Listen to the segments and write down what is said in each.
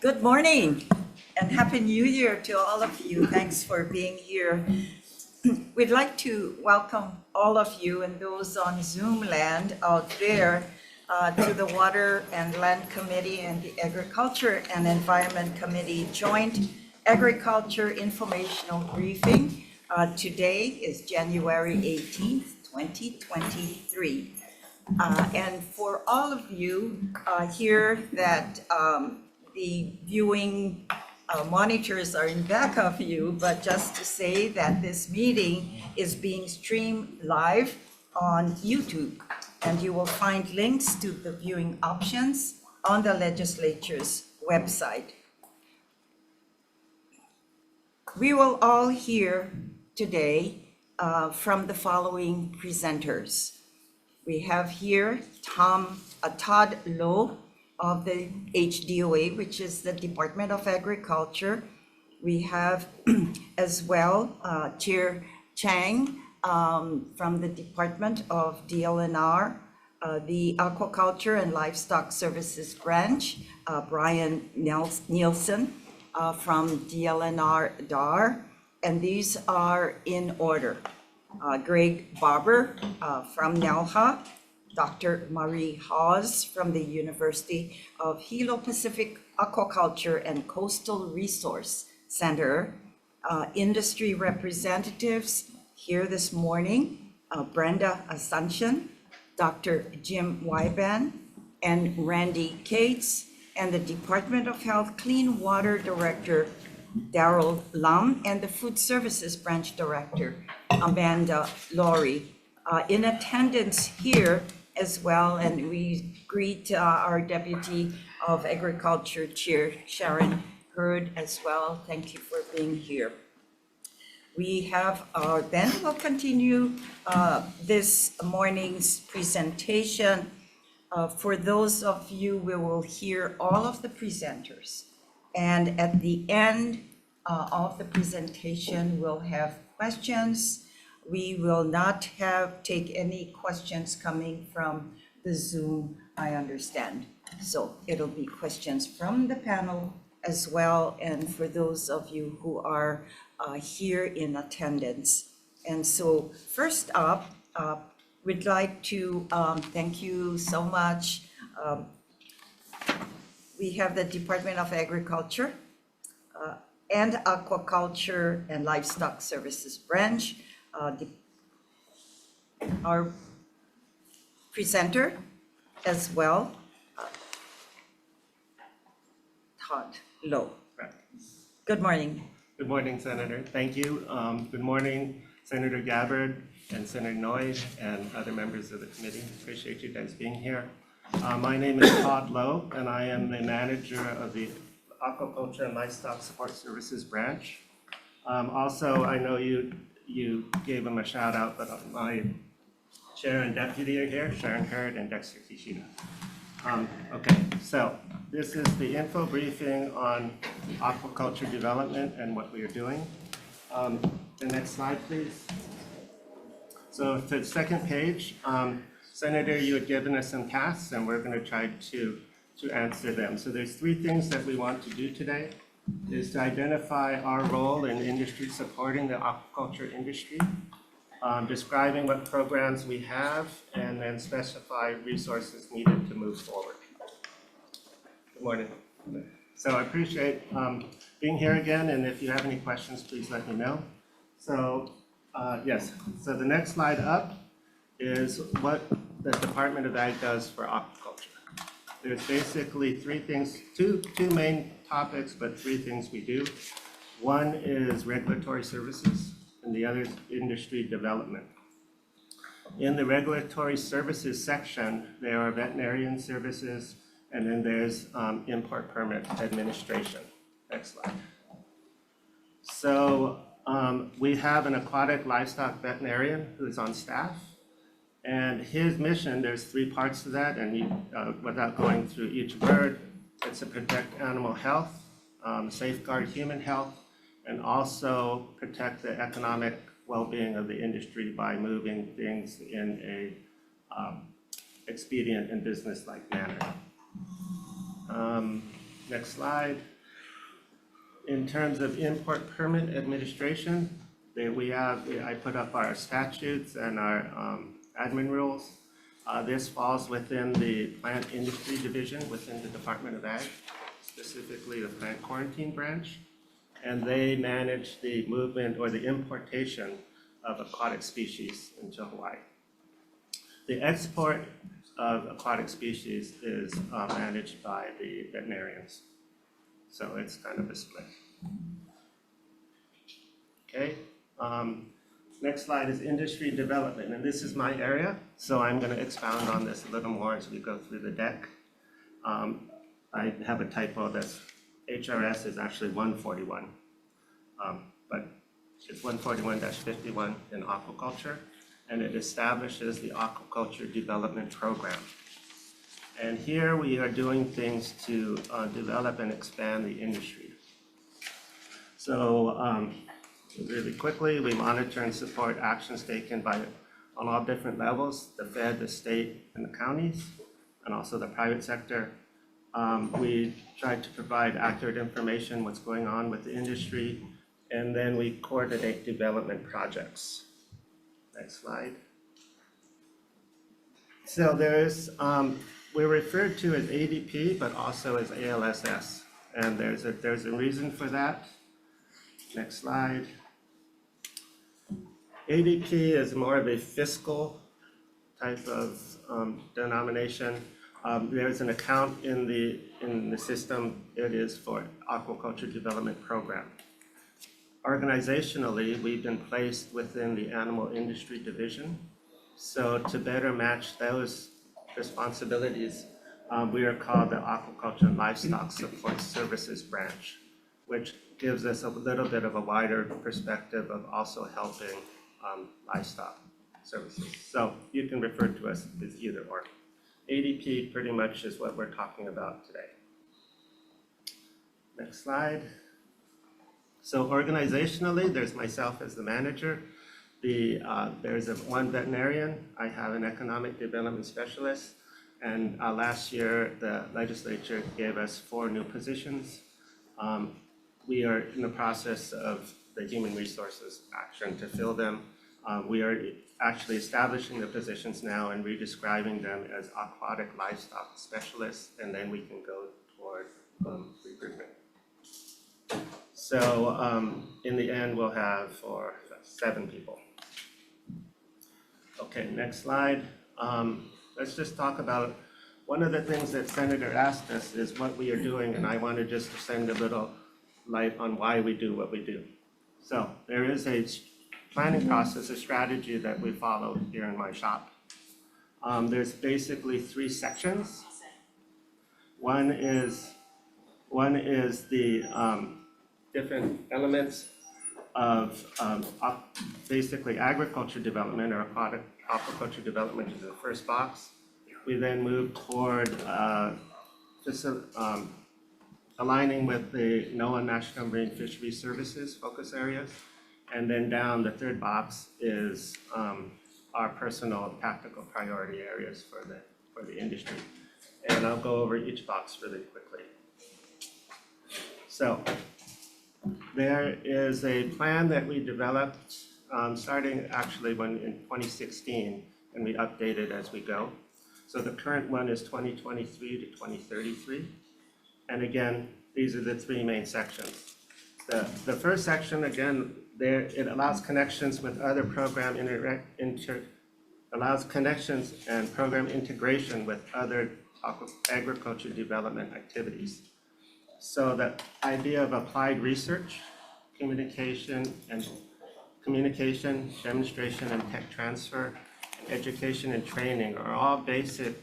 Good morning and Happy New Year to all of you. Thanks for being here. We'd like to welcome all of you and those on Zoom land out there to the Water and Land Committee and the Agriculture and Environment Committee Joint Agriculture Informational Briefing. Today is January 18th, 2023. And for all of you here that the viewing monitors are in back of you, but just to say that this meeting is being streamed live on YouTube, and you will find links to the viewing options on the legislature's website. We will all hear today from the following presenters. We have here Todd Lowe of the HDOA, which is the Department of Agriculture. We have as well Chair Chang from the Department of DLNR, the Aquaculture and Livestock Services Branch, Brian Nielsen from DLNR DAR, and these are in order. Greg Barber from NELHA, Dr. Marie Hawes from the University of Hilo Pacific Aquaculture and Coastal Resource Center, industry representatives here this morning, Brenda Asuncion, Dr. Jim Wyban, and Randy Cates, and the Department of Health Clean Water Director, Daryl Lum, and the Food Services Branch Director, Amanda Laurie. In attendance here as well, and we greet our Deputy of Agriculture Chair, Sharon Hurd, as well. Thank you for being here. We have then we'll continue this morning's presentation. For those of you, we will hear all of the presenters. And at the end of the presentation, we'll have questions. We will not take any questions coming from the Zoom, I understand. So it'll be questions from the panel as well, and for those of you who are here in attendance. And so first up, we'd like to thank you so much. We have the Department of Agriculture and Aquaculture and Livestock Services Branch. Our presenter as well, Todd Lowe. Right. Good morning. Good morning, Senator. Thank you. Good morning, Senator Gabbard and Senator Noy and other members of the committee. Appreciate you guys being here. My name is Todd Lowe, and I am the manager of the Aquaculture and Livestock Support Services Branch. Also, I know you gave him a shout out, but my chair and deputy are here, Sharon Hurd and Dexter Kishida. Okay, so this is the info briefing on aquaculture development and what we are doing. The next slide, please. So to the second page, Senator, you had given us some tasks, and we're going to try to answer them. So there's three things that we want to do today. Is to identify our role in industry supporting the aquaculture industry, describing what programs we have, and then specify resources needed to move forward. Good morning. So I appreciate being here again, and if you have any questions, please let me know. So yes, so the next slide up is what the Department of Ag does for aquaculture. There's basically three things, two main topics, but three things we do. One is regulatory services, and the other is industry development. In the regulatory services section, there are veterinarian services, and then there's import permit administration. Next slide. So we have an aquatic livestock veterinarian who's on staff. And his mission, there's three parts to that, and without going through each word, it's to protect animal health, safeguard human health, and also protect the economic well-being of the industry by moving things in a expedient and business-like manner. Next slide. In terms of import permit administration, I put up our statutes and our admin rules. This falls within the plant industry division within the Department of Ag, specifically the plant quarantine branch. And they manage the movement or the importation of aquatic species into Hawaii. The export of aquatic species is managed by the veterinarians. So it's kind of a split. Okay, next slide is industry development, and this is my area, so I'm going to expound on this a little more as we go through the deck. I have a typo. That's HRS is actually 141, but it's 141-51 in aquaculture, and it establishes the aquaculture development program. And here we are doing things to develop and expand the industry. So really quickly, we monitor and support actions taken on all different levels, the Fed, the state, and the counties, and also the private sector. We try to provide accurate information, what's going on with the industry, and then we coordinate development projects. Next slide. So we're referred to as ADP, but also as ALSS, and there's a reason for that. Next slide. ADP is more of a fiscal type of denomination. There's an account in the system. It is for Aquaculture Development Program. Organizationally, we've been placed within the Animal Industry Division. So to better match those responsibilities, we are called the Aquaculture and Livestock Support Services Branch, which gives us a little bit of a wider perspective of also helping livestock services. So you can refer to us as either or. ADP pretty much is what we're talking about today. Next slide. So organizationally, there's myself as the manager. There's one veterinarian. I have an economic development specialist. And last year, the legislature gave us 4 new positions. We are in the process of the human resources action to fill them. We are actually establishing the positions now and redescribing them as aquatic livestock specialists, and then we can go toward recruitment. So in the end, we'll have 7 people. Okay, next slide. Let's just talk about one of the things that Senator asked us is what we are doing, and I want to just send a little light on why we do what we do. So there is a planning process, a strategy that we follow here in my shop. There's basically 3 sections. One is the different elements of basically agriculture development or aquaculture development is the first box. We then move toward aligning with the NOAA National Marine Fishery Services focus areas. And then down the 3rd box is our personal and tactical priority areas for the industry. And I'll go over each box really quickly. So there is a plan that we developed starting actually in 2016, and we update it as we go. So the current one is 2023 to 2033. And again, these are the 3 main sections. The first section, again, it allows connections with other program allows connections and program integration with other agriculture development activities. So the idea of applied research, communication, demonstration and tech transfer, education and training are all basic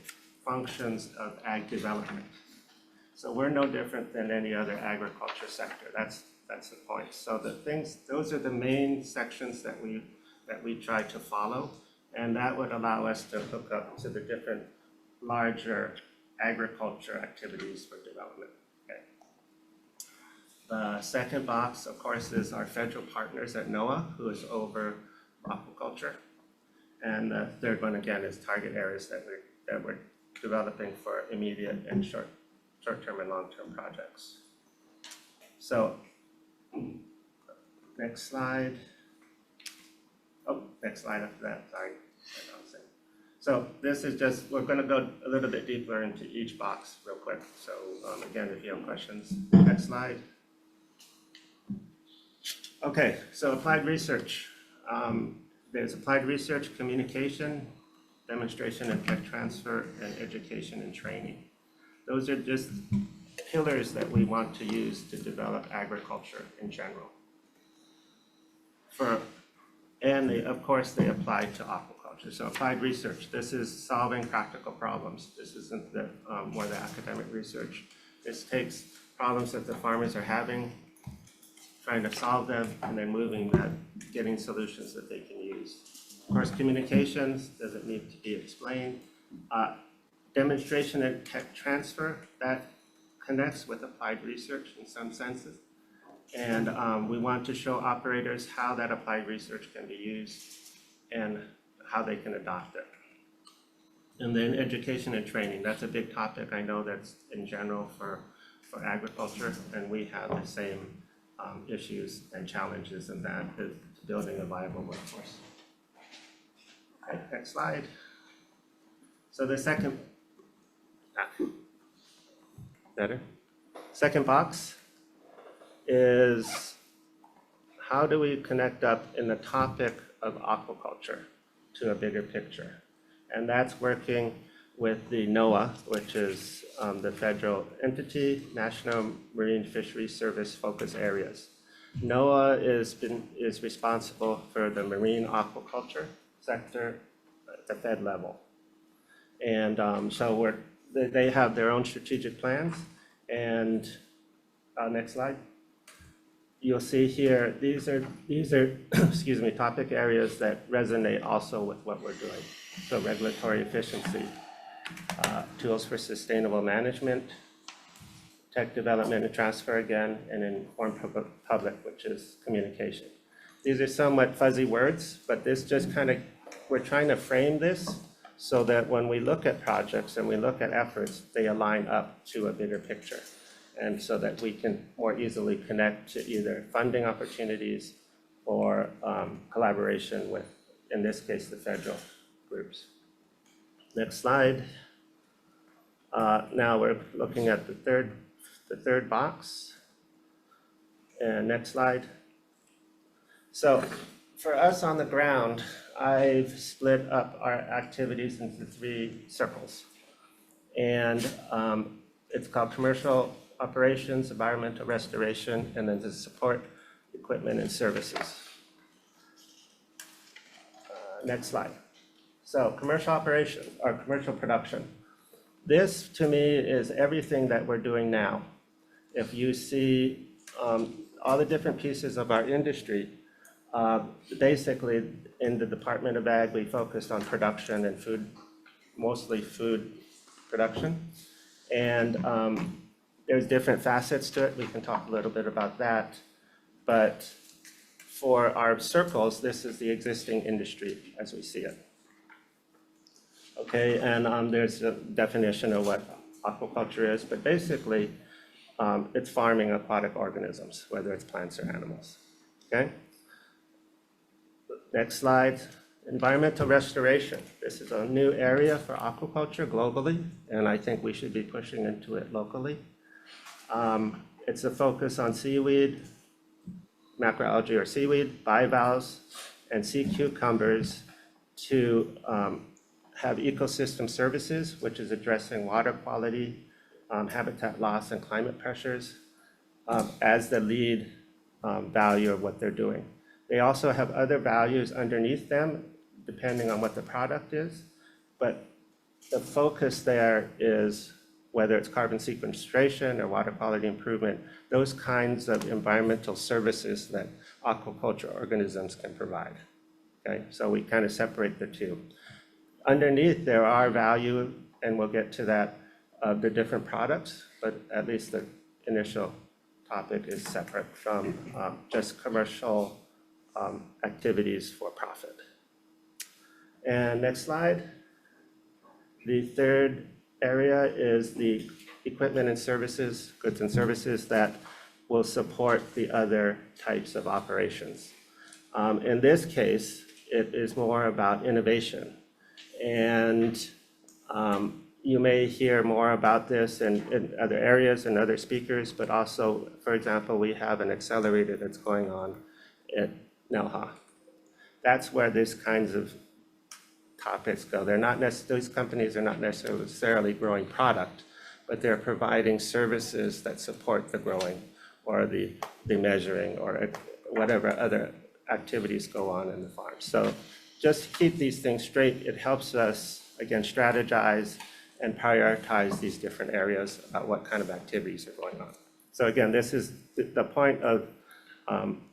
functions of ag development. So we're no different than any other agriculture sector. That's the point. So those are the main sections that we try to follow, and that would allow us to hook up to the different larger agriculture activities for development. Okay. The second box, of course, is our federal partners at NOAA, who is over aquaculture. And the 3rd one, again, is target areas that we're developing for immediate and short-term and long-term projects. So Next slide. Oh, next slide after that, sorry. So this is just, we're gonna go a little bit deeper into each box real quick. So again, if you have questions, next slide. Okay, so applied research. There's applied research, communication, demonstration and tech transfer, and education and training. Those are just pillars that we want to use to develop agriculture in general. And of course, they apply to aquaculture. So applied research, this is solving practical problems. This isn't more the academic research. This takes problems that the farmers are having, trying to solve them, and then moving that, getting solutions that they can use. Of course, communications doesn't need to be explained. Demonstration and tech transfer, that connects with applied research in some senses. And we want to show operators how that applied research can be used and how they can adopt it. And then education and training, that's a big topic. I know that's in general for agriculture, and we have the same issues and challenges in that, building a viable workforce. Okay, next slide. So the second box is how do we connect up in the topic of aquaculture to a bigger picture? And that's working with the NOAA, which is the federal entity, National Marine Fisheries Service Focus Areas. NOAA is responsible for the marine aquaculture sector at the Fed level. And so they have their own strategic plans. And next slide. You'll see here, these are excuse me, topic areas that resonate also with what we're doing. So regulatory efficiency, tools for sustainable management, tech development and transfer again, and informed public, which is communication. These are somewhat fuzzy words, but this just kind of, we're trying to frame this so that when we look at projects and we look at efforts, they align up to a bigger picture. And so that we can more easily connect to either funding opportunities or collaboration with, in this case, the federal groups. Next slide. Now we're looking at the third box. And next slide. So for us on the ground, I've split up our activities into 3 circles. And it's called commercial operations, environmental restoration, and then to support equipment and services. Next slide. So commercial operations or commercial production. This to me is everything that we're doing now. If you see all the different pieces of our industry, basically in the Department of Ag, we focused on production and food, mostly food production. And there's different facets to it. We can talk a little bit about that. But for our circles, this is the existing industry as we see it. Okay, and there's a definition of what aquaculture is, but basically it's farming aquatic organisms, whether it's plants or animals. Okay? Next slide. Environmental restoration. This is a new area for aquaculture globally, and I think we should be pushing into it locally. It's a focus on seaweed, macroalgae or seaweed, bivalves, and sea cucumbers to have ecosystem services, which is addressing water quality, habitat loss, and climate pressures as the lead value of what they're doing. They also have other values underneath them, depending on what the product is, but the focus there is whether it's carbon sequestration or water quality improvement, those kinds of environmental services that aquaculture organisms can provide. Okay, so we kind of separate the two. Underneath, there are value, and we'll get to that, of the different products, but at least the initial topic is separate from just commercial activities for profit. And next slide. The third area is the equipment and services, goods and services that will support the other types of operations. In this case, it is more about innovation. And you may hear more about this in other areas and other speakers, but also, for example, we have an accelerator that's going on at NELHA. That's where these kinds of topics go. Those companies are not necessarily growing product, but they're providing services that support the growing or the measuring or whatever other activities go on in the farm. So just keep these things straight. It helps us, again, strategize and prioritize these different areas about what kind of activities are going on. So again, this is the point of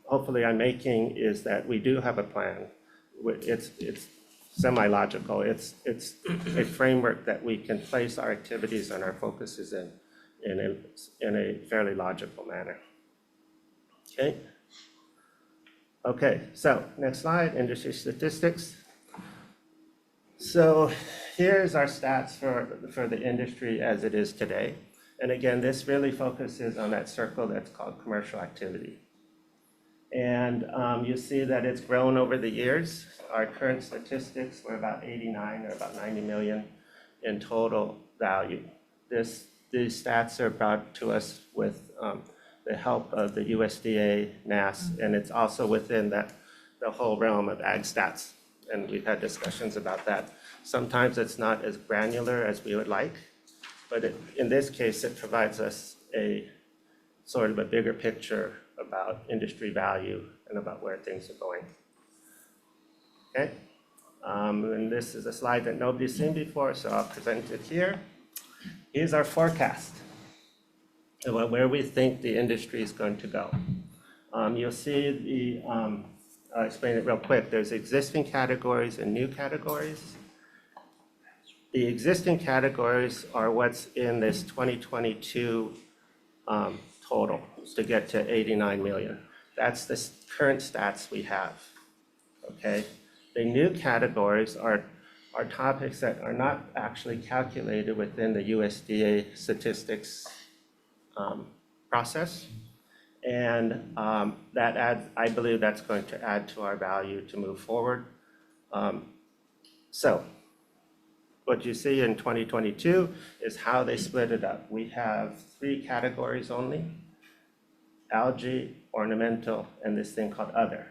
hopefully I'm making is that we do have a plan. It's semi-logical. It's a framework that we can place our activities and our focuses in a fairly logical manner. Okay, so next slide, industry statistics. So here's our stats for the industry as it is today. And again, this really focuses on that circle that's called commercial activity. And you see that it's grown over the years. Our current statistics were about 89 or about 90 million in total value. These stats are brought to us with the help of the USDA, NAS, and it's also within the whole realm of ag stats. And we've had discussions about that. Sometimes it's not as granular as we would like, but in this case, it provides us a sort of a bigger picture about industry value and about where things are going. Okay, and this is a slide that nobody's seen before, so I'll present it here. Here's our forecast about where we think the industry is going to go. You'll see I'll explain it real quick. There's existing categories and new categories. The existing categories are what's in this 2022 total to get to 89 million. That's the current stats we have, okay? The new categories are topics that are not actually calculated within the USDA statistics process. And that adds, I believe that's going to add to our value to move forward. So what you see in 2022 is how they split it up. We have 3 categories only: algae, ornamental, and this thing called other.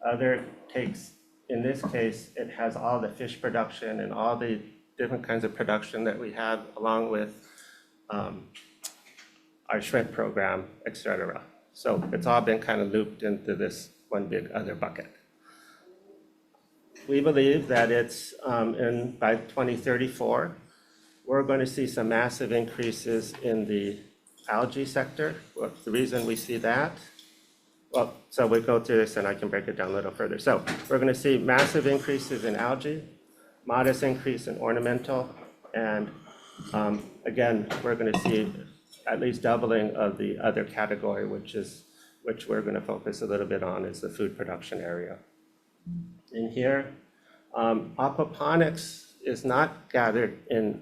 Other takes, in this case, it has all the fish production and all the different kinds of production that we have, along with our shrimp program, et cetera. So it's all been kind of looped into this one big other bucket. We believe that it's by 2034, we're going to see some massive increases in the algae sector. What's the reason we see that? Well, so we'll go through this and I can break it down a little further. So we're going to see massive increases in algae, modest increase in ornamental, and again, we're going to see at least doubling of the other category, which we're going to focus a little bit on, is the food production area. In here, aquaponics is not gathered in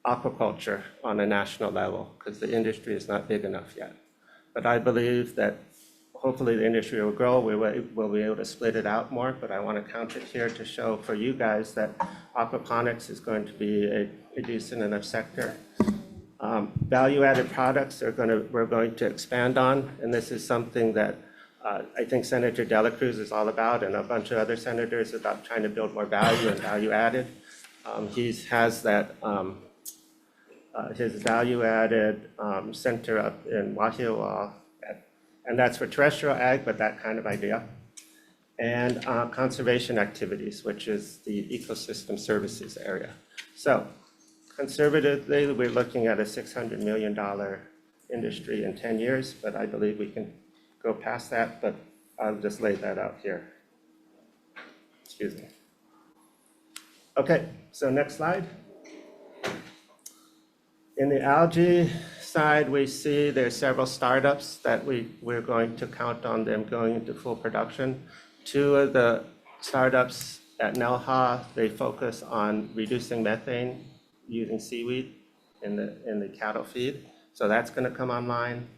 aquaculture on a national level because the industry is not big enough yet. But I believe that hopefully the industry will grow. We'll be able to split it out more, but I want to count it here to show for you guys that aquaponics is going to be a decent enough sector. Value-added products we're going to expand on, and this is something that I think Senator De La Cruz is all about, and a bunch of other senators, about trying to build more value and value-added. He has that his value-added center up in Wahiawa, and that's for terrestrial ag, but that kind of idea. And conservation activities, which is the ecosystem services area. So conservatively, we're looking at a $600 million industry in 10 years, but I believe we can go past that, but I'll just lay that out here. Excuse me. Okay, so next slide. In the algae side, we see there's several startups that we're going to count on them going into full production. 2 of the startups at NELHA, they focus on reducing methane using seaweed in the cattle feed. So that's going to come online.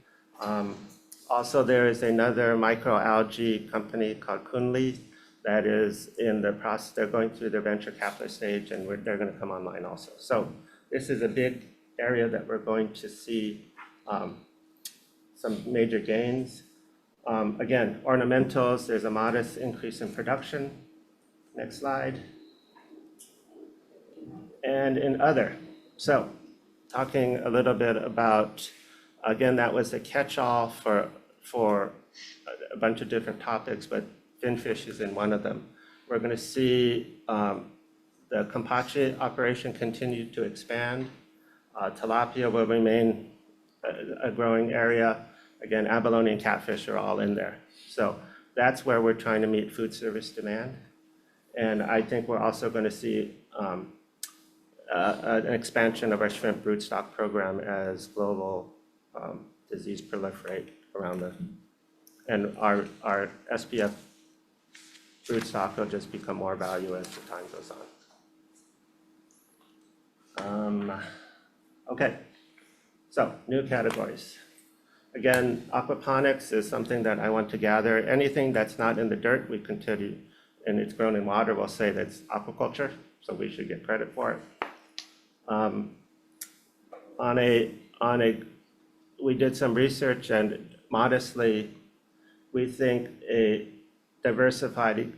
Also, there is another microalgae company called Kunli that is in the process. They're going through their venture capital stage, and they're going to come online also. So this is a big area that we're going to see some major gains. Again, ornamentals, there's a modest increase in production. Next slide. And in other, so talking a little bit about, again, that was a catch-all for a bunch of different topics, but finfish is in one of them. We're going to see the Kampachi operation continue to expand. Tilapia will remain a growing area. Again, abalone and catfish are all in there. So that's where we're trying to meet food service demand. And I think we're also going to see an expansion of our shrimp broodstock program as global disease proliferate around and our SPF broodstock will just become more valuable as the time goes on. Okay, so new categories. Again, aquaponics is something that I want to gather. Anything that's not in the dirt, we continue, and it's grown in water, we'll say that's aquaculture, so we should get credit for it. We did some research, and modestly, we think a diversified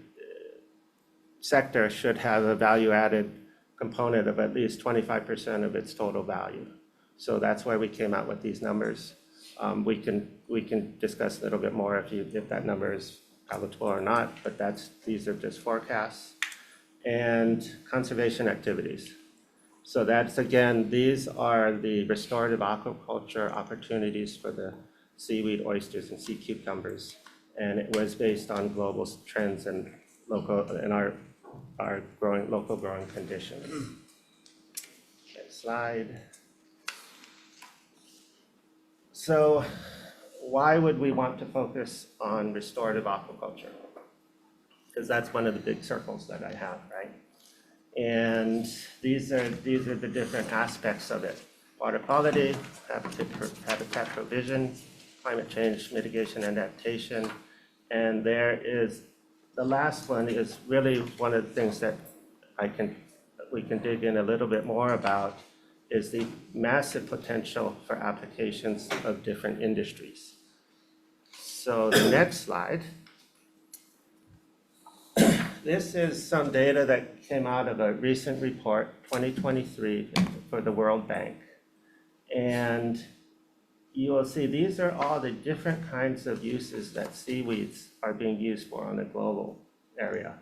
sector should have a value-added component of at least 25% of its total value. So that's why we came out with these numbers. We can discuss a little bit more if that number is palatable or not, but these are just forecasts. And conservation activities. So that's, again, these are the restorative aquaculture opportunities for the seaweed, oysters, and sea cucumbers. And it was based on global trends and our local growing conditions. Next slide. So why would we want to focus on restorative aquaculture? Because that's one of the big circles that I have, right? And these are the different aspects of it. Water quality, habitat provision, climate change mitigation and adaptation. And the last one is really one of the things that we can dig in a little bit more about is the massive potential for applications of different industries. So the next slide. This is some data that came out of a recent report, 2023, for the World Bank. And you will see these are all the different kinds of uses that seaweeds are being used for on a global area.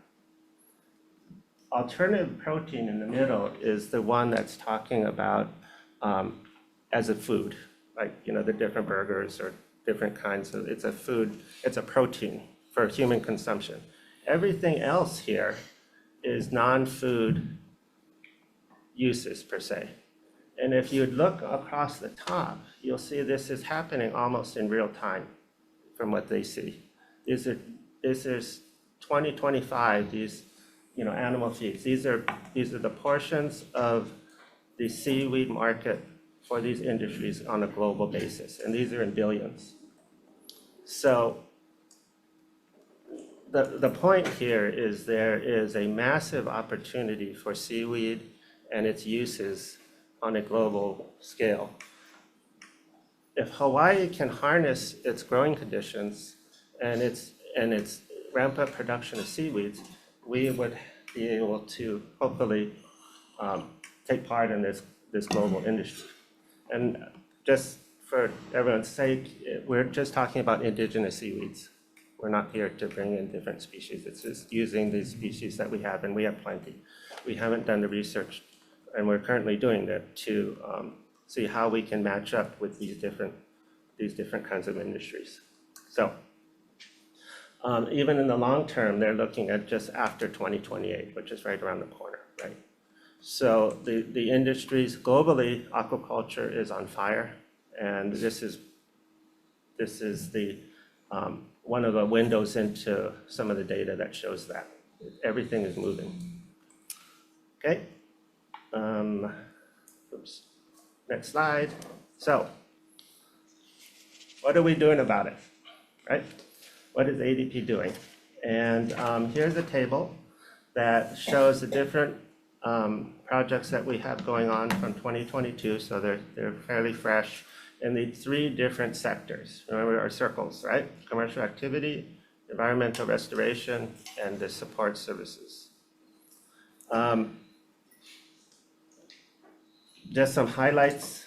Alternative protein in the middle is the one that's talking about as a food, like, the different burgers or different kinds of, it's a food, it's a protein for human consumption. Everything else here is non-food uses per se. And if you look across the top, you'll see this is happening almost in real time from what they see. This is 2025, these animal feeds. These are the portions of the seaweed market for these industries on a global basis, and these are in billions. So the point here is there is a massive opportunity for seaweed and its uses on a global scale. If Hawaii can harness its growing conditions and its ramp up production of seaweeds, we would be able to hopefully take part in this global industry. And just for everyone's sake, we're just talking about indigenous seaweeds. We're not here to bring in different species. It's just using these species that we have, and we have plenty. We haven't done the research, and we're currently doing that to see how we can match up with these different kinds of industries. So even in the long term, they're looking at just after 2028, which is right around the corner, right? So the industries globally, aquaculture is on fire, and this is the one of the windows into some of the data that shows that everything is moving. Okay. Oops. Next slide. So what are we doing about it, right? What is ADP doing? And here's a table that shows the different projects that we have going on from 2022, so they're fairly fresh in the 3 different sectors. Remember our circles, right? Commercial activity, environmental restoration, and the support services. Just some highlights.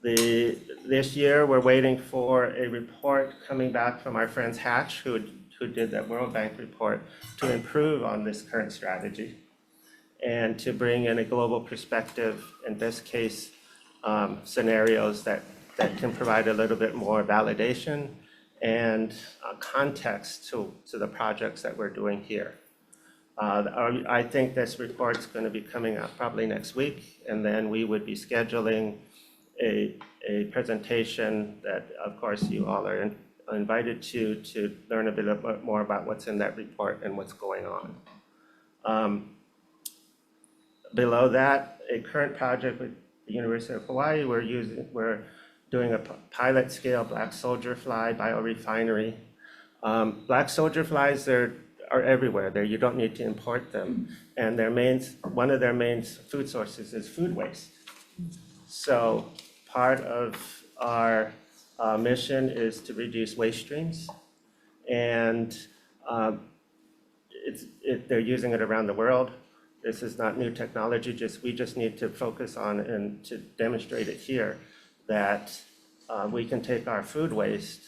This year, we're waiting for a report coming back from our friends Hatch, who did that World Bank report, to improve on this current strategy and to bring in a global perspective, in this case, scenarios that can provide a little bit more validation and context to the projects that we're doing here. I think this report's going to be coming out probably next week, and then we would be scheduling a presentation that, of course, you all are invited to learn a bit more about what's in that report and what's going on. Below that, a current project with the University of Hawaii, we're doing a pilot scale black soldier fly biorefinery. Black soldier flies are everywhere. You don't need to import them. And one of their main food sources is food waste. So part of our mission is to reduce waste streams. And they're using it around the world. This is not new technology, we just need to focus on and to demonstrate it here that we can take our food waste,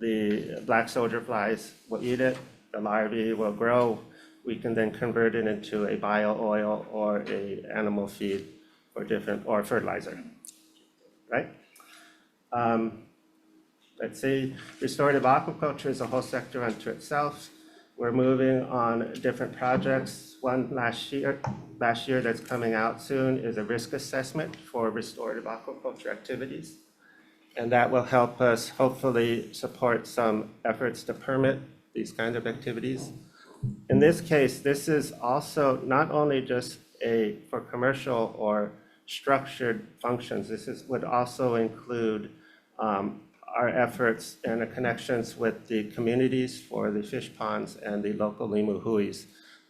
the black soldier flies will eat it, the larvae will grow, we can then convert it into a bio oil or a animal feed or fertilizer, right? Let's see, restorative aquaculture is a whole sector unto itself. We're moving on different projects. One last year that's coming out soon is a risk assessment for restorative aquaculture activities. And that will help us hopefully support some efforts to permit these kinds of activities. In this case, this is also not only just for commercial or structured functions, would also include our efforts and the connections with the communities for the fish ponds and the local limuhuis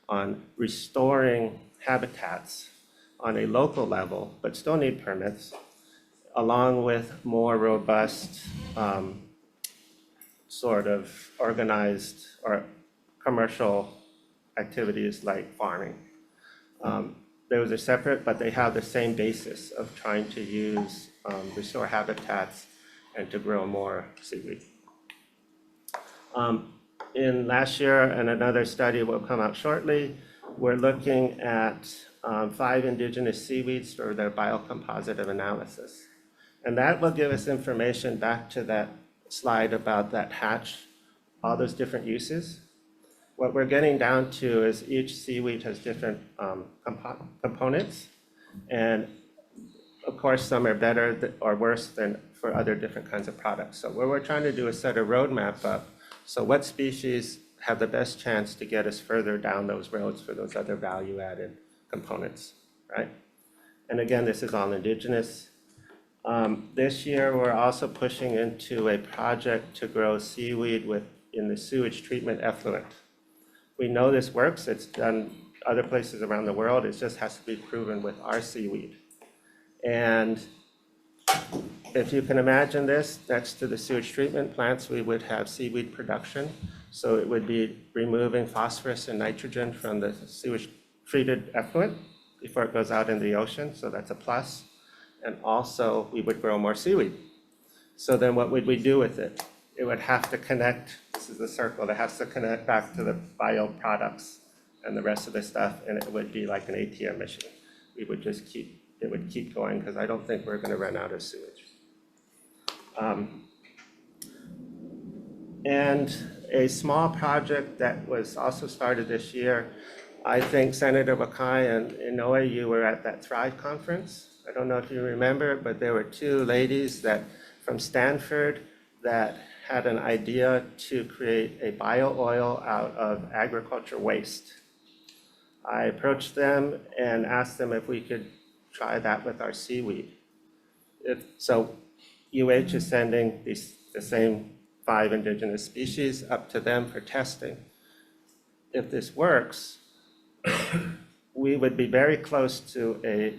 on restoring habitats on a local level, but still need permits, along with more robust sort of organized or commercial activities like farming. Those are separate, but they have the same basis of trying to restore habitats and to grow more seaweed. In last year, and another study will come out shortly, we're looking at 5 indigenous seaweeds for their biocompositive analysis. And that will give us information back to that slide about that hatch, all those different uses. What we're getting down to is each seaweed has different components. And of course, some are better or worse than for other different kinds of products. So what we're trying to do is set a roadmap up. So what species have the best chance to get us further down those roads for those other value-added components, right? And again, this is all indigenous. This year, we're also pushing into a project to grow seaweed in the sewage treatment effluent. We know this works. It's done other places around the world. It just has to be proven with our seaweed. And if you can imagine this, next to the sewage treatment plants, we would have seaweed production. So it would be removing phosphorus and nitrogen from the sewage treated effluent before it goes out in the ocean. So that's a plus. And also, we would grow more seaweed. So then what would we do with it? It would have to connect, this is the circle, it has to connect back to the bioproducts and the rest of the stuff, and it would be like an ATM machine. We would just it would keep going because I don't think we're going to run out of sewage. And a small project that was also started this year, I think Senator Wakai and Inoue, you were at that Thrive conference. I don't know if you remember, but there were 2 ladies from Stanford that had an idea to create a bio oil out of agriculture waste. I approached them and asked them if we could try that with our seaweed. So UH is sending the same 5 indigenous species up to them for testing. If this works, we would be very close to a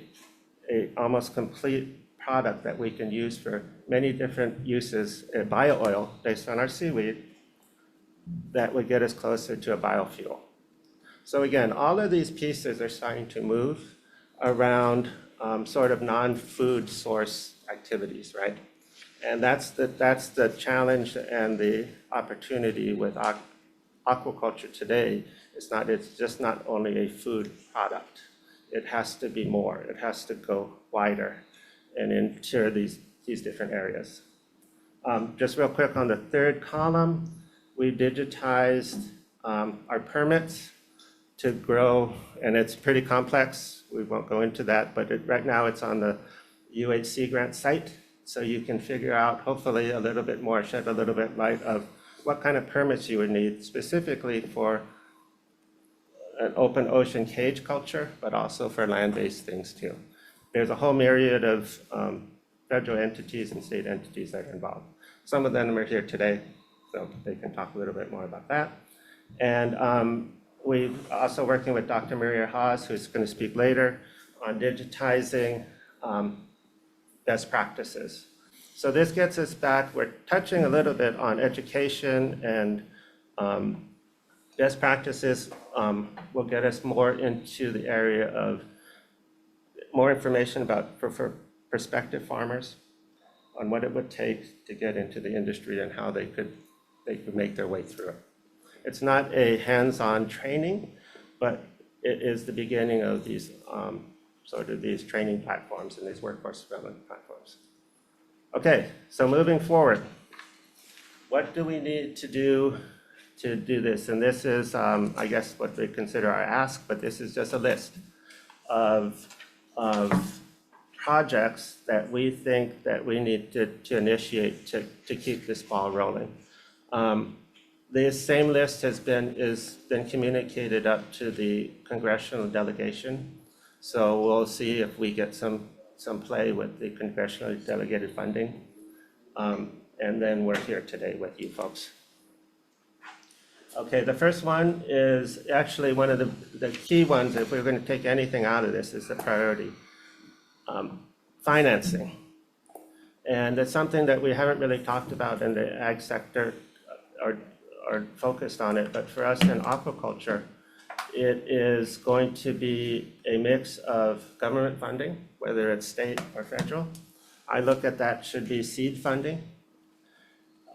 almost complete product that we can use for many different uses, a bio-oil based on our seaweed that would get us closer to a biofuel. So again, all of these pieces are starting to move around sort of non-food source activities, right? And that's the challenge and the opportunity with aquaculture today. It's just not only a food product. It has to be more. It has to go wider and into these different areas. Just real quick on the third column, we digitized our permits to grow, and it's pretty complex. We won't go into that, but right now it's on the UHC grant site, so you can figure out, hopefully, a little bit more, shed a little bit light of what kind of permits you would need specifically for an open ocean cage culture, but also for land-based things too. There's a whole myriad of federal entities and state entities that are involved. Some of them are here today, so they can talk a little bit more about that. And we're also working with Dr. Maria Haas, who's going to speak later, on digitizing best practices. So this gets us back, we're touching a little bit on education and best practices will get us more into the area of more information about for prospective farmers on what it would take to get into the industry and how they could make their way through it. It's not a hands-on training, but it is the beginning of these sort of these training platforms and these workforce development platforms. Okay, so moving forward, what do we need to do this? And this is, I guess, what we consider our ask, but this is just a list of projects that we think that we need to initiate to keep this ball rolling. This same list has been communicated up to the congressional delegation. So we'll see if we get some play with the congressionally delegated funding. And then we're here today with you folks. Okay, the first one is actually one of the key ones, if we're going to take anything out of this, is the priority. Financing. And it's something that we haven't really talked about in the ag sector or focused on it, but for us in aquaculture, it is going to be a mix of government funding, whether it's state or federal. I look at that should be seed funding,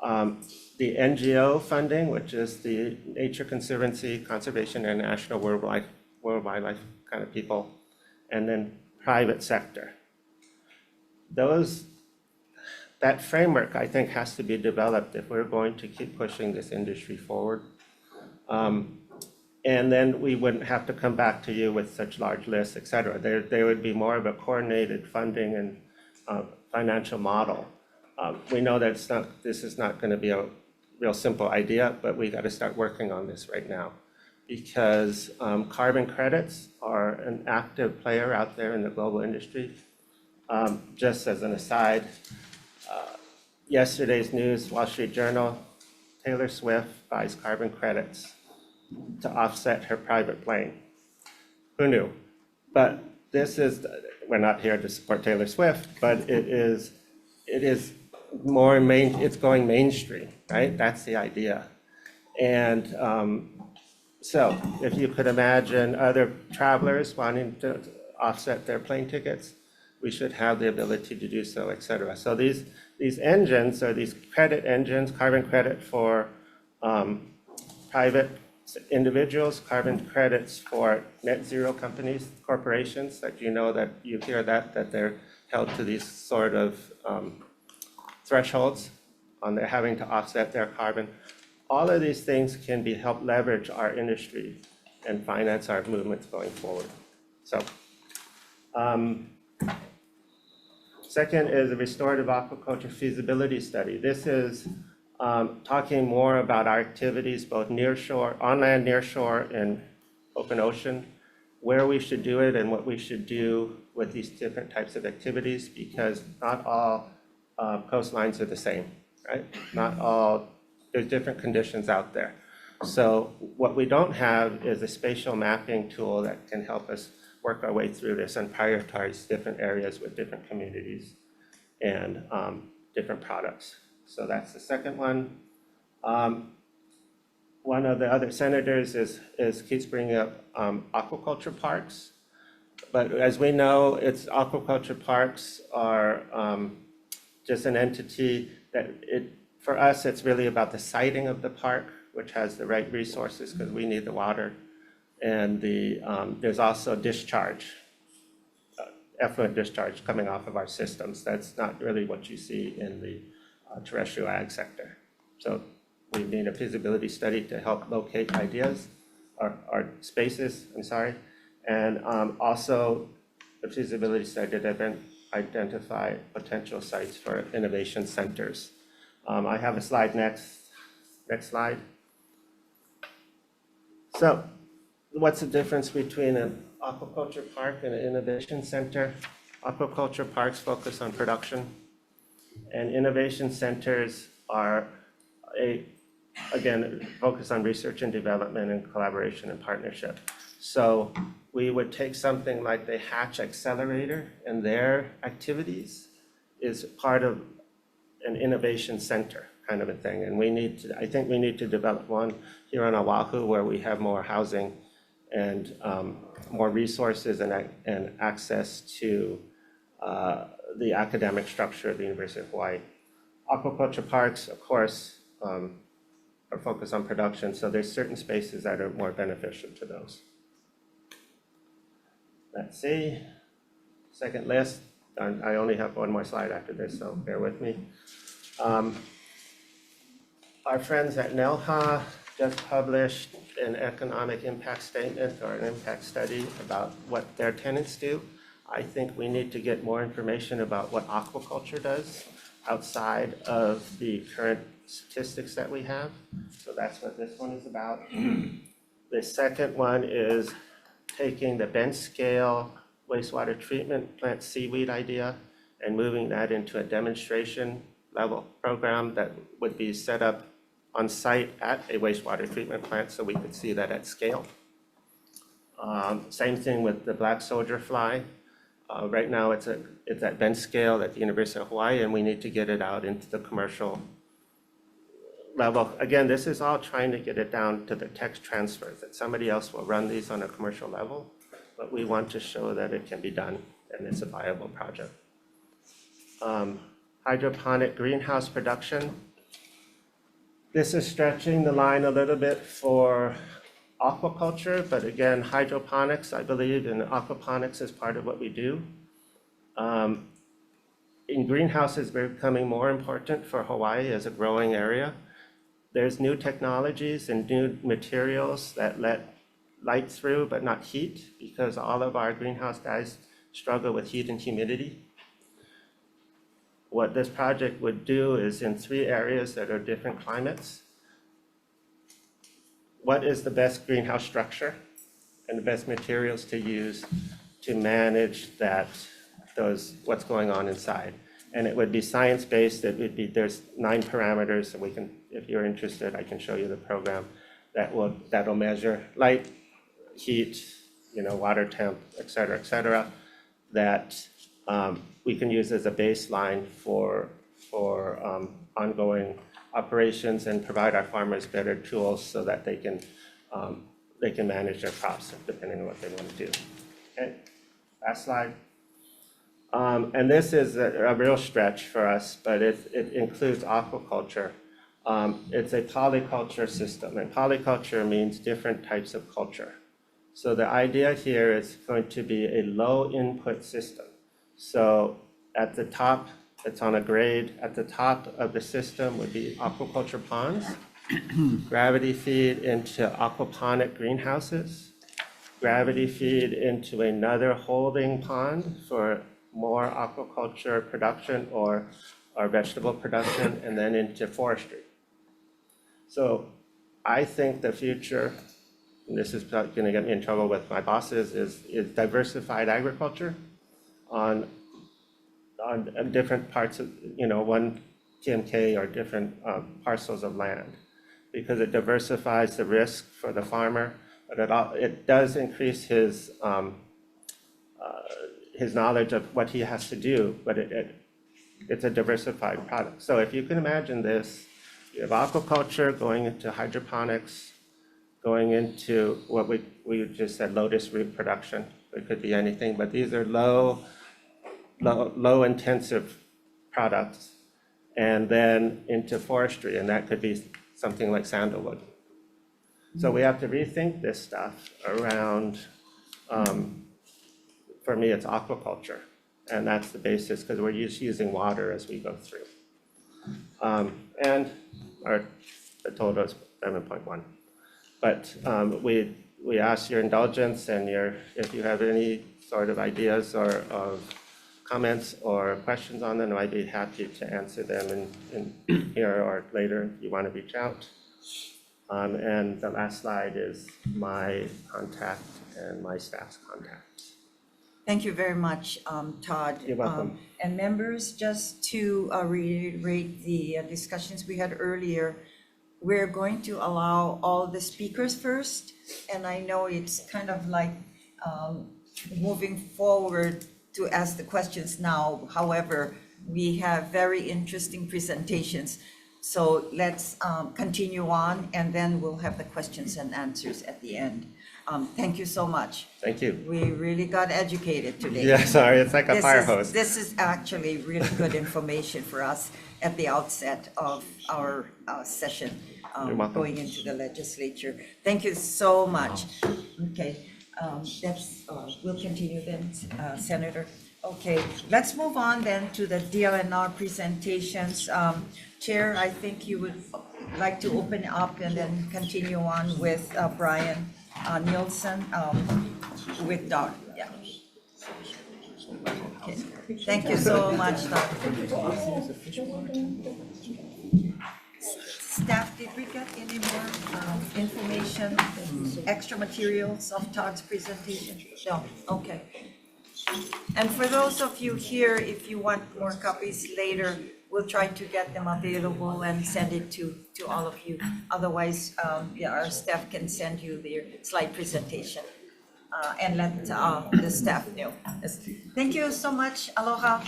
the NGO funding, which is the Nature Conservancy, Conservation International, World Wildlife kind of people, and then private sector. That framework, I think, has to be developed if we're going to keep pushing this industry forward. And then we wouldn't have to come back to you with such large lists, et cetera. There would be more of a coordinated funding and financial model. We know that this is not going to be a real simple idea, but we got to start working on this right now because carbon credits are an active player out there in the global industry. Just as an aside, yesterday's news, Wall Street Journal, Taylor Swift buys carbon credits to offset her private plane. Who knew? But we're not here to support Taylor Swift, but it's going mainstream, right? That's the idea. And so if you could imagine other travelers wanting to offset their plane tickets, we should have the ability to do so, et cetera. So these engines are these credit engines, carbon credit for private individuals, carbon credits for net zero companies, corporations, that you hear that they're held to these sort of thresholds on their having to offset their carbon. All of these things can help leverage our industry and finance our movements going forward. So, second is a restorative aquaculture feasibility study. This is talking more about our activities, both nearshore, on land, nearshore, and open ocean, where we should do it and what we should do with these different types of activities, because not all coastlines are the same, right? Not all, there's different conditions out there. So what we don't have is a spatial mapping tool that can help us work our way through this and prioritize different areas with different communities and different products. So that's the second one. One of the other senators keeps bringing up aquaculture parks. But as we know, aquaculture parks are just an entity that for us, it's really about the siting of the park, which has the right resources because we need the water. And there's also discharge, effluent discharge coming off of our systems. That's not really what you see in the terrestrial ag sector. So we need a feasibility study to help locate ideas, or spaces, I'm sorry. And also a feasibility study to identify potential sites for innovation centers. I have a slide next slide. So what's the difference between an aquaculture park and an innovation center? Aquaculture parks focus on production, and innovation centers are again, focus on research and development and collaboration and partnership. So we would take something like the Hatch Accelerator, and their activities is part of an innovation center kind of a thing. And I think we need to develop one here on Oahu where we have more housing and more resources and access to the academic structure of the University of Hawaii. Aquaculture parks, of course, are focused on production, so there's certain spaces that are more beneficial to those. Let's see, second list. I only have one more slide after this, so bear with me. Our friends at NELHA just published an economic impact statement or an impact study about what their tenants do. I think we need to get more information about what aquaculture does outside of the current statistics that we have. So that's what this one is about. The second one is taking the bench scale wastewater treatment plant seaweed idea and moving that into a demonstration level program that would be set up on site at a wastewater treatment plant so we could see that at scale. Same thing with the black soldier fly. Right now it's at bench scale at the University of Hawaii, and we need to get it out into the commercial level. Again, this is all trying to get it down to the tech transfers, that somebody else will run these on a commercial level, but we want to show that it can be done and it's a viable project. Hydroponic greenhouse production. This is stretching the line a little bit for aquaculture, but again, hydroponics, I believe, and aquaponics is part of what we do. In greenhouses, they're becoming more important for Hawaii as a growing area. There's new technologies and new materials that let light through but not heat, because all of our greenhouse guys struggle with heat and humidity. What this project would do is in 3 areas that are different climates. What is the best greenhouse structure and the best materials to use to manage what's going on inside? And it would be science-based. There's 9 parameters, so we can, if you're interested, I can show you the program that'll measure light, heat, water temp, et cetera, that we can use as a baseline for ongoing operations and provide our farmers better tools so that they can manage their crops depending on what they want to do. Okay, last slide. And this is a real stretch for us, but it includes aquaculture. It's a polyculture system, and polyculture means different types of culture. So the idea here is going to be a low input system. So at the top, it's on a grade. At the top of the system would be aquaculture ponds, gravity feed into aquaponic greenhouses, gravity feed into another holding pond for more aquaculture production or vegetable production, and then into forestry. So I think the future, and this is going to get me in trouble with my bosses, is diversified agriculture on on different parts of, one TMK or different parcels of land, because it diversifies the risk for the farmer, but it does increase his knowledge of what he has to do, but it's a diversified product. So if you can imagine this, you have aquaculture going into hydroponics, going into what we just said, lotus root production. It could be anything, but these are low intensive products, and then into forestry, and that could be something like sandalwood. So we have to rethink this stuff around, for me, it's aquaculture, and that's the basis, because we're just using water as we go through. And the total is 7.1. But we ask your indulgence and if you have any sort of ideas or of comments or questions on them, I'd be happy to answer them in here or later if you want to reach out. And the last slide is my contact and my staff's contact. Thank you very much, Todd. You're welcome. And members, just to reiterate the discussions we had earlier, we're going to allow all the speakers first, and I know it's kind of like moving forward to ask the questions now. However, we have very interesting presentations. So let's continue on, and then we'll have the questions and answers at the end. Thank you so much. Thank you. We really got educated today. Yeah, sorry, it's like a fire hose. This is actually really good information for us at the outset of our session going into the legislature. Thank you so much. Okay, we'll continue then, Senator. Okay, let's move on then to the DLNR presentations. Chair, I think you would like to open up and then continue on with Brian Nielsen with Doc. Yeah. Okay. Thank you so much, Doc. Staff, did we get any more information, extra materials of Todd's presentation? No, okay. And for those of you here, if you want more copies later, we'll try to get them available and send it to all of you. Otherwise, our staff can send you their slide presentation and let the staff know. Thank you so much. Aloha.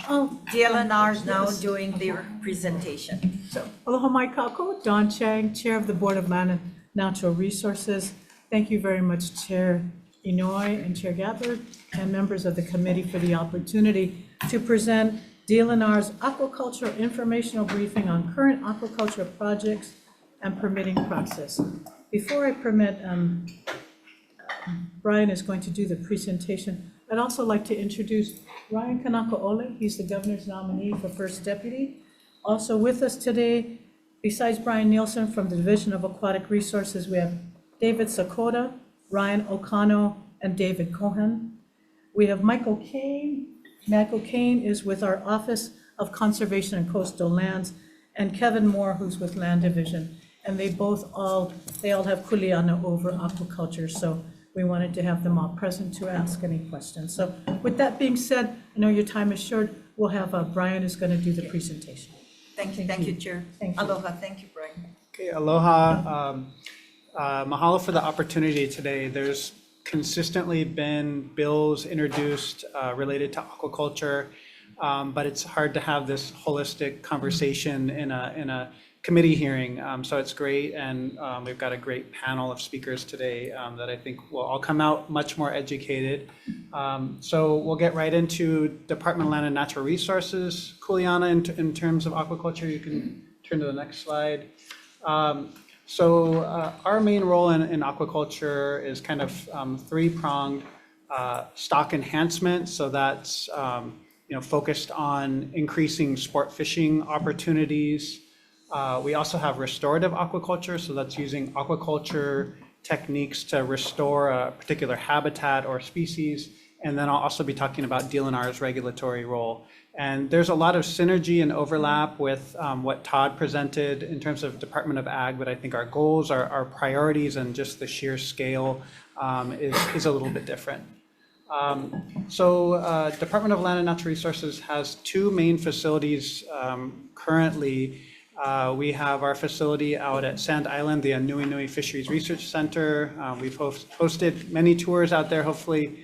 DLNR is now doing their presentation. So, aloha mai kako, Don Chang, Chair of the Board of Land and Natural Resources. Thank you very much, Chair Inouye and Chair Gabbard, and members of the committee for the opportunity to present DLNR's aquaculture informational briefing on current aquaculture projects and permitting process. Before I permit, Brian is going to do the presentation. I'd also like to introduce Ryan Kanaka-Ole. He's the governor's nominee for First Deputy. Also with us today, besides Brian Nielsen from the Division of Aquatic Resources, we have David Sakota, Ryan Okano, and David Cohen. We have Michael Kane. Michael Kane is with our Office of Conservation and Coastal Lands, and Kevin Moore, who's with Land Division. And they all have kuleana over aquaculture, so we wanted to have them all present to ask any questions. So with that being said, I know your time is short. We'll have Brian is going to do the presentation. thank you, Chair. Thank you. Aloha, thank you, Brian. Okay, aloha. Mahalo for the opportunity today. There's consistently been bills introduced related to aquaculture, but it's hard to have this holistic conversation in a committee hearing. So it's great, and we've got a great panel of speakers today that I think will all come out much more educated. So we'll get right into Department of Land and Natural Resources, kuleana in terms of aquaculture. You can turn to the next slide. So our main role in aquaculture is kind of three-pronged stock enhancement. So that's focused on increasing sport fishing opportunities. We also have restorative aquaculture. So that's using aquaculture techniques to restore a particular habitat or species. And then I'll also be talking about DLNR's regulatory role. And there's a lot of synergy and overlap with what Todd presented in terms of Department of Ag, but I think our goals, our priorities, and just the sheer scale is a little bit different. Department of Land and Natural Resources has two main facilities currently. We have our facility out at Sand Island, the Nui Nui Fisheries Research Center. We've hosted many tours out there. Hopefully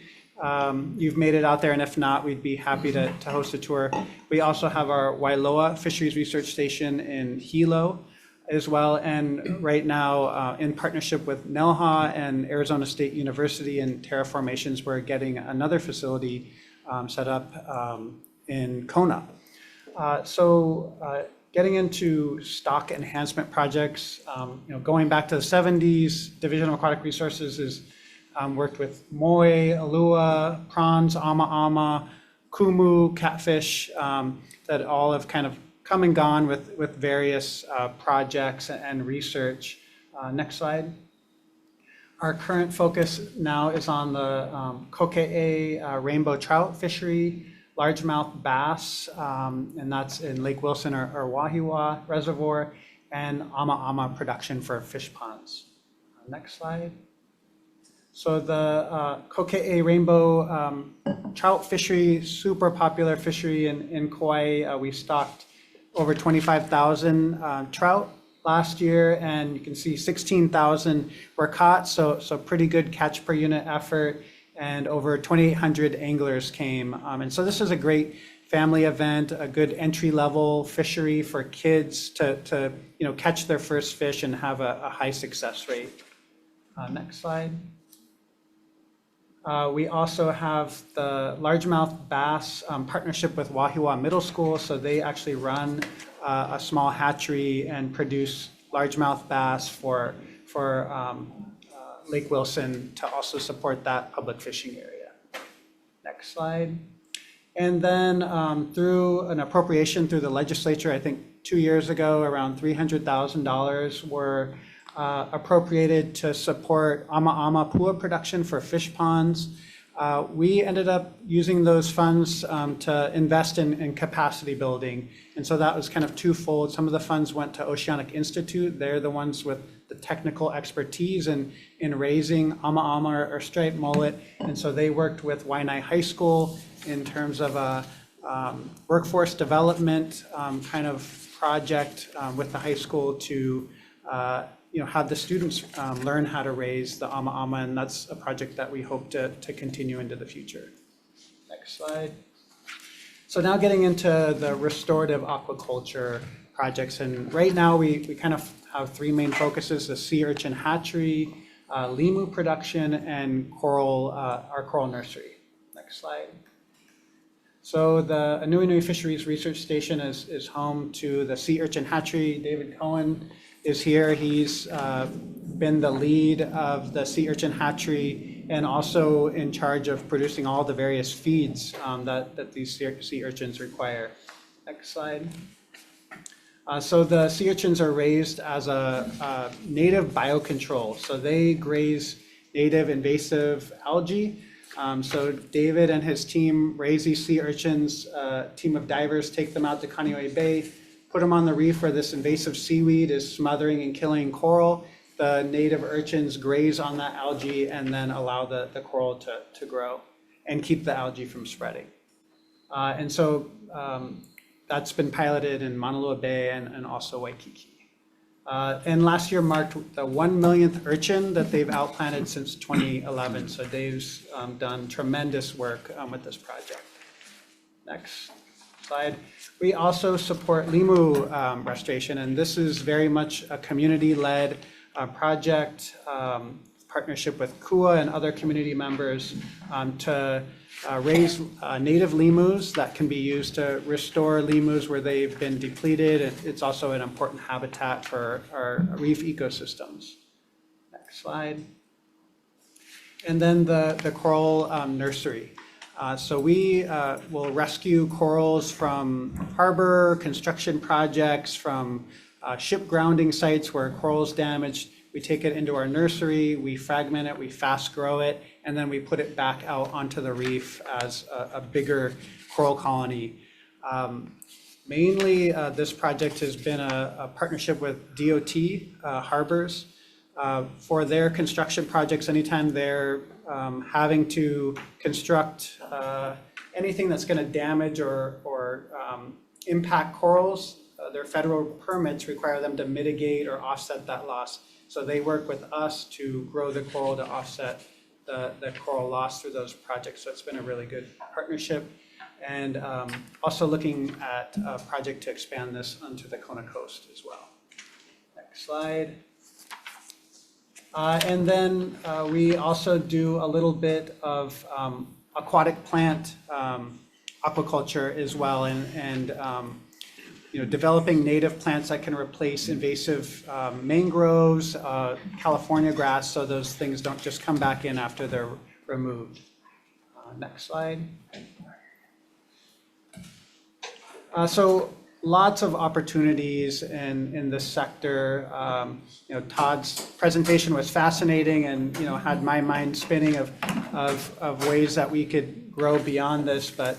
you've made it out there, and if not, we'd be happy to host a tour. We also have our Wailoa Fisheries Research Station in Hilo as well, and right now in partnership with NELHA and Arizona State University and Terraformations, we're getting another facility set up in Kona. Getting into stock enhancement projects, going back to the 70s, Division of Aquatic Resources has worked with moi, alua, prawns, ama, kumu, catfish, that all have kind of come and gone with various projects and research. Next slide. Our current focus now is on the koke'e rainbow trout fishery, largemouth bass, and that's in Lake Wilson or Wahiawa Reservoir, and ama production for fish ponds. Next slide. So the koke'e rainbow trout fishery, super popular fishery in Kauai. We stocked over 25,000 trout last year, and you can see 16,000 were caught, so pretty good catch per unit effort, and over 2,800 anglers came. And so this is a great family event, a good entry-level fishery for kids to catch their first fish and have a high success rate. Next slide. We also have the largemouth bass partnership with Wahiawa Middle School. So they actually run a small hatchery and produce largemouth bass for Lake Wilson to also support that public fishing area. Next slide. And then through an appropriation through the legislature, I think 2 years ago, around $300,000 were appropriated to support ama pua production for fish ponds. We ended up using those funds to invest in capacity building. And so that was kind of twofold. Some of the funds went to Oceanic Institute. They're the ones with the technical expertise in raising ama or striped mullet. And so they worked with Waianae High School in terms of a workforce development kind of project with the high school to have the students learn how to raise the ama, and that's a project that we hope to continue into the future. Next slide. So now getting into the restorative aquaculture projects, and right now we kind of have three main focuses: the sea urchin hatchery, limu production, and our coral nursery. Next slide. So the Nui Nui Fisheries Research Station is home to the sea urchin hatchery. David Cohen is here. He's been the lead of the sea urchin hatchery and also in charge of producing all the various feeds that these sea urchins require. Next slide. So the sea urchins are raised as a native biocontrol. So they graze native invasive algae. So David and his team raise these sea urchins. A team of divers take them out to Kaneohe Bay, put them on the reef where this invasive seaweed is smothering and killing coral. The native urchins graze on that algae and then allow the coral to grow and keep the algae from spreading. And so that's been piloted in Maunalua Bay and also Waikiki. And last year marked the 1 millionth urchin that they've outplanted since 2011. So Dave's done tremendous work with this project. Next slide. We also support limu restoration, and this is very much a community-led project, partnership with KUA and other community members to raise native lemus that can be used to restore lemus where they've been depleted. It's also an important habitat for our reef ecosystems. Next slide. And then the coral nursery. So we will rescue corals from harbor construction projects, from ship grounding sites where coral's damaged. We take it into our nursery, we fragment it, we fast grow it, and then we put it back out onto the reef as a bigger coral colony. Mainly, this project has been a partnership with DOT harbors. for their construction projects, anytime they're having to construct anything that's going to damage or impact corals, their federal permits require them to mitigate or offset that loss. So they work with us to grow the coral to offset the coral loss through those projects. So it's been a really good partnership. And also looking at a project to expand this onto the Kona coast as well. Next slide. And then we also do a little bit of aquatic plant aquaculture as well, and you know, developing native plants that can replace invasive mangroves, California grass, so those things don't just come back in after they're removed. Next slide. So lots of opportunities in this sector. You know, Todd's presentation was fascinating, and you know, had my mind spinning of ways that we could grow beyond this. But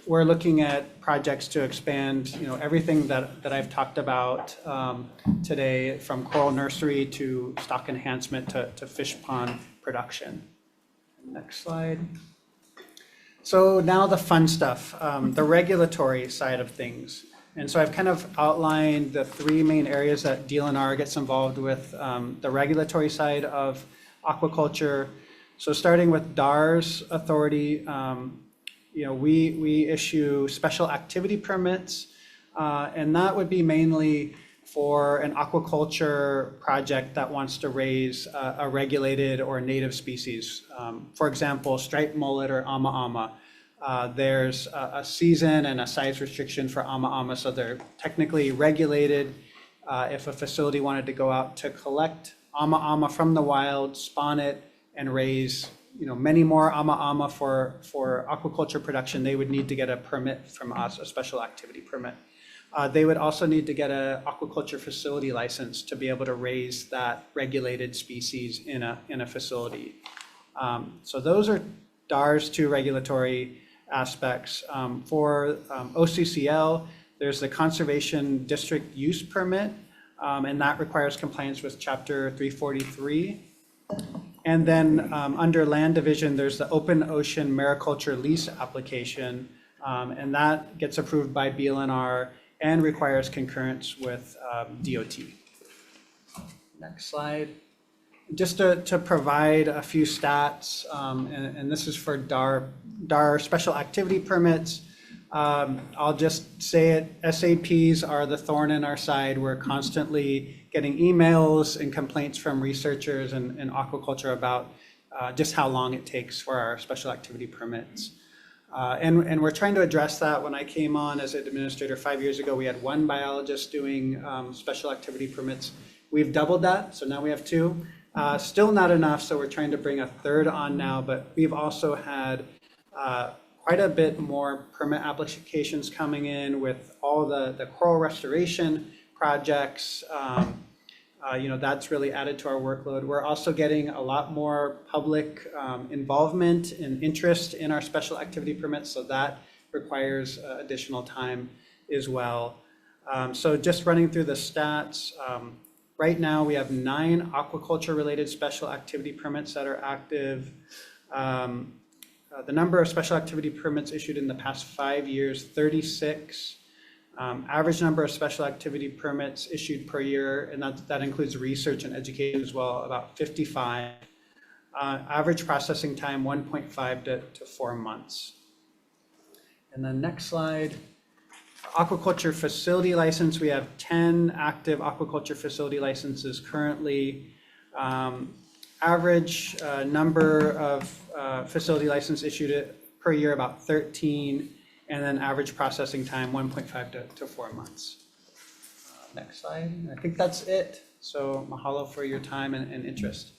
we're looking at projects to expand, you know, everything that I've talked about today, from coral nursery to stock enhancement to fish pond production. Next slide. So now the fun stuff, the regulatory side of things. And so I've kind of outlined the three main areas that DLNR gets involved with, the regulatory side of aquaculture. So starting with DAR's authority, you know, we issue special activity permits, and that would be mainly for an aquaculture project that wants to raise a regulated or native species. For example, striped mullet or ama. There's a season and a size restriction for ama, so they're technically regulated. If a facility wanted to go out to collect ama from the wild, spawn it, and raise, you know, many more ama for aquaculture production, they would need to get a permit from us, a special activity permit. They would also need to get an aquaculture facility license to be able to raise that regulated species in a facility. So those are DAR's two regulatory aspects. For OCCL, there's the Conservation District Use Permit, and that requires compliance with Chapter 343. And then under Land Division, there's the Open Ocean Mariculture Lease Application, and that gets approved by DLNR and requires concurrence with DOT. Next slide. Just to provide a few stats, and this is for DAR special activity permits. I'll just say it, SAPs are the thorn in our side. We're constantly getting emails and complaints from researchers and aquaculture about just how long it takes for our special activity permits. And we're trying to address that. When I came on as administrator 5 years ago, we had one biologist doing special activity permits. We've doubled that, so now we have two. Still not enough, so we're trying to bring a third on now, but we've also had quite a bit more permit applications coming in with all the coral restoration projects. You know, that's really added to our workload. We're also getting a lot more public involvement and interest in our special activity permits, so that requires additional time as well. So just running through the stats, right now we have 9 aquaculture-related special activity permits that are active. The number of special activity permits issued in the past 5 years, 36. Average number of special activity permits issued per year, and that includes research and education as well, about 55. Average processing time, 1.5 to 4 months. And then next slide. Aquaculture facility license, we have 10 active aquaculture facility licenses currently. Average number of facility license issued per year, about 13. And then average processing time, 1.5 to 4 months. Next slide. I think that's it. So mahalo for your time and interest.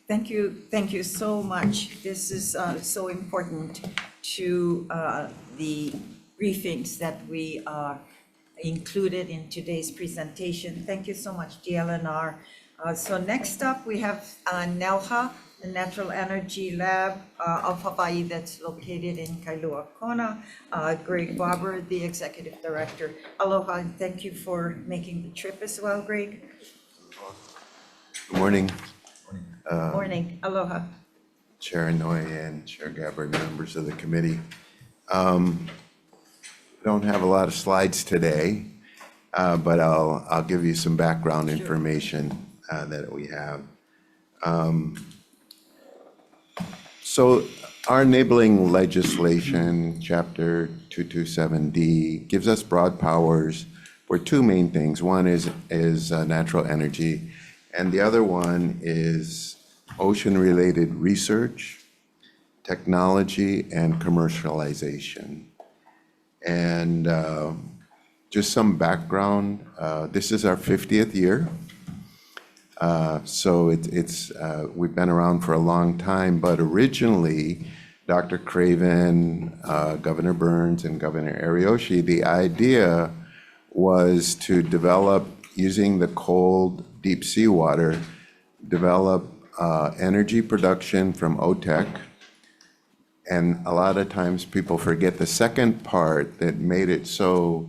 Thank you so much. This is so important to the briefings that we included in today's presentation. Thank you so much, DLNR. So next up, we have NELHA, the Natural Energy Lab of Hawaii, that's located in Kailua Kona. Greg Barber, the Executive Director. Aloha, and thank you for making the trip as well, Greg. Good morning, Morning, aloha. Chair Noy and Chair Gabbard, members of the committee. Don't have a lot of slides today, but I'll give you some background information that we have. So our enabling legislation, Chapter 227D, gives us broad powers for two main things. One is natural energy, and the other one is ocean-related research, technology, and commercialization. And just some background, this is our 50th year. So we've been around for a long time, but originally, Dr. Craven, Governor Burns, and Governor Ariyoshi, the idea was to develop, using the cold, deep sea water, develop energy production from OTEC. And a lot of times people forget the second part that made it so,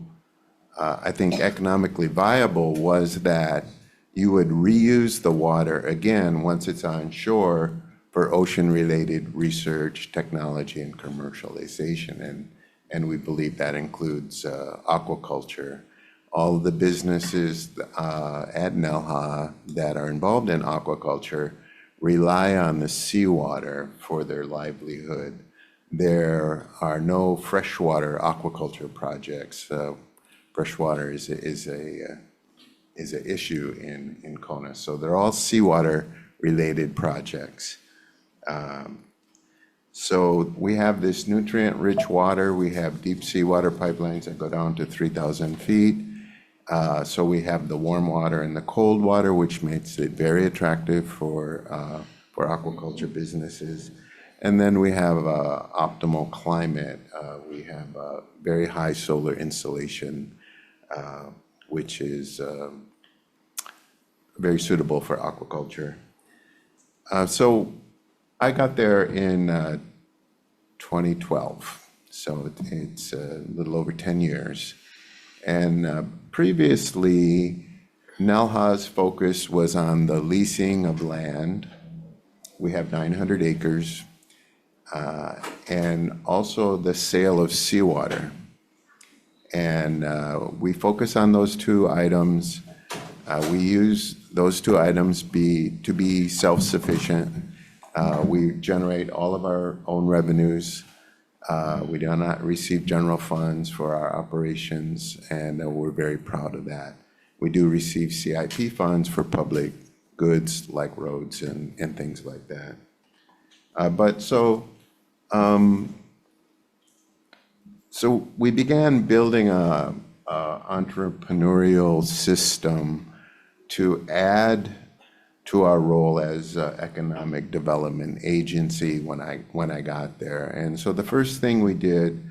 I think, economically viable was that you would reuse the water again once it's on shore for ocean-related research, technology, and commercialization. And we believe that includes aquaculture. All of the businesses at NELHA that are involved in aquaculture rely on the seawater for their livelihood. There are no freshwater aquaculture projects. Freshwater is an issue in Kona. So they're all seawater-related projects. So we have this nutrient-rich water. We have deep sea water pipelines that go down to 3,000 feet. So we have the warm water and the cold water, which makes it very attractive for aquaculture businesses. And then we have optimal climate. We have very high solar insolation, which is very suitable for aquaculture. So I got there in 2012, so it's a little over 10 years. And previously, NELHA's focus was on the leasing of land. We have 900 acres, and also the sale of seawater. And we focus on those two items. We use those two items to be self-sufficient. We generate all of our own revenues. We do not receive general funds for our operations, and we're very proud of that. We do receive CIP funds for public goods like roads and things like that. So we began building a entrepreneurial system to add to our role as economic development agency when I got there. And so the first thing we did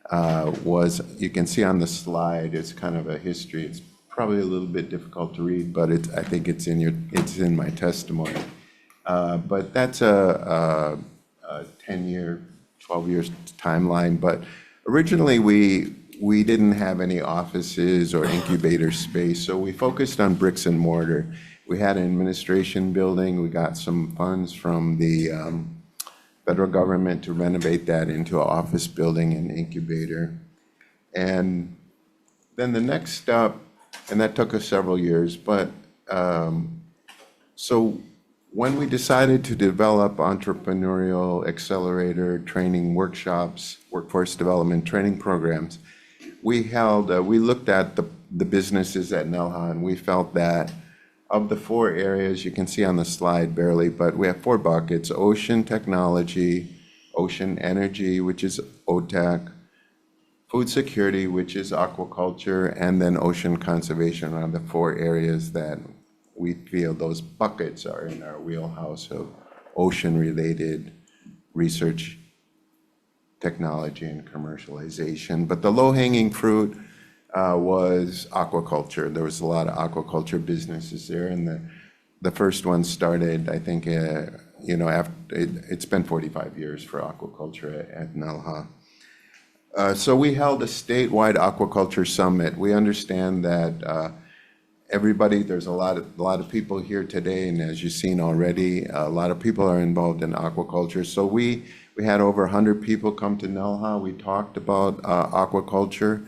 was, you can see on the slide, it's kind of a history. It's probably a little bit difficult to read, but I think it's in my testimony. But that's a 10-year, 12 years timeline. But originally we didn't have any offices or incubator space, so we focused on bricks and mortar. We had an administration building. We got some funds from the federal government to renovate that into an office building and incubator. And then the next step, and that took us several years, but so when we decided to develop entrepreneurial accelerator training workshops, workforce development training programs, we looked at the businesses at NELHA, and we felt that of the four areas, you can see on the slide barely, but we have four buckets: ocean technology, ocean energy, which is OTEC, food security, which is aquaculture, and then ocean conservation are the four areas that we feel those buckets are in our wheelhouse of ocean-related research, technology, and commercialization. But the low-hanging fruit was aquaculture. There was a lot of aquaculture businesses there, and the first one started, I think, after it's been 45 years for aquaculture at NELHA. So we held a statewide aquaculture summit. We understand that everybody, there's a lot of people here today, and as you've seen already, a lot of people are involved in aquaculture. So we had over 100 people come to NELHA. We talked about aquaculture.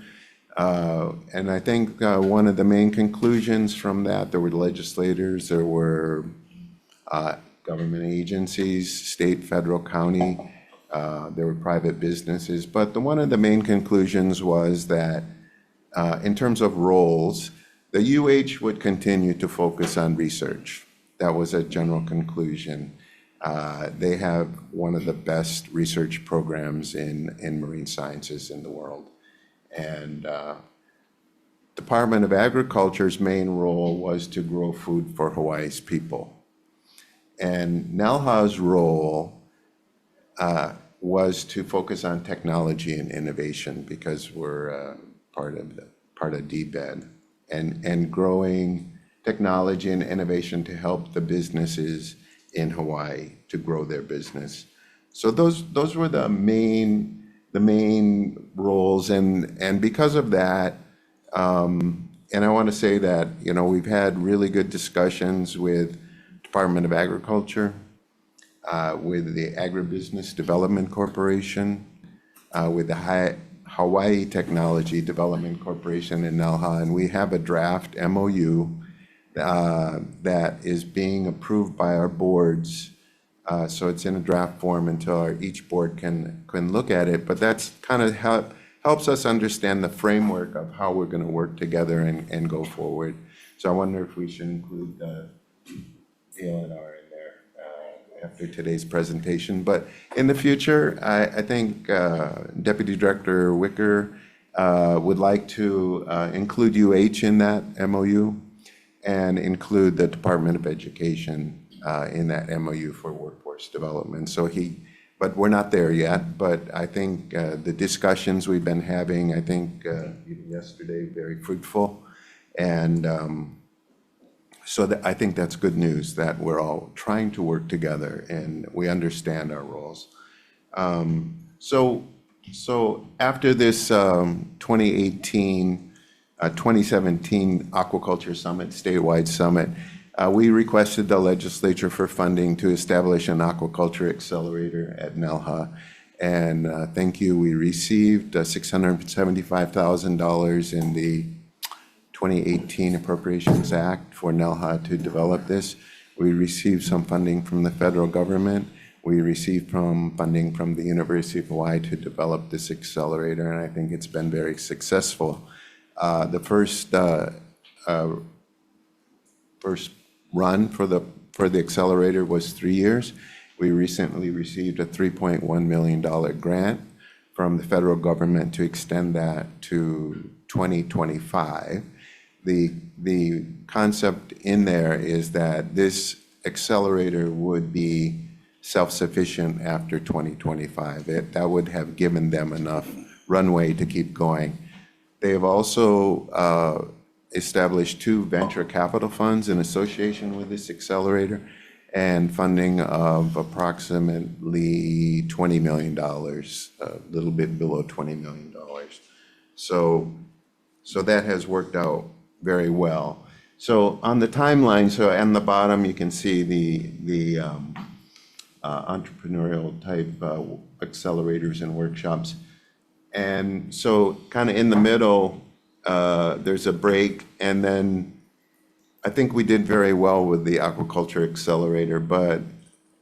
And I think one of the main conclusions from that, there were legislators, there were government agencies, state, federal, county, there were private businesses. But one of the main conclusions was that in terms of roles, the UH would continue to focus on research. That was a general conclusion. They have one of the best research programs in marine sciences in the world. And Department of Agriculture's main role was to grow food for Hawaii's people. And NELHA's role was to focus on technology and innovation because we're part of DBED and growing technology and innovation to help the businesses in Hawaii to grow their business. So those were the main roles, and because of that, and I want to say that, you know, we've had really good discussions with Department of Agriculture, with the Agribusiness Development Corporation, with the Hawaii Technology Development Corporation in NELHA, and we have a draft MOU that is being approved by our boards. So it's in a draft form until each board can look at it, but that's kind of helps us understand the framework of how we're going to work together and go forward. So I wonder if we should include the DLNR in there after today's presentation. But in the future, I think Deputy Director Wicker would like to include UH in that MOU and include the Department of Education in that MOU for workforce development. But we're not there yet, but I think the discussions we've been having, I think even yesterday, very fruitful. And so I think that's good news that we're all trying to work together and we understand our roles. So after this 2017 Aquaculture Summit, statewide summit, we requested the legislature for funding to establish an aquaculture accelerator at NELHA. And thank you, we received $675,000 in the 2018 Appropriations Act for NELHA to develop this. We received some funding from the federal government. We received funding from the University of Hawaii to develop this accelerator, and I think it's been very successful. The first run for the accelerator was 3 years. We recently received a $3.1 million grant from the federal government to extend that to 2025. The concept in there is that this accelerator would be self-sufficient after 2025. That would have given them enough runway to keep going. They have also established 2 venture capital funds in association with this accelerator and funding of approximately $20 million, a little bit below $20 million. So that has worked out very well. So on the timeline, so on the bottom, you can see the entrepreneurial type accelerators and workshops. And so kind of in the middle, there's a break, and then I think we did very well with the aquaculture accelerator, but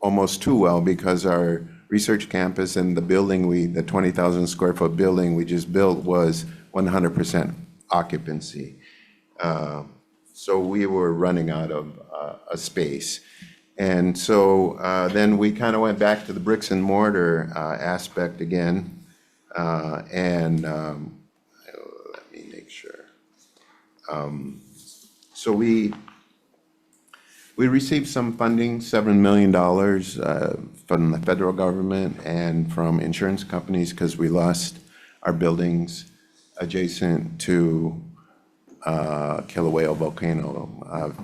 almost too well because our research campus and the building, the 20,000 square foot building we just built was 100% occupancy. So we were running out of a space. And so then we kind of went back to the bricks and mortar aspect again. Let me make sure. So we received some funding, $7 million from the federal government and from insurance companies because we lost our buildings adjacent to Kilauea volcano,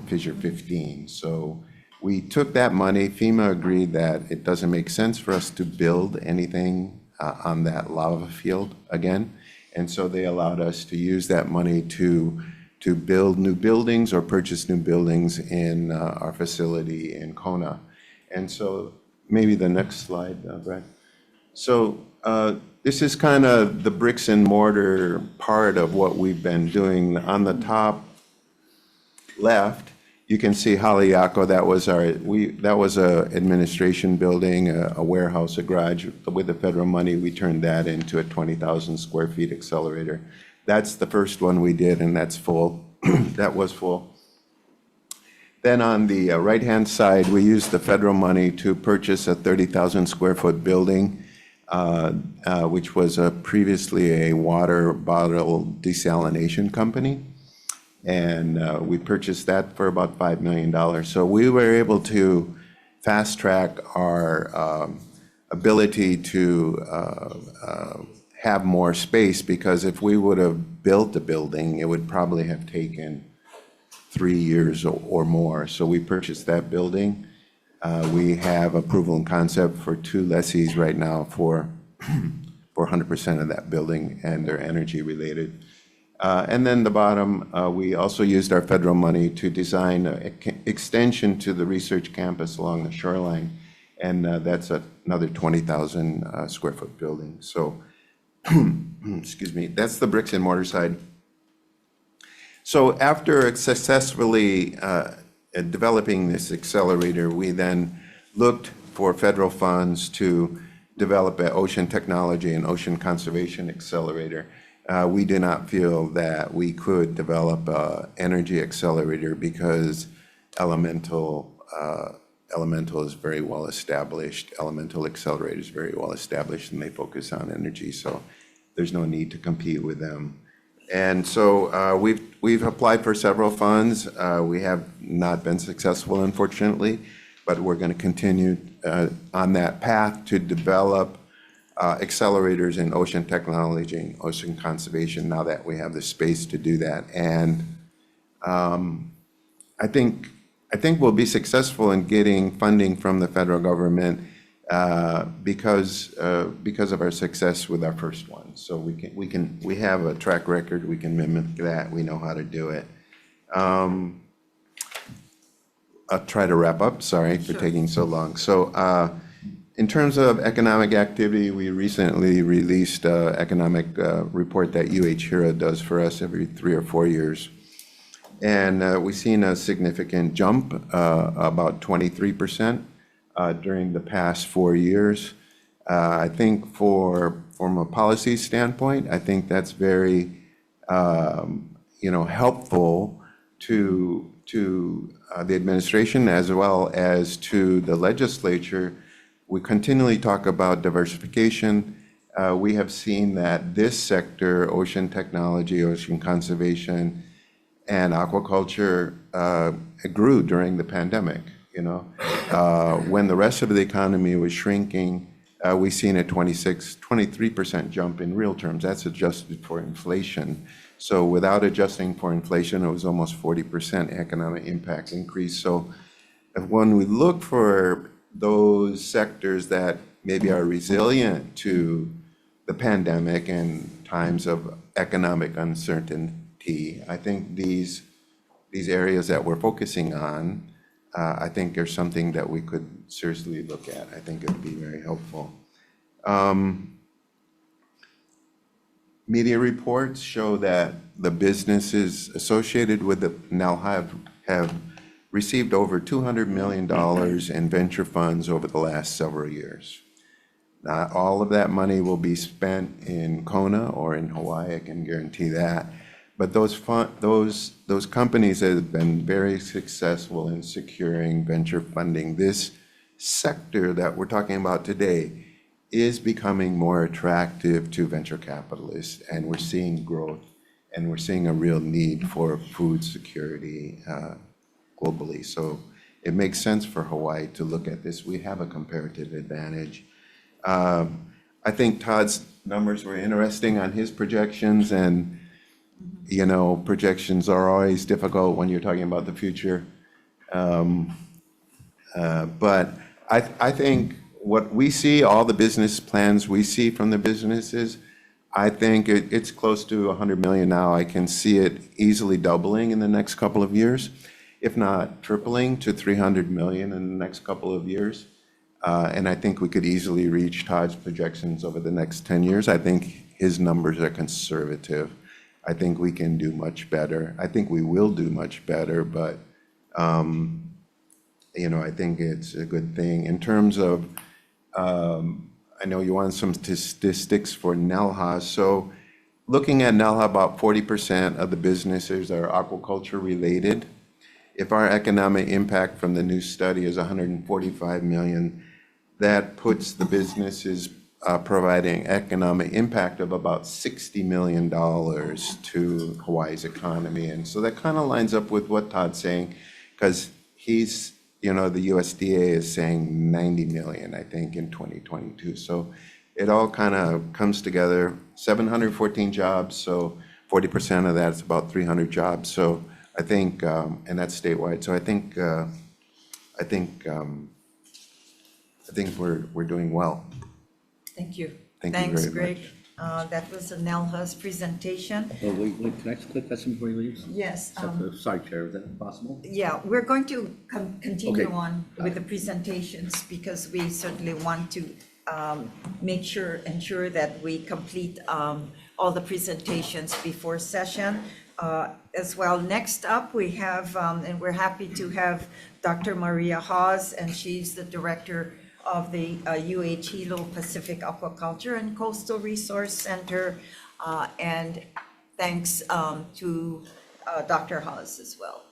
Fissure 15. So we took that money. FEMA agreed that it doesn't make sense for us to build anything on that lava field again. And so they allowed us to use that money to to build new buildings or purchase new buildings in our facility in Kona. And so maybe the next slide, Brad. So this is kind of the bricks and mortar part of what we've been doing. On the top left, you can see Haleako. That was a administration building, a warehouse, a garage. With the federal money, we turned that into a 20,000 square feet accelerator. That's the first one we did, and that's full. That was full. Then on the right-hand side, we used the federal money to purchase a 30,000 square foot building, which was previously a water bottle desalination company. And we purchased that for about $5 million. So we were able to fast track our ability to have more space, because if we would have built a building, it would probably have taken 3 years or more. So we purchased that building. We have approval and concept for 2 lessees right now for 100% of that building, and they're energy related. And then the bottom, we also used our federal money to design an extension to the research campus along the shoreline, and that's another 20,000 square foot building. So, excuse me, that's the bricks and mortar side. So after successfully developing this accelerator, we then looked for federal funds to develop an ocean technology and ocean conservation accelerator. We did not feel that we could develop an energy accelerator because Elemental is very well established. Elemental Accelerator is very well established, and they focus on energy, so there's no need to compete with them. And so we've applied for several funds. We have not been successful, unfortunately, but we're going to continue on that path to develop accelerators in ocean technology and ocean conservation now that we have the space to do that. And I think we'll be successful in getting funding from the federal government because of our success with our first one. So we have a track record. We can mimic that. We know how to do it. I'll try to wrap up. Sorry for taking so long. So in terms of economic activity, we recently released an economic report that UH-HERA does for us every 3 or 4 years. And we've seen a significant jump, about 23% during the past 4 years. I think from a policy standpoint, I think that's very helpful to the administration as well as to the legislature. We continually talk about diversification. We have seen that this sector, ocean technology, ocean conservation, and aquaculture grew during the pandemic. When the rest of the economy was shrinking, we've seen a 23% jump in real terms. That's adjusted for inflation. So without adjusting for inflation, it was almost 40% economic impact increase. So when we look for those sectors that maybe are resilient to the pandemic and times of economic uncertainty, I think these areas that we're focusing on, I think are something that we could seriously look at. I think it would be very helpful. Media reports show that the businesses associated with the NELHA have received over $200 million in venture funds over the last several years. Not all of that money will be spent in Kona or in Hawaii, I can guarantee that. But those companies have been very successful in securing venture funding. This sector that we're talking about today is becoming more attractive to venture capitalists, and we're seeing growth, and we're seeing a real need for food security globally. So it makes sense for Hawaii to look at this. We have a comparative advantage. I think Todd's numbers were interesting on his projections, and projections are always difficult when you're talking about the future. But I think what we see, all the business plans we see from the businesses, I think it's close to 100 million now. I can see it easily doubling in the next couple of years, if not tripling to 300 million in the next couple of years. And I think we could easily reach Todd's projections over the next 10 years. I think his numbers are conservative. I think we can do much better. I think we will do much better, but, I think it's a good thing. In terms of, I know you want some statistics for NELHA. So looking at NELHA, about 40% of the businesses are aquaculture related. If our economic impact from the new study is 145 million, that puts the businesses providing economic impact of about $60 million to Hawaii's economy. And so that kind of lines up with what Todd's saying, because he's, the USDA is saying 90 million, I think, in 2022. So it all kind of comes together, 714 jobs, so 40% of that is about 300 jobs. So I think, and that's statewide. So I think we're doing well. Thank you. Thank you Thanks, very Greg. much. That was NELHA's presentation. Oh, wait, can I just click that before he leaves? Yes. Sorry, Chair, is that possible? Yeah, we're going to continue Okay. on with the presentations because we certainly want to ensure that we complete all the presentations before session as well. Next up, we have, and we're happy to have Dr. Maria Hawes, and she's the director of the UH Hilo Pacific Aquaculture and Coastal Resource Center. And thanks to Dr. Hawes as well.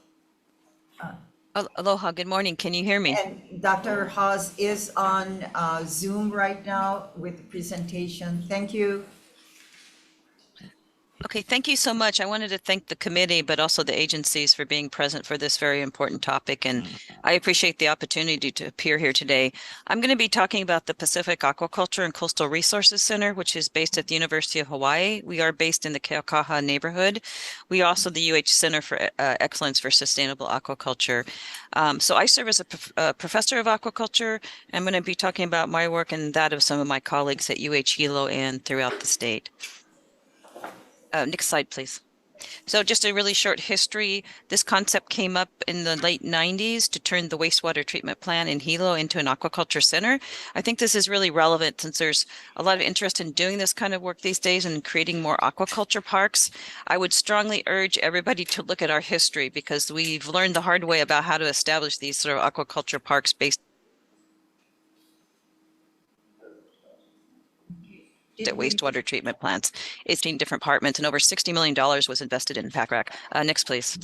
Aloha, good morning. Can you hear me? And Dr. Hawes is on Zoom right now with the presentation. Thank you. Okay, thank you so much. I wanted to thank the committee, but also the agencies for being present for this very important topic. And I appreciate the opportunity to appear here today. I'm going to be talking about the Pacific Aquaculture and Coastal Resources Center, which is based at the University of Hawaii. We are based in the Keaukaha neighborhood. We are also the UH Center for Excellence for Sustainable Aquaculture. So I serve as a professor of aquaculture. I'm going to be talking about my work and that of some of my colleagues at UH Hilo and throughout the state. Next slide, please. So just a really short history. This concept came up in the late 90s to turn the wastewater treatment plant in Hilo into an aquaculture center. I think this is really relevant since there's a lot of interest in doing this kind of work these days and creating more aquaculture parks. I would strongly urge everybody to look at our history because we've learned the hard way about how to establish these sort of aquaculture parks based at wastewater treatment plants. 18 different departments and over $60 million was invested in PACRAC. Next, please.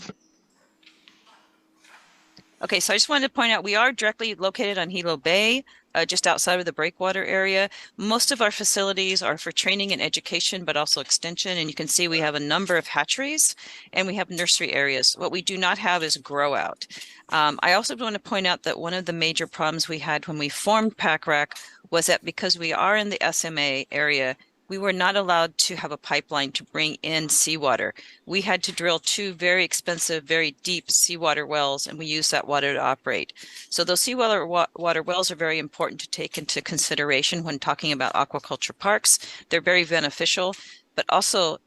Okay, so I just wanted to point out we are directly located on Hilo Bay, just outside of the breakwater area. Most of our facilities are for training and education, but also extension. And you can see we have a number of hatcheries and we have nursery areas. What we do not have is grow out. I also want to point out that one of the major problems we had when we formed PACRAC was that because we are in the SMA area, we were not allowed to have a pipeline to bring in seawater. We had to drill 2 very expensive, very deep seawater wells, and we use that water to operate. So those seawater water wells are very important to take into consideration when talking about aquaculture parks. They're very beneficial, but also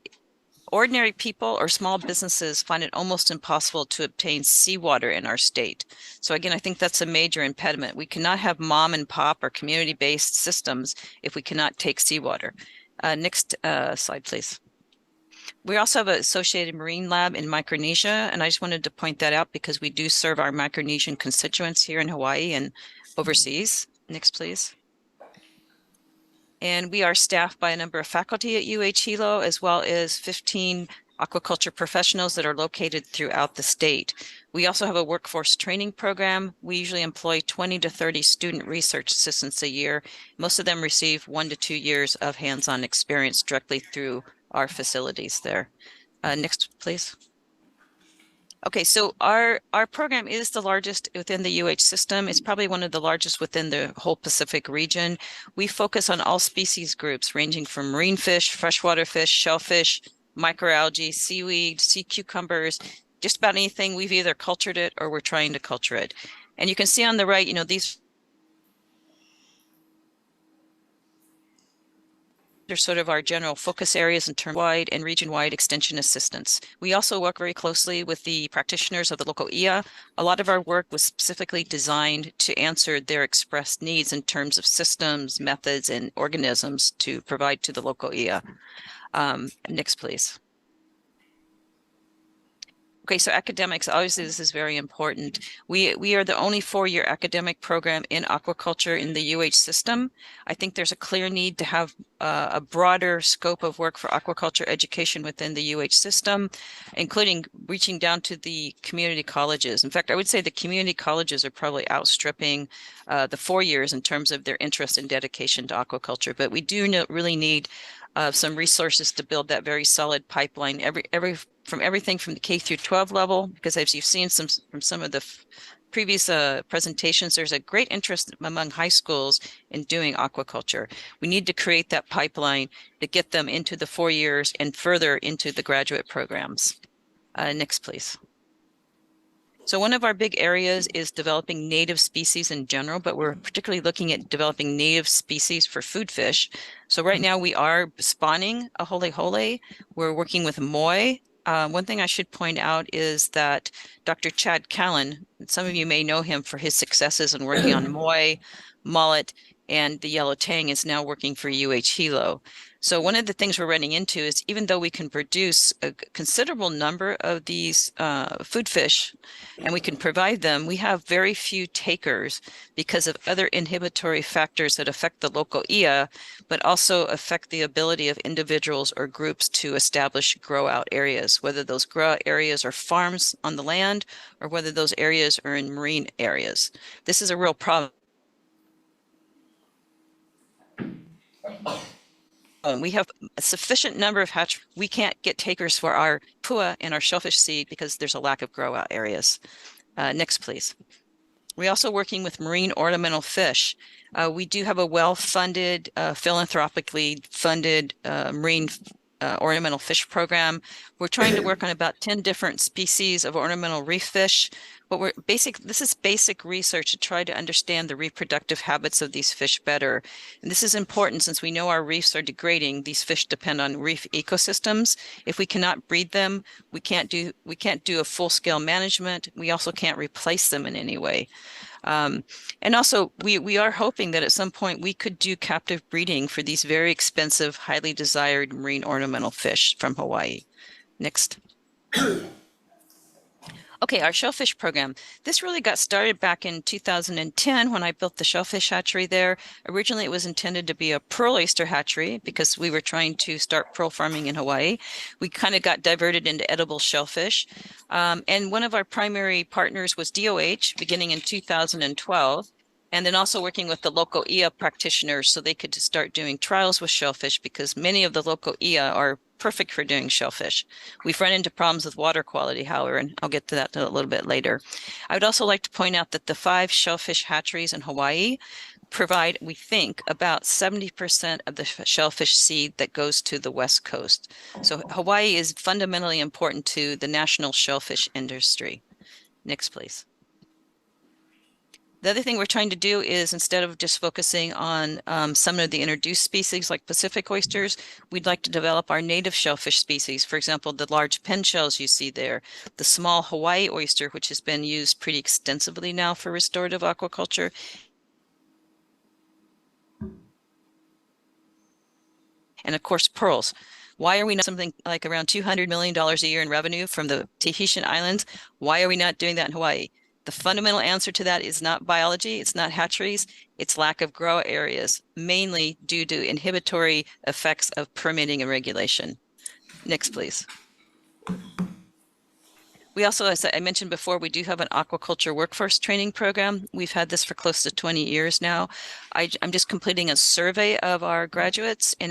ordinary people or small businesses find it almost impossible to obtain seawater in our state. So again, I think that's a major impediment. We cannot have mom and pop or community-based systems if we cannot take seawater. Next slide, please. We also have an associated marine lab in Micronesia, and I just wanted to point that out because we do serve our Micronesian constituents here in Hawaii and overseas. Next, please. And we are staffed by a number of faculty at UH Hilo, as well as 15 aquaculture professionals that are located throughout the state. We also have a workforce training program. We usually employ 20 to 30 student research assistants a year. Most of them receive 1 to 2 years of hands-on experience directly through our facilities there. Next, please. Okay, so our program is the largest within the UH system. It's probably one of the largest within the whole Pacific region. We focus on all species groups ranging from marine fish, freshwater fish, shellfish, microalgae, seaweed, sea cucumbers, just about anything. We've either cultured it or we're trying to culture it. And you can see on the right, these are sort of our general focus areas in term-wide and region-wide extension assistance. We also work very closely with the practitioners of the local IA. A lot of our work was specifically designed to answer their expressed needs in terms of systems, methods, and organisms to provide to the local IA. Next, please. Okay, so academics, obviously this is very important. We are the only four-year academic program in aquaculture in the UH system. I think there's a clear need to have a broader scope of work for aquaculture education within the UH system, including reaching down to the community colleges. In fact, I would say the community colleges are probably outstripping the 4 years in terms of their interest and dedication to aquaculture, but we do really need some resources to build that very solid pipeline from everything from the K through 12 level, because as you've seen from some of the previous presentations, there's a great interest among high schools in doing aquaculture. We need to create that pipeline to get them into the 4 years and further into the graduate programs. Next, please. So one of our big areas is developing native species in general, but we're particularly looking at developing native species for food fish. So right now we are spawning a hole. We're working with moi. One thing I should point out is that Dr. Chad Callan, some of you may know him for his successes in working on moi, mullet, and the yellow tang, is now working for Hilo. So one of the things we're running into is, even though we can produce a considerable number of these food fish and we can provide them, we have very few takers because of other inhibitory factors that affect the local IA, but also affect the ability of individuals or groups to establish grow out areas, whether those grow out areas are farms on the land or whether those areas are in marine areas. This is a real problem. We have a sufficient number of hatch. We can't get takers for our pua and our shellfish seed because there's a lack of grow out areas. Next, please. We're also working with marine ornamental fish. We do have a well-funded, philanthropically funded marine ornamental fish program. We're trying to work on about 10 different species of ornamental reef fish. But this is basic research to try to understand the reproductive habits of these fish better. And this is important since we know our reefs are degrading. These fish depend on reef ecosystems. If we cannot breed them, we can't do a full-scale management. We also can't replace them in any way. And also, we are hoping that at some point we could do captive breeding for these very expensive, highly desired marine ornamental fish from Hawaii. Next. Okay, our shellfish program. This really got started back in 2010 when I built the shellfish hatchery there. Originally, it was intended to be a pearl oyster hatchery because we were trying to start pearl farming in Hawaii. We kind of got diverted into edible shellfish. And one of our primary partners was DOH beginning in 2012. And then also working with the local IA practitioners so they could start doing trials with shellfish because many of the local IA are perfect for doing shellfish. We've run into problems with water quality, however, and I'll get to that a little bit later. I would also like to point out that the 5 shellfish hatcheries in Hawaii provide, we think, about 70% of the shellfish seed that goes to the West Coast. So Hawaii is fundamentally important to the national shellfish industry. Next, please. The other thing we're trying to do is, instead of just focusing on some of the introduced species like Pacific oysters, we'd like to develop our native shellfish species. For example, the large pen shells you see there, the small Hawai'i oyster, which has been used pretty extensively now for restorative aquaculture. And of course, pearls. Why are we not something like around $200 million a year in revenue from the Tahitian Islands? Why are we not doing that in Hawaii? The fundamental answer to that is not biology, it's not hatcheries, it's lack of grow areas, mainly due to inhibitory effects of permitting and regulation. Next, please. We also, as I mentioned before, we do have an aquaculture workforce training program. We've had this for close to 20 years now. I'm just completing a survey of our graduates, and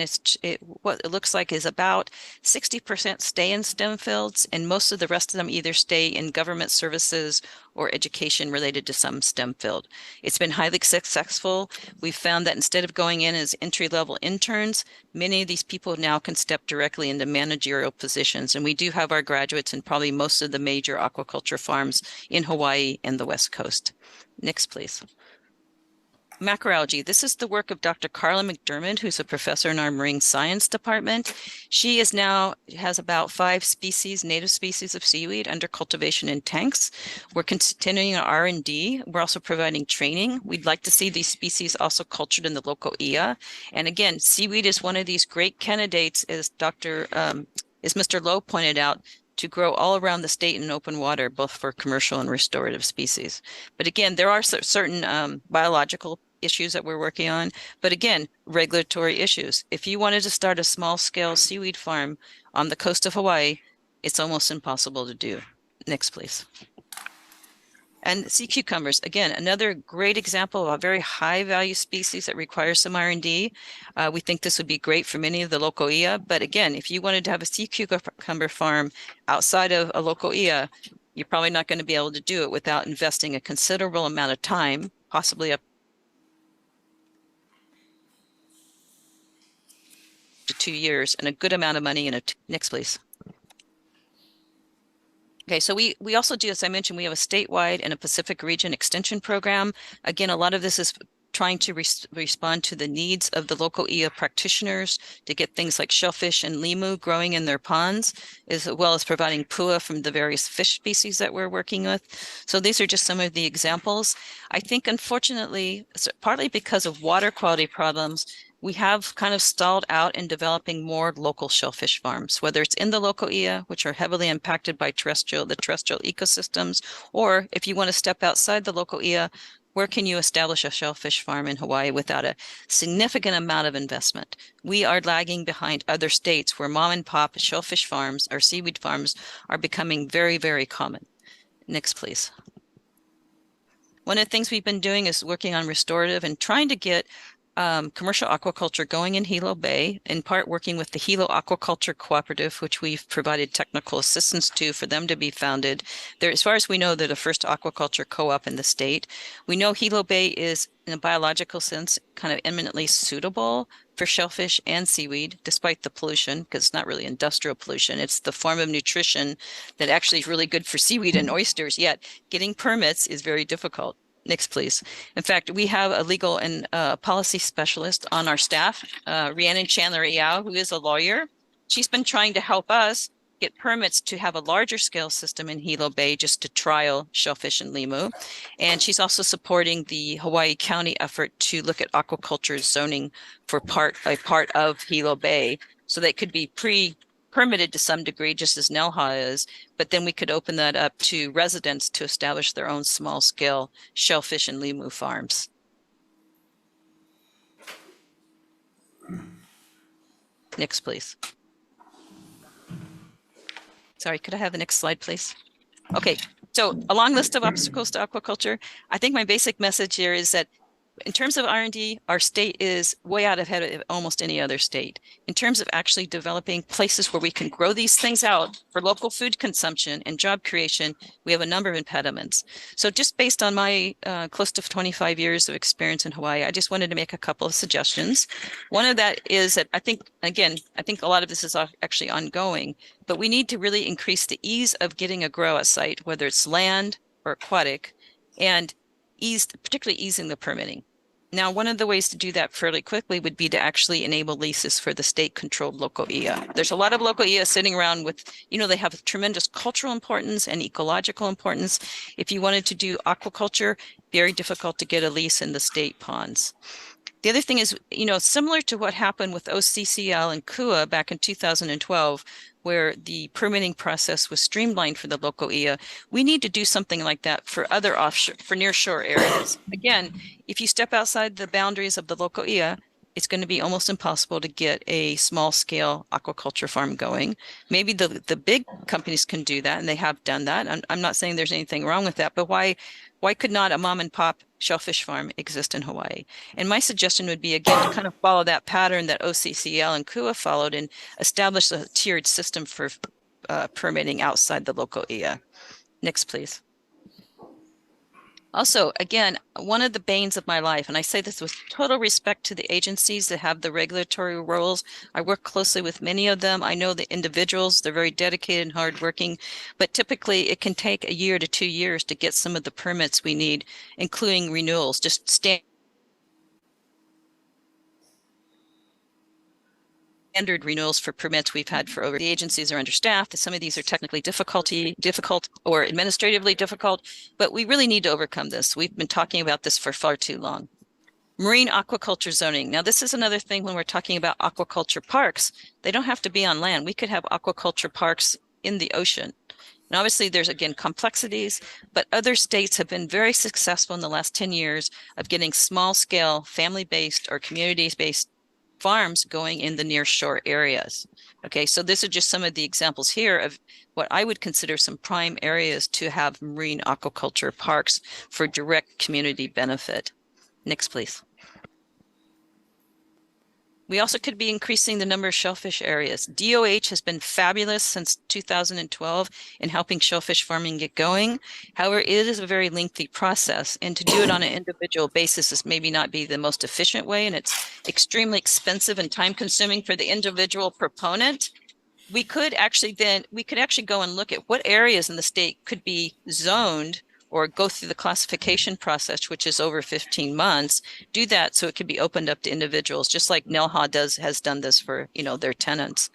what it looks like is about 60% stay in STEM fields, and most of the rest of them either stay in government services or education related to some STEM field. It's been highly successful. We've found that instead of going in as entry-level interns, many of these people now can step directly into managerial positions. And we do have our graduates in probably most of the major aquaculture farms in Hawaii and the West Coast. Next, please. Macroalgae. This is the work of Dr. Carla McDermott, who's a professor in our marine science department. She is now has about 5 species, native species of seaweed under cultivation in tanks. We're continuing our R&D. We're also providing training. We'd like to see these species also cultured in the local EA. And again, seaweed is one of these great candidates, as Mr. Lowe pointed out, to grow all around the state in open water, both for commercial and restorative species. But again, there are certain biological issues that we're working on. But again, regulatory issues. If you wanted to start a small scale seaweed farm on the coast of Hawaii, it's almost impossible to do. Next, please. And sea cucumbers, again, another great example of a very high value species that requires some R&D. We think this would be great for many of the local EA. But again, if you wanted to have a sea cucumber farm outside of a local EA, you're probably not going to be able to do it without investing a considerable amount of time, possibly up to 2 years, and a good amount of money in it. Next, please. Okay, so we also do, as I mentioned, we have a statewide and a Pacific region extension program. Again, a lot of this is trying to respond to the needs of the local EA practitioners to get things like shellfish and limu growing in their ponds, as well as providing pua from the various fish species that we're working with. So these are just some of the examples. I think, unfortunately, partly because of water quality problems, we have kind of stalled out in developing more local shellfish farms, whether it's in the local EA, which are heavily impacted by the terrestrial ecosystems, or if you want to step outside the local EA, where can you establish a shellfish farm in Hawaii without a significant amount of investment? We are lagging behind other states where mom and pop shellfish farms or seaweed farms are becoming very, very common. Next, please. One of the things we've been doing is working on restorative and trying to get commercial aquaculture going in Hilo Bay, in part working with the Hilo Aquaculture Cooperative, which we've provided technical assistance to for them to be founded. They're, as far as we know, they're the first aquaculture co-op in the state. We know Hilo Bay is, in a biological sense, kind of eminently suitable for shellfish and seaweed, despite the pollution, because it's not really industrial pollution. It's the form of nutrition that actually is really good for seaweed and oysters, yet getting permits is very difficult. Next, please. In fact, we have a legal and policy specialist on our staff, Rhiannon Chandler-Yao, who is a lawyer. She's been trying to help us get permits to have a larger scale system in Hilo Bay just to trial shellfish and limu. And she's also supporting the Hawaii County effort to look at aquaculture zoning for a part of Hilo Bay, so that could be permitted to some degree, just as NELHA is, but then we could open that up to residents to establish their own small scale shellfish and limu farms. Next, please. Sorry, could I have the next slide, please? Okay, so a long list of obstacles to aquaculture. I think my basic message here is that in terms of R&D, our state is way out ahead of almost any other state. In terms of actually developing places where we can grow these things out for local food consumption and job creation, we have a number of impediments. So just based on my close to 25 years of experience in Hawaii, I just wanted to make a couple of suggestions. One of that is that I think a lot of this is actually ongoing, but we need to really increase the ease of getting a grow at site, whether it's land or aquatic, and particularly easing the permitting. Now, one of the ways to do that fairly quickly would be to actually enable leases for the state-controlled local EA. There's a lot of local EA sitting around with, they have tremendous cultural importance and ecological importance. If you wanted to do aquaculture, very difficult to get a lease in the state ponds. The other thing is, similar to what happened with OCCL and KUA back in 2012, where the permitting process was streamlined for the local EA, we need to do something like that for other for nearshore areas. Again, if you step outside the boundaries of the local EA, it's going to be almost impossible to get a small scale aquaculture farm going. Maybe the big companies can do that, and they have done that. I'm not saying there's anything wrong with that, but why could not a mom and pop shellfish farm exist in Hawaii? And my suggestion would be, again, to kind of follow that pattern that OCCL and KUA followed and establish a tiered system for permitting outside the local EA. Next, please. Also, again, one of the banes of my life, and I say this with total respect to the agencies that have the regulatory roles. I work closely with many of them. I know the individuals, they're very dedicated and hardworking, but typically it can take 1 year to 2 years to get some of the permits we need, including renewals, just standard renewals for permits we've had for over. The agencies are understaffed. Some of these are technically difficult or administratively difficult, but we really need to overcome this. We've been talking about this for far too long. Marine aquaculture zoning. Now, this is another thing when we're talking about aquaculture parks. They don't have to be on land. We could have aquaculture parks in the ocean. And obviously, there's, again, complexities, but other states have been very successful in the last 10 years of getting small-scale, family-based or community-based farms going in the near shore areas. Okay, so these are just some of the examples here of what I would consider some prime areas to have marine aquaculture parks for direct community benefit. Next, please. We also could be increasing the number of shellfish areas. DOH has been fabulous since 2012 in helping shellfish farming get going. However, it is a very lengthy process, and to do it on an individual basis is maybe not be the most efficient way, and it's extremely expensive and time consuming for the individual proponent. We could actually go and look at what areas in the state could be zoned or go through the classification process, which is over 15 months, do that so it could be opened up to individuals, just like NELHA has done this for, their tenants.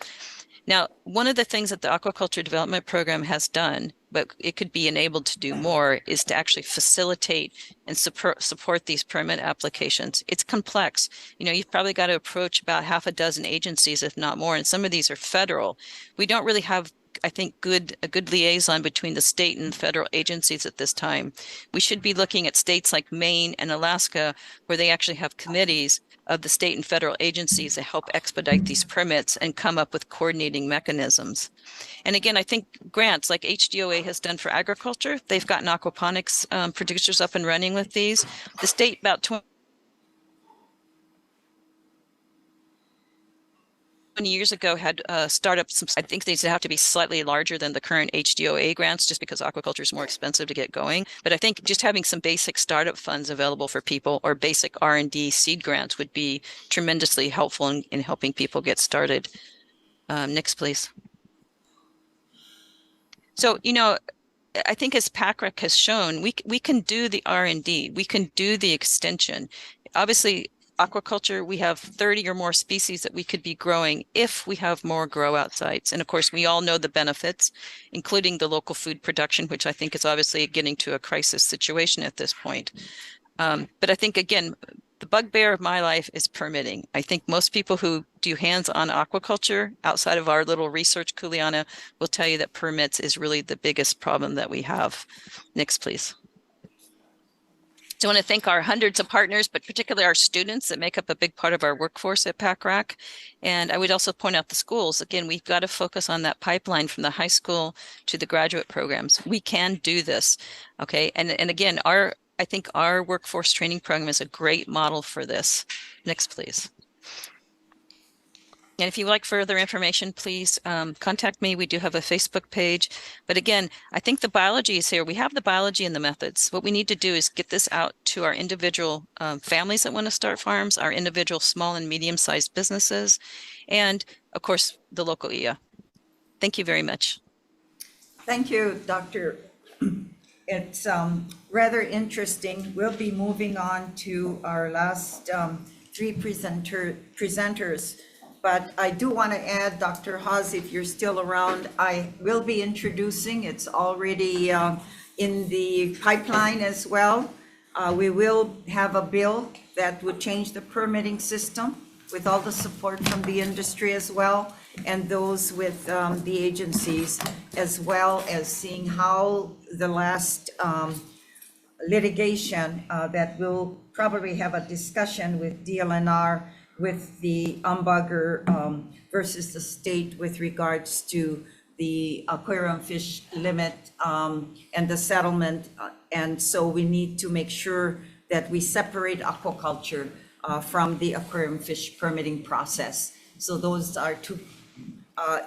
Now, one of the things that the Aquaculture Development Program has done, but it could be enabled to do more, is to actually facilitate and support these permit applications. It's complex. You've probably got to approach about half a dozen agencies, if not more, and some of these are federal. We don't really have, I think, a good liaison between the state and federal agencies at this time. We should be looking at states like Maine and Alaska, where they actually have committees of the state and federal agencies to help expedite these permits and come up with coordinating mechanisms. And again, I think grants like HDOA has done for agriculture, they've gotten aquaponics producers up and running with these. The state about 20 years ago had startups. I think these have to be slightly larger than the current HDOA grants just because aquaculture is more expensive to get going. But I think just having some basic startup funds available for people or basic R&D seed grants would be tremendously helpful in helping people get started. Next, please. So, I think as PACREC has shown, we can do the R&D, we can do the extension. Obviously, aquaculture, we have 30 or more species that we could be growing if we have more grow out sites. And of course, we all know the benefits, including the local food production, which I think is obviously getting to a crisis situation at this point. But I think, again, the bugbear of my life is permitting. I think most people who do hands-on aquaculture outside of our little research kuleana will tell you that permits is really the biggest problem that we have. Next, please. So I want to thank our hundreds of partners, but particularly our students that make up a big part of our workforce at PACRAC. And I would also point out the schools. Again, we've got to focus on that pipeline from the high school to the graduate programs. We can do this, okay? And again, I think our workforce training program is a great model for this. Next, please. And if you would like further information, please contact me. We do have a Facebook page. But again, I think the biology is here. We have the biology and the methods. What we need to do is get this out to our individual families that want to start farms, our individual small and medium-sized businesses, and of course, the local EA. Thank you very much. Thank you, Dr. It's rather interesting. We'll be moving on to our last three presenters. But I do want to add, Dr. Haas, if you're still around, I will be introducing, it's already in the pipeline as well. We will have a bill that would change the permitting system with all the support from the industry as well, and those with the agencies, as well as seeing how the last litigation that will probably have a discussion with DLNR with the umbugger versus the state with regards to the aquarium fish limit and the settlement. And so we need to make sure that we separate aquaculture from the aquarium fish permitting process. So those are two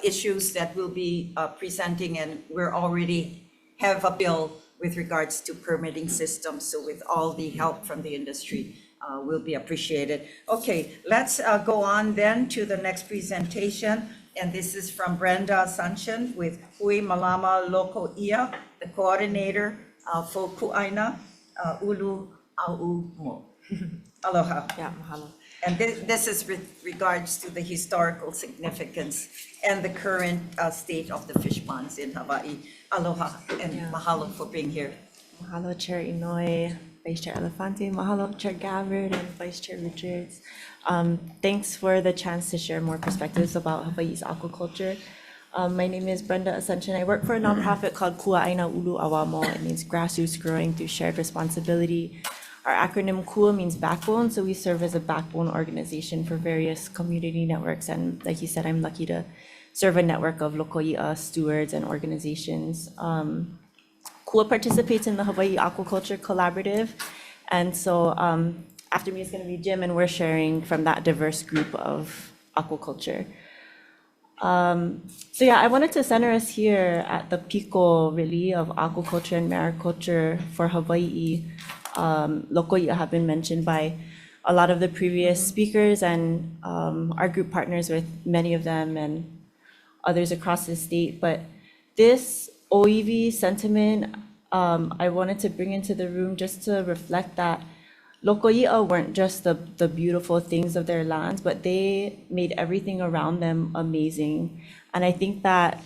issues that we'll be presenting, and we're already have a bill with regards to permitting systems. So with all the help from the industry, will be appreciated. Okay, let's go on then to the next presentation. And this is from Brenda Sanchin with Hui Malama Loko Ia, the coordinator for Kuaina Ulu Aumo. Aloha. Yeah, mahalo. And this is with regards to the historical significance and the current state of the fish ponds in Hawaii. Aloha and Yeah. mahalo for being here. Mahalo, Chair Inouye, Vice Chair Elefante, mahalo, Chair Gabbard, and Vice Chair Richards. Thanks for the chance to share more perspectives about Hawaii's aquaculture. My name is Brenda Ascension. I work for a nonprofit called Kua'aina Ulu Awamo. It means grassroots growing through shared responsibility. Our acronym KUA means backbone, so we serve as a backbone organization for various community networks. And like you said, I'm lucky to serve a network of lokoi'a stewards and organizations. KUA participates in the Hawaii Aquaculture Collaborative. And so after me is going to be Jim, and we're sharing from that diverse group of aquaculture. So yeah, I wanted to center us here at the pico, really, of aquaculture and mariculture for Hawaii. Lokoi'a have been mentioned by a lot of the previous speakers, and our group partners with many of them and others across the state. But this OEV sentiment, I wanted to bring into the room just to reflect that Lokoi'a weren't just the beautiful things of their lands, but they made everything around them amazing. And I think that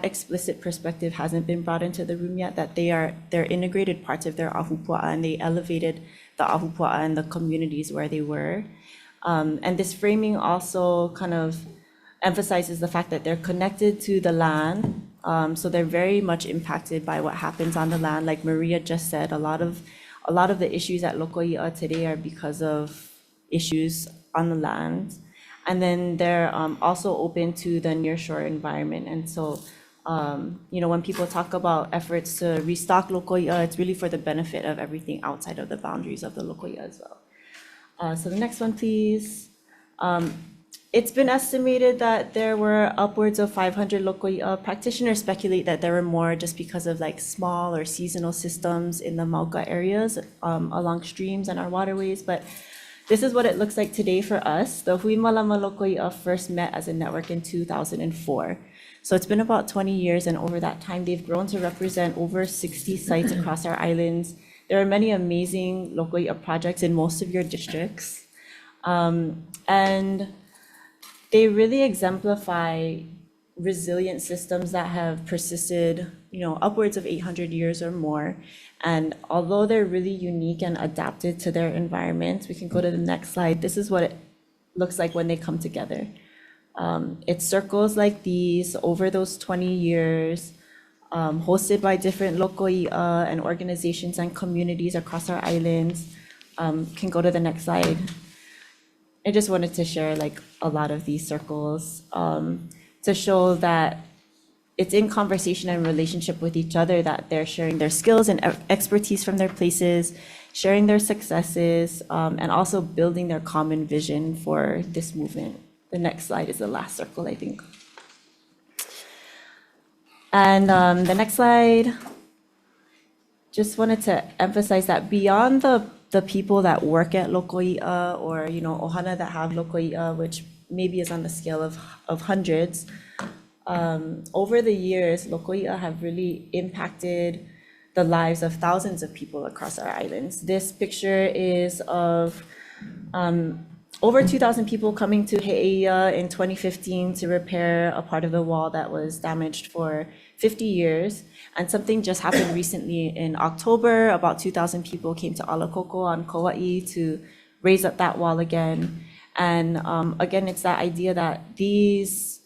explicit perspective hasn't been brought into the room yet, that they're integrated parts of their ahupua'a, and they elevated the ahupua'a and the communities where they were. And this framing also kind of emphasizes the fact that they're connected to the land. So they're very much impacted by what happens on the land. Like Maria just said, a lot of the issues at Lokoi'a today are because of issues on the land. And then they're also open to the nearshore environment. And so, when people talk about efforts to restock Lokoi'a, it's really for the benefit of everything outside of the boundaries of the Lokoi'a as well. So the next one, please. It's been estimated that there were upwards of 500 Lokoi'a. Practitioners speculate that there were more just because of like small or seasonal systems in the Mauka areas along streams and our waterways. But this is what it looks like today for us. The Hui Malama Lokoi'a first met as a network in 2004. So it's been about 20 years, and over that time, they've grown to represent over 60 sites across our islands. There are many amazing Lokoi'a projects in most of your districts. And they really exemplify resilient systems that have persisted, upwards of 800 years or more. And although they're really unique and adapted to their environment, we can go to the next slide. This is what it looks like when they come together. It's circles like these over those 20 years, hosted by different lokoi'a and organizations and communities across our islands. Can go to the next slide. I just wanted to share like a lot of these circles to show that it's in conversation and relationship with each other that they're sharing their skills and expertise from their places, sharing their successes, and also building their common vision for this movement. The next slide is the last circle, I think. And the next slide, just wanted to emphasize that beyond the people that work at Lokoi'a or, ohana that have Lokoi'a, which maybe is on the scale of hundreds, over the years, Lokoi'a have really impacted the lives of thousands of people across our islands. This picture is of over 2,000 people coming to He'eia in 2015 to repair a part of the wall that was damaged for 50 years. And something just happened recently in October. About 2,000 people came to Alakoko on Kauai to raise up that wall again. And again, it's that idea that these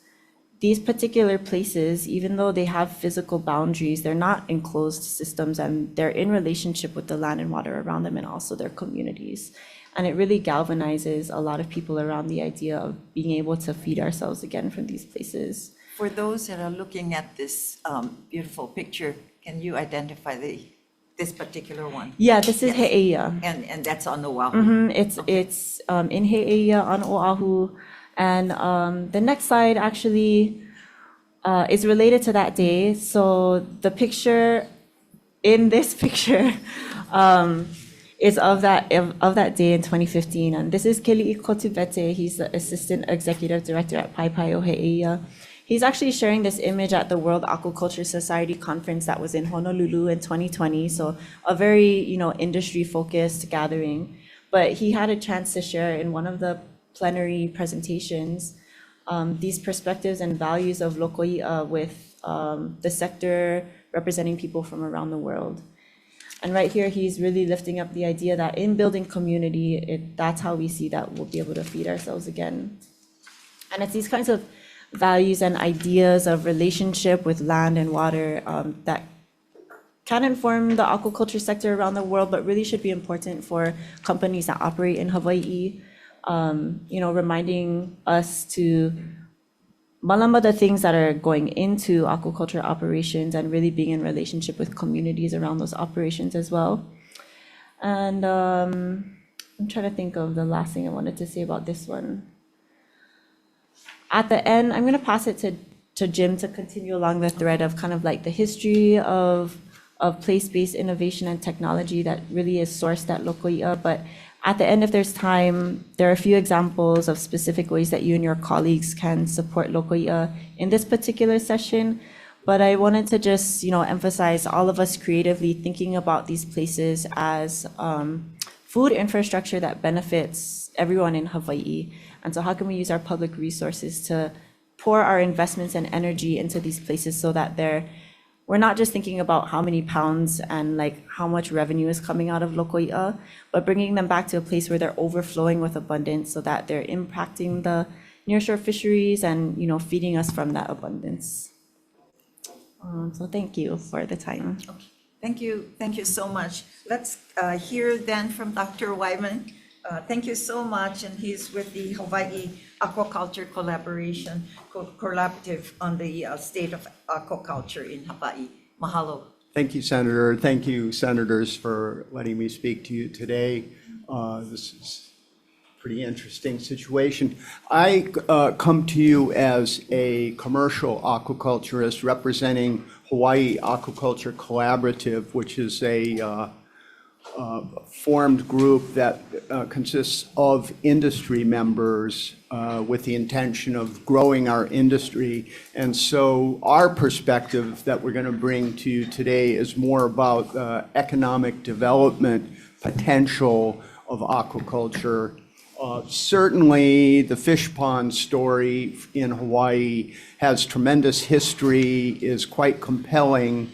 particular places, even though they have physical boundaries, they're not enclosed systems, and they're in relationship with the land and water around them and also their communities. And it really galvanizes a lot of people around the idea of being able to feed ourselves again from these places. For those that are looking at this beautiful picture, can you identify this particular one? Yeah, this is Yes. He'eia. And that's on Oahu. It's in He'eia on Oahu. And the next slide actually is related to that day. So the picture in this picture is of that day in 2015. And this is Keli'i Kotuvete. He's the Assistant Executive Director at Paipaio He'eia. He's actually sharing this image at the World Aquaculture Society conference that was in Honolulu in 2020. So a very, industry-focused gathering. but he had a chance to share in one of the plenary presentations these perspectives and values of Lokoi'a with the sector representing people from around the world. And right here, he's really lifting up the idea that in building community, that's how we see that we'll be able to feed ourselves again. And it's these kinds of values and ideas of relationship with land and water that can inform the aquaculture sector around the world, but really should be important for companies that operate in Hawaii. Reminding us to malama the things that are going into aquaculture operations and really being in relationship with communities around those operations as well. And I'm trying to think of the last thing I wanted to say about this one. At the end, I'm going to pass it to Jim to continue along the thread of kind of like the history of place-based innovation and technology that really is sourced at Lokoi'a. But at the end, if there's time, there are a few examples of specific ways that you and your colleagues can support Lokoi'a in this particular session. But I wanted to just, emphasize all of us creatively thinking about these places as food infrastructure that benefits everyone in Hawaii. And so how can we use our public resources to pour our investments and energy into these places so that we're not just thinking about how many pounds and like how much revenue is coming out of Lokoi'a, but bringing them back to a place where they're overflowing with abundance so that they're impacting the nearshore fisheries and, feeding us from that abundance. So thank you for the time. Okay. Thank you so much. Let's hear then from Dr. Wyman. Thank you so much, and he's with the Hawaii Aquaculture Collaborative on the state of aquaculture in Hawaii. Mahalo. Thank you, Senator. Thank you, Senators, for letting me speak to you today. This is a pretty interesting situation. I come to you as a commercial aquaculturist representing Hawaii Aquaculture Collaborative, which is a formed group that consists of industry members with the intention of growing our industry. And so our perspective that we're going to bring to you today is more about economic development potential of aquaculture. Certainly, the fish pond story in Hawaii has tremendous history, is quite compelling,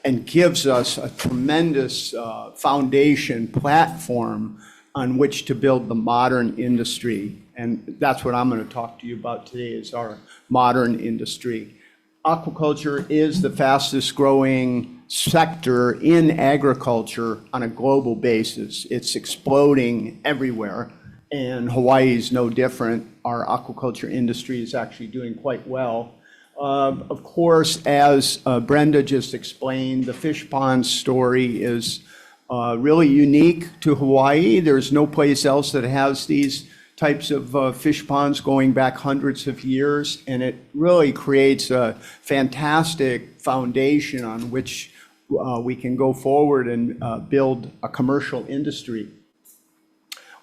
and gives us a tremendous foundation platform on which to build the modern industry. And that's what I'm going to talk to you about today, is our modern industry. Aquaculture is the fastest growing sector in agriculture on a global basis. It's exploding everywhere, and Hawaii is no different. Our aquaculture industry is actually doing quite well. Of course, as Brenda just explained, the fish pond story is really unique to Hawaii. There's no place else that has these types of fish ponds going back hundreds of years, and it really creates a fantastic foundation on which we can go forward and build a commercial industry.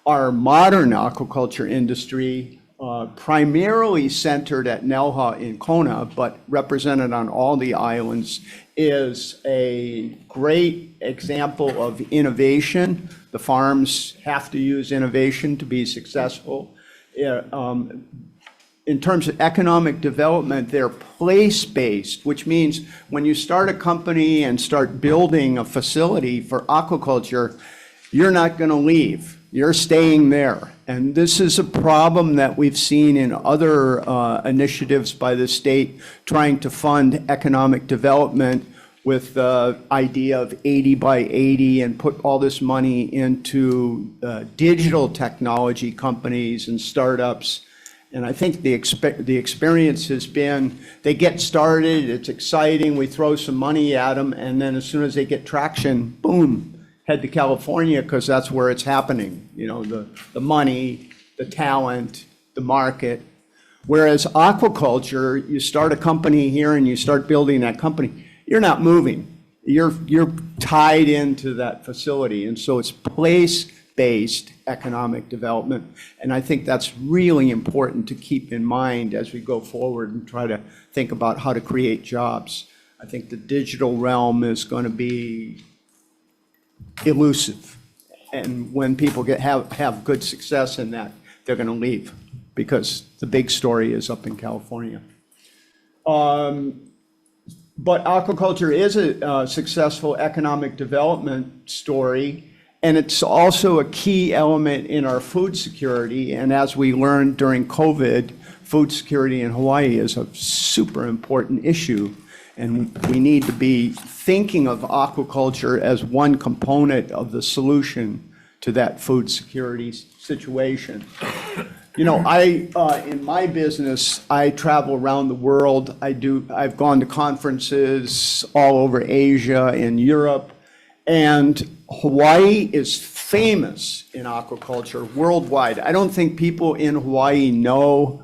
Our modern aquaculture industry, primarily centered at NELHA in Kona, but represented on all the islands, is a great example of innovation. The farms have to use innovation to be successful. In terms of economic development, they're place-based, which means when you start a company and start building a facility for aquaculture, you're not going to leave. You're staying there. And this is a problem that we've seen in other initiatives by the state trying to fund economic development with the idea of 80 by 80 and put all this money into digital technology companies and startups. And I think the experience has been, they get started, it's exciting, we throw some money at them, and then as soon as they get traction, boom, head to California, because that's where it's happening. The money, the talent, the market. Whereas aquaculture, you start a company here and you start building that company, you're not moving. You're tied into that facility. And so it's place-based economic development. And I think that's really important to keep in mind as we go forward and try to think about how to create jobs. I think the digital realm is going to be elusive. And when people have good success in that, they're going to leave because the big story is up in California. But aquaculture is a successful economic development story, and it's also a key element in our food security. And as we learned during COVID, food security in Hawaii is a super important issue. And we need to be thinking of aquaculture as one component of the solution to that food security situation. You know, in my business, I travel around the world. I've gone to conferences all over Asia and Europe, and Hawaii is famous in aquaculture worldwide. I don't think people in Hawaii know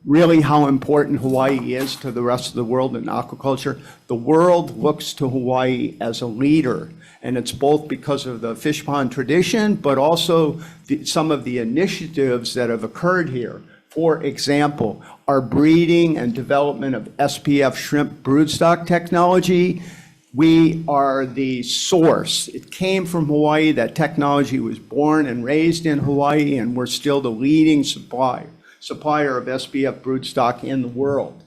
really how important Hawaii is to the rest of the world in aquaculture. The world looks to Hawaii as a leader, and it's both because of the fish pond tradition, but also some of the initiatives that have occurred here. For example, our breeding and development of SPF shrimp broodstock technology. We are the source. It came from Hawaii. That technology was born and raised in Hawaii, and we're still the leading supplier of SPF broodstock in the world.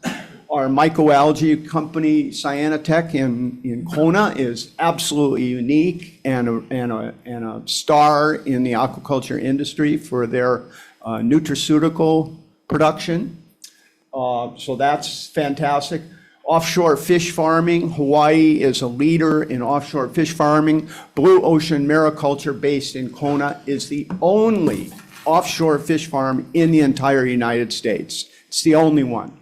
Our microalgae company, Cyanotech in Kona, is absolutely unique and a star in the aquaculture industry for their nutraceutical production. So that's fantastic. Offshore fish farming, Hawaii is a leader in offshore fish farming. Blue Ocean Mariculture, based in Kona, is the only offshore fish farm in the entire United States. It's the only one.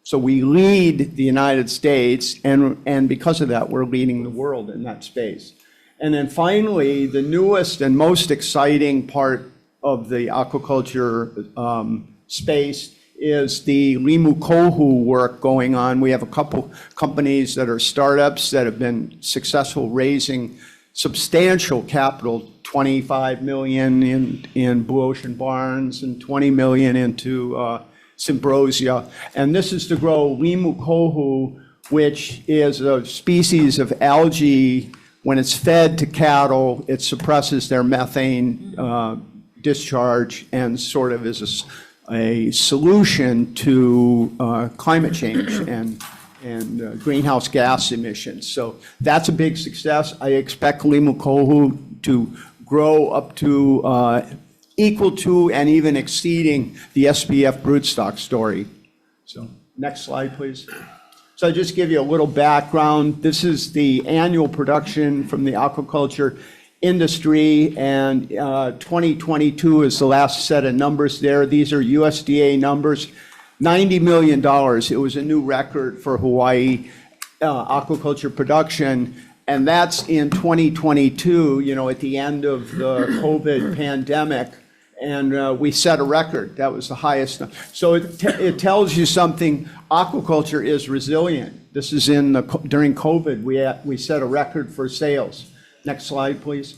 So we lead the United States, and because of that, we're leading the world in that space. And then finally, the newest and most exciting part of the aquaculture space is the limu kohu work going on. We have a couple companies that are startups that have been successful raising substantial capital, 25 million in Blue Ocean Barns and 20 million into Symbrosia. And this is to grow limu kohu, which is a species of algae. When it's fed to cattle, it suppresses their methane discharge and sort of is a solution to climate change and greenhouse gas emissions. So that's a big success. I expect limu kohu to grow up to equal to and even exceeding the SPF broodstock story. So next slide, please. So I just give you a little background. This is the annual production from the aquaculture industry, and 2022 is the last set of numbers there. These are USDA numbers. $90 million. It was a new record for Hawaii aquaculture production, and that's in 2022, you know, at the end of the COVID pandemic, and we set a record. That was the highest. So it tells you something. Aquaculture is resilient. This is during COVID, we set a record for sales. Next slide, please.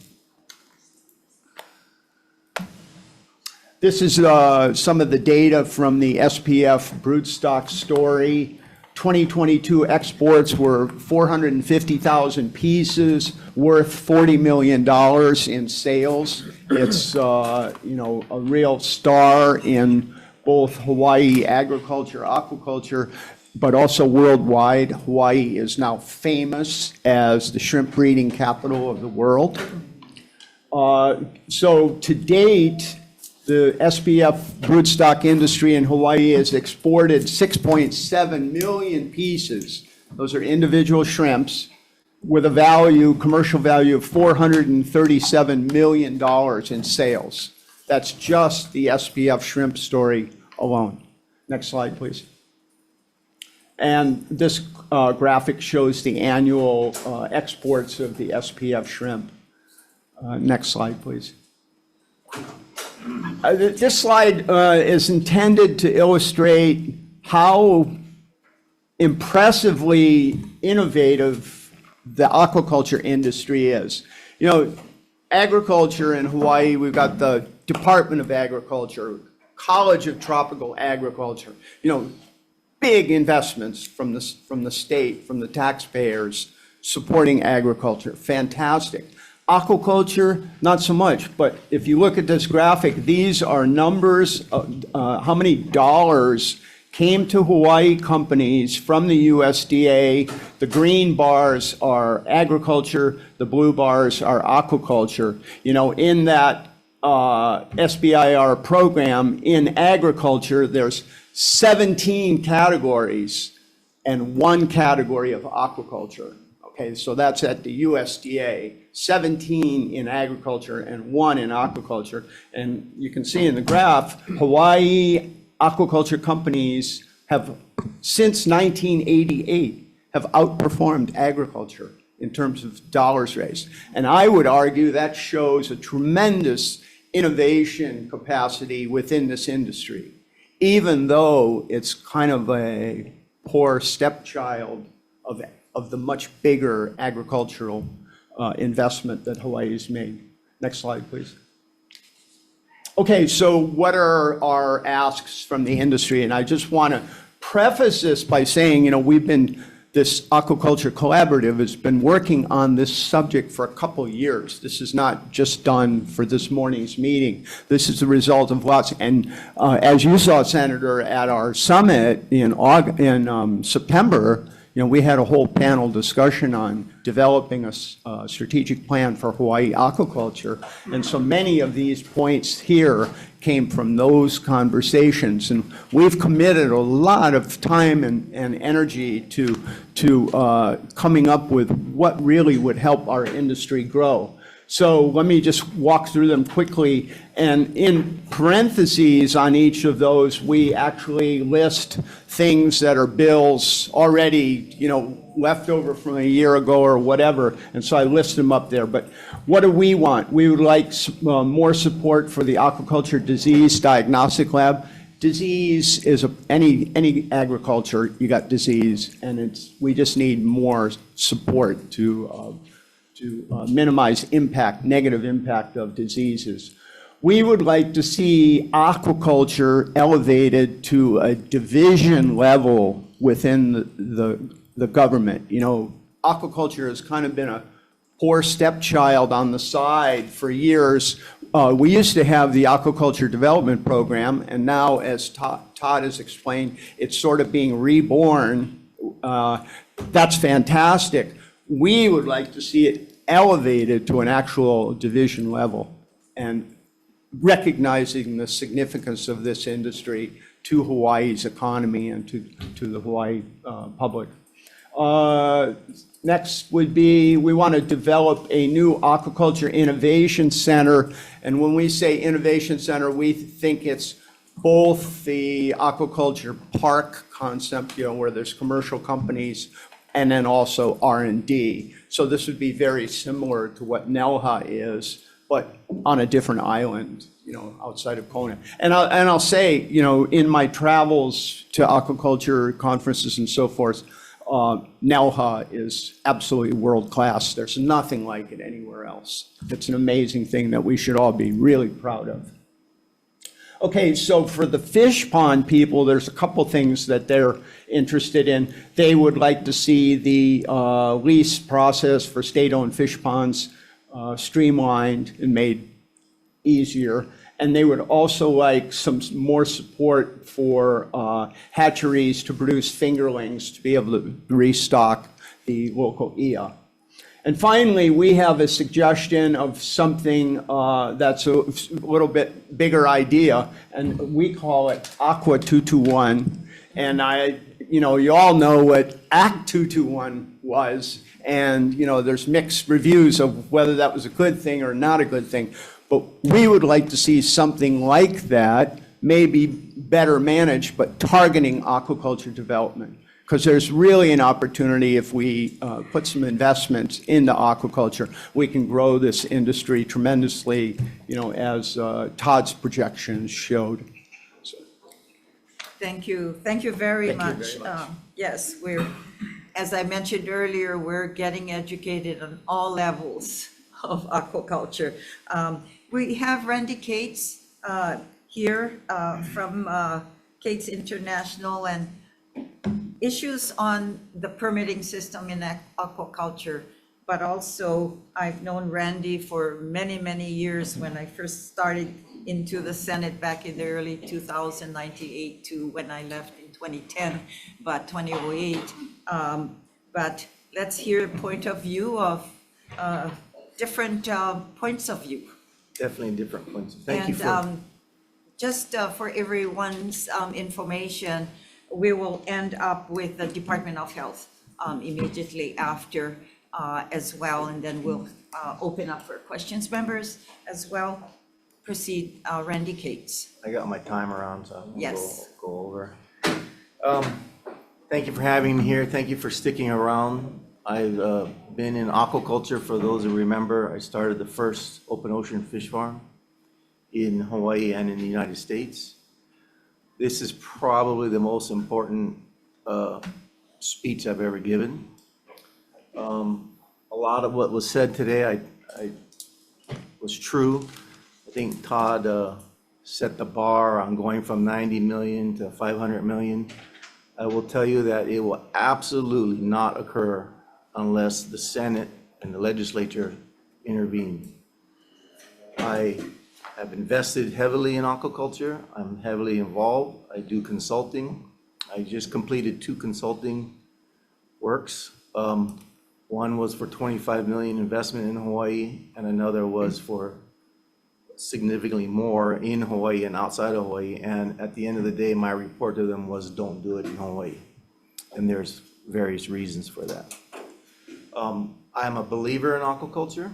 This is some of the data from the SPF broodstock story. 2022 exports were 450,000 pieces, worth $40 million in sales. It's you know, a real star in both Hawaii agriculture, aquaculture, but also worldwide. Hawaii is now famous as the shrimp breeding capital of the world. So to date, the SPF broodstock industry in Hawaii has exported 6.7 million pieces. Those are individual shrimps with a commercial value of $437 million in sales. That's just the SPF shrimp story alone. Next slide, please. And this graphic shows the annual exports of the SPF shrimp. Next slide, please. This slide is intended to illustrate how impressively innovative the aquaculture industry is. You know, agriculture in Hawaii, we've got the Department of Agriculture, College of Tropical Agriculture, you know, big investments from the state, from the taxpayers supporting agriculture. Fantastic. Aquaculture, not so much, but if you look at this graphic, these are numbers of how many dollars came to Hawaii companies from the USDA. The green bars are agriculture, the blue bars are aquaculture. You know, in that SBIR program in agriculture, there's 17 categories and 1 category of aquaculture. Okay, so that's at the USDA, 17 in agriculture and 1 in aquaculture. And you can see in the graph, Hawaii aquaculture companies have, since 1988, have outperformed agriculture in terms of dollars raised. And I would argue that shows a tremendous innovation capacity within this industry, even though it's kind of a poor stepchild of the much bigger agricultural investment that Hawaii's made. Next slide, please. Okay, so what are our asks from the industry? And I just want to preface this by saying, you know, this aquaculture collaborative has been working on this subject for a couple of years. This is not just done for this morning's meeting. This is the result of lots. And as you saw, Senator, at our summit in September, you know, we had a whole panel discussion on developing a strategic plan for Hawaii aquaculture. And so many of these points here came from those conversations. And we've committed a lot of time and energy to coming up with what really would help our industry grow. So let me just walk through them quickly. And in parentheses on each of those, we actually list things that are bills already, you know, left over from a year ago or whatever. And so I list them up there. But what do we want? We would like more support for the aquaculture disease diagnostic lab. Disease is any agriculture, you got disease, and we just need more support to minimize negative impact of diseases. We would like to see aquaculture elevated to a division level within the government. You know, aquaculture has kind of been a poor stepchild on the side for years. We used to have the aquaculture development program, and now, as Todd has explained, it's sort of being reborn. That's fantastic. We would like to see it elevated to an actual division level and recognizing the significance of this industry to Hawaii's economy and to the Hawaii public. Next would be, we want to develop a new aquaculture innovation center. And when we say innovation center, we think it's both the aquaculture park concept, you know, where there's commercial companies, and then also R&D. So this would be very similar to what NELHA is, but on a different island, you know, outside of Kona. And I'll say, you know, in my travels to aquaculture conferences and so forth, NELHA is absolutely world-class. There's nothing like it anywhere else. It's an amazing thing that we should all be really proud of. Okay, so for the fish pond people, there's a couple things that they're interested in. They would like to see the lease process for state-owned fish ponds streamlined and made easier. And they would also like some more support for hatcheries to produce fingerlings to be able to restock the local IA. And finally, we have a suggestion of something that's a little bit bigger idea, and we call it Aqua 221. And you know, you all know what Act 221 was, and you know, there's mixed reviews of whether that was a good thing or not a good thing. But we would like to see something like that, maybe better managed, but targeting aquaculture development. Because there's really an opportunity if we put some investments into aquaculture, we can grow this industry tremendously, you know, as Todd's projections showed. So. Thank you very much. Yes, as I mentioned earlier, we're getting educated on all levels of aquaculture. We have Randy Cates here from Cates International, and issues on the permitting system in aquaculture. but also I've known Randy for many, many years when I first started into the Senate back in the early 1998 to when I left in 2010, but 2008. But let's hear a point of view of different points of view. Definitely different points. Thank you And for, just for everyone's information, we will end up with the Department of Health immediately after as well, and then we'll open up for questions, members, as well. Proceed, Randy Cates. I got my timer on, so I'll Yes. go over. Thank you for having me here. Thank you for sticking around. I've been in aquaculture, for those who remember. I started the first open ocean fish farm in Hawaii and in the United States. This is probably the most important speech I've ever given. A lot of what was said today I was true. I think Todd set the bar on going from 90 million to 500 million. I will tell you that it will absolutely not occur unless the Senate and the legislature intervene. I have invested heavily in aquaculture. I'm heavily involved. I do consulting. I just completed 2 consulting works. One was for 25 million investment in Hawaii, and another was for significantly more in Hawaii and outside of Hawaii. And at the end of the day, my report to them was, don't do it in Hawaii. And there's various reasons for that. I'm a believer in aquaculture.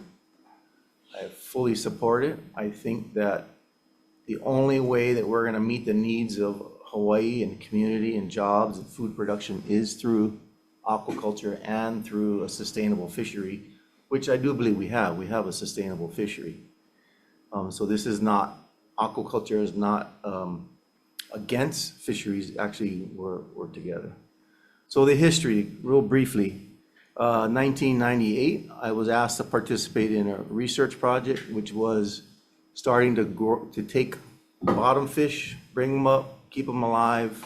I fully support it. I think that the only way that we're gonna meet the needs of Hawaii and community and jobs and food production is through aquaculture and through a sustainable fishery, which I do believe we have. We have a sustainable fishery. So this is not, aquaculture is not against fisheries, actually we're together. So the history, real briefly, 1998, I was asked to participate in a research project, which was starting to grow, to take bottom fish, bring them up, keep them alive,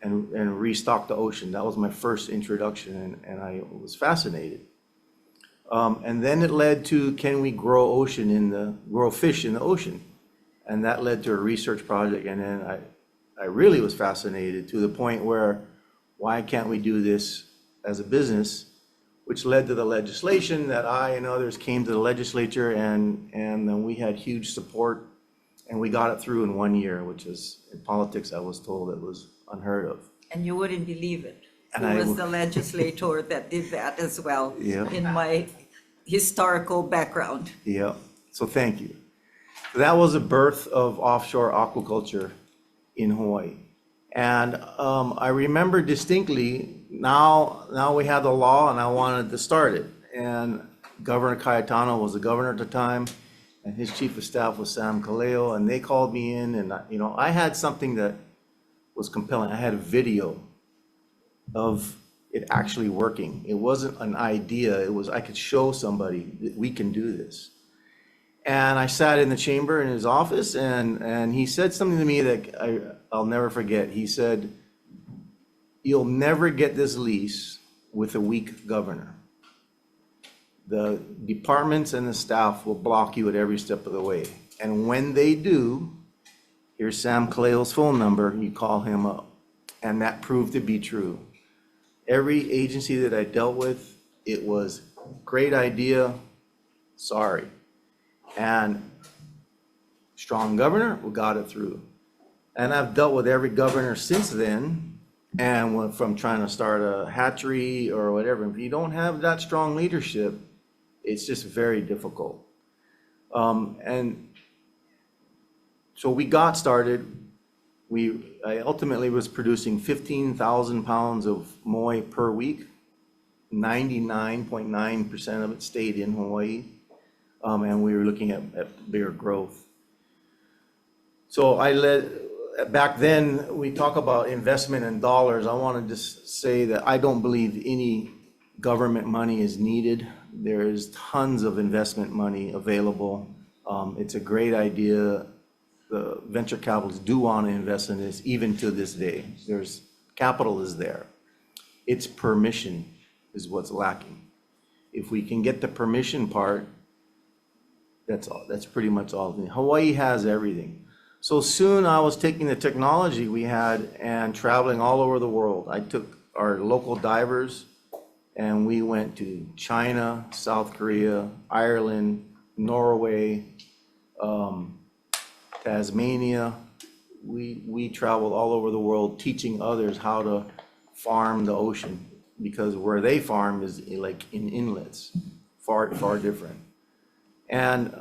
and restock the ocean. That was my first introduction, and I was fascinated. And then it led to, can we grow fish in the ocean? And that led to a research project, and then I really was fascinated to the point where, why can't we do this as a business? Which led to the legislation that I and others came to the legislature, and then we had huge support, and we got it through in 1 year, which is, in politics, I was told it was unheard of. And you wouldn't believe it. And Who I was the legislator that did that as well? Yeah. In my historical background. Yeah, so thank you. That was the birth of offshore aquaculture in Hawaii. And I remember distinctly, now we have the law, and I wanted to start it. And Governor Cayetano was the governor at the time, and his chief of staff was Sam Kaleo, and they called me in, and I had something that was compelling. I had a video of it actually working. It wasn't an idea, it was, I could show somebody that we can do this. And I sat in the chamber in his office, and he said something to me that I'll never forget. He said, "You'll never get this lease with a weak governor. The departments and the staff will block you at every step of the way. And when they do, here's Sam Kaleo's phone number, you call him up." And that proved to be true. Every agency that I dealt with, it was great idea, sorry. And strong governor, we got it through. And I've dealt with every governor since then, and went from trying to start a hatchery or whatever. If you don't have that strong leadership, it's just very difficult. And so we got started. I ultimately was producing 15,000 pounds of moai per week. 99.9% of it stayed in Hawaii. And we were looking at bigger growth. So back then, we talk about investment in dollars. I want to just say that I don't believe any government money is needed. There is tons of investment money available. It's a great idea. The venture capitalists do want to invest in this, even to this day. Capital is there. It's permission is what's lacking. If we can get the permission part, that's all, that's pretty much all. Hawaii has everything. So soon I was taking the technology we had and traveling all over the world. I took our local divers and we went to China, South Korea, Ireland, Norway, Tasmania. We traveled all over the world teaching others how to farm the ocean, because where they farm is like in inlets, far, far different. And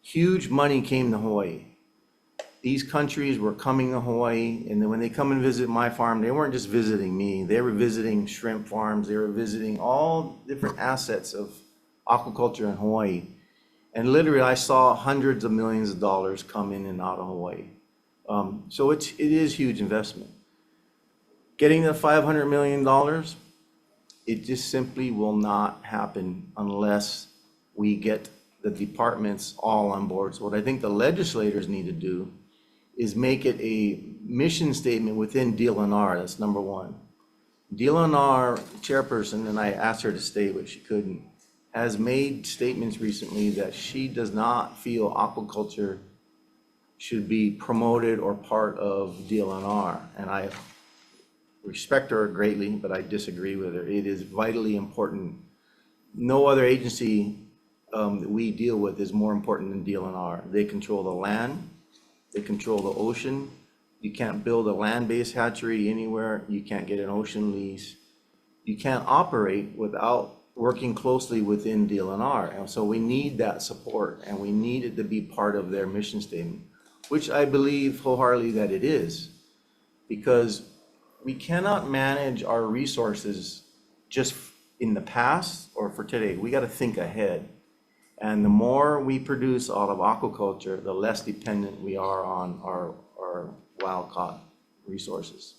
huge money came to Hawaii. These countries were coming to Hawaii, and then when they come and visit my farm, they weren't just visiting me, they were visiting shrimp farms, they were visiting all different assets of aquaculture in Hawaii. And literally, I saw hundreds of millions of dollars come in and out of Hawaii. So it is huge investment. Getting the $500 million, it just simply will not happen unless we get the departments all on board. So what I think the legislators need to do is make it a mission statement within DLNR. That's number one. DLNR chairperson, and I asked her to stay, but she couldn't, has made statements recently that she does not feel aquaculture should be promoted or part of DLNR. And I respect her greatly, but I disagree with her. It is vitally important. No other agency that we deal with is more important than DLNR. They control the land, they control the ocean. You can't build a land-based hatchery anywhere. You can't get an ocean lease. You can't operate without working closely within DLNR. And so we need that support, and we need it to be part of their mission statement, which I believe wholeheartedly that it is, because we cannot manage our resources just in the past or for today. We got to think ahead. And the more we produce out of aquaculture, the less dependent we are on our wild-caught resources.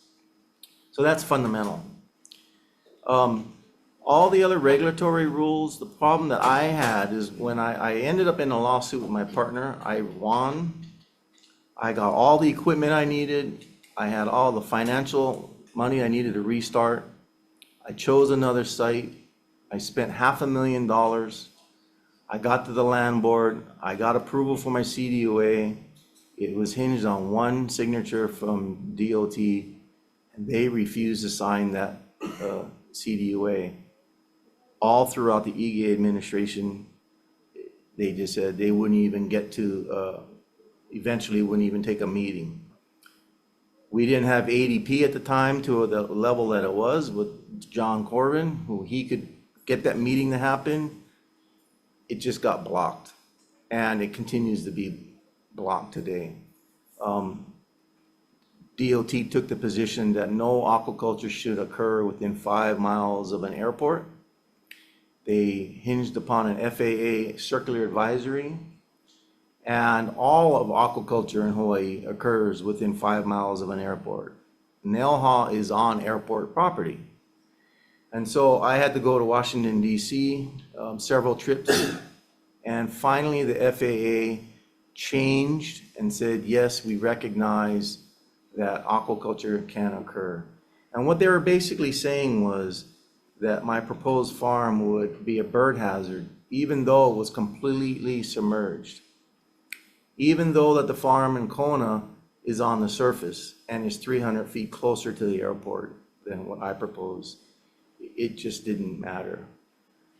So that's fundamental. All the other regulatory rules, the problem that I had is when I ended up in a lawsuit with my partner, I won. I got all the equipment I needed. I had all the financial money I needed to restart. I chose another site. I spent $500,000. I got to the land board. I got approval for my CDOA. It was hinged on one signature from DOT, and they refused to sign that CDOA. All throughout the EGA administration, they just said they wouldn't even get to, eventually wouldn't even take a meeting. We didn't have ADP at the time to the level that it was with John Corbin, who he could get that meeting to happen. It just got blocked, and it continues to be blocked today. DOT took the position that no aquaculture should occur within 5 miles of an airport. They hinged upon an FAA circular advisory, and all of aquaculture in Hawaii occurs within 5 miles of an airport. NELHA is on airport property. And so I had to go to Washington, D.C., several trips, and finally the FAA changed and said, yes, we recognize that aquaculture can occur. And what they were basically saying was that my proposed farm would be a bird hazard, even though it was completely submerged. Even though that the farm in Kona is on the surface and is 300 feet closer to the airport than what I proposed, it just didn't matter.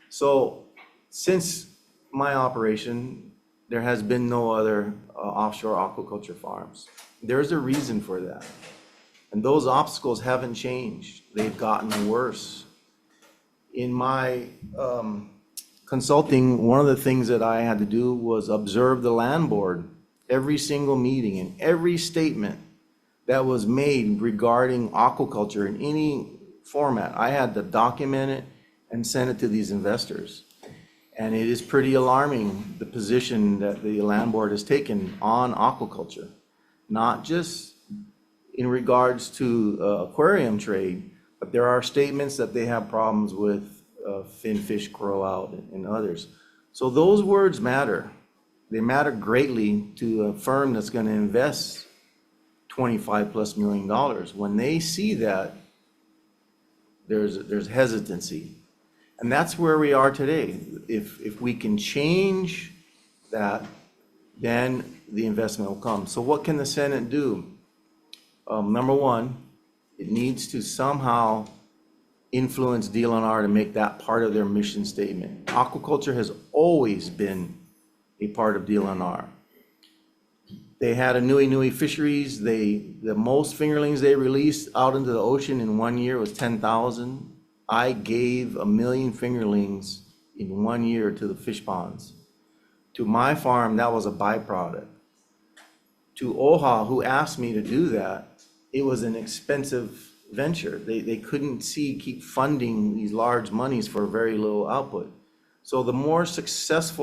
So since my operation, there has been no other offshore aquaculture farms. There's a reason for that. And those obstacles haven't changed. They've gotten worse. In my consulting, one of the things that I had to do was observe the land board. Every single meeting and every statement that was made regarding aquaculture in any format, I had to document it and send it to these investors. And it is pretty alarming, the position that the land board has taken on aquaculture, not just in regards to aquarium trade, but there are statements that they have problems with finfish grow out and others. So those words matter. They matter greatly to a firm that's going to invest $25+ million. When they see that, there's hesitancy. And that's where we are today. If we can change that, then the investment will come. So what can the Senate do? Number one, it needs to somehow influence DLNR to make that part of their mission statement. Aquaculture has always been a part of DLNR. They had a nui fisheries. The most fingerlings they released out into the ocean in 1 year was 10,000. I gave 1 million fingerlings in 1 year to the fish ponds. To my farm, that was a byproduct. To OHA, who asked me to do that, it was an expensive venture. They couldn't keep funding these large monies for very little output. So the more success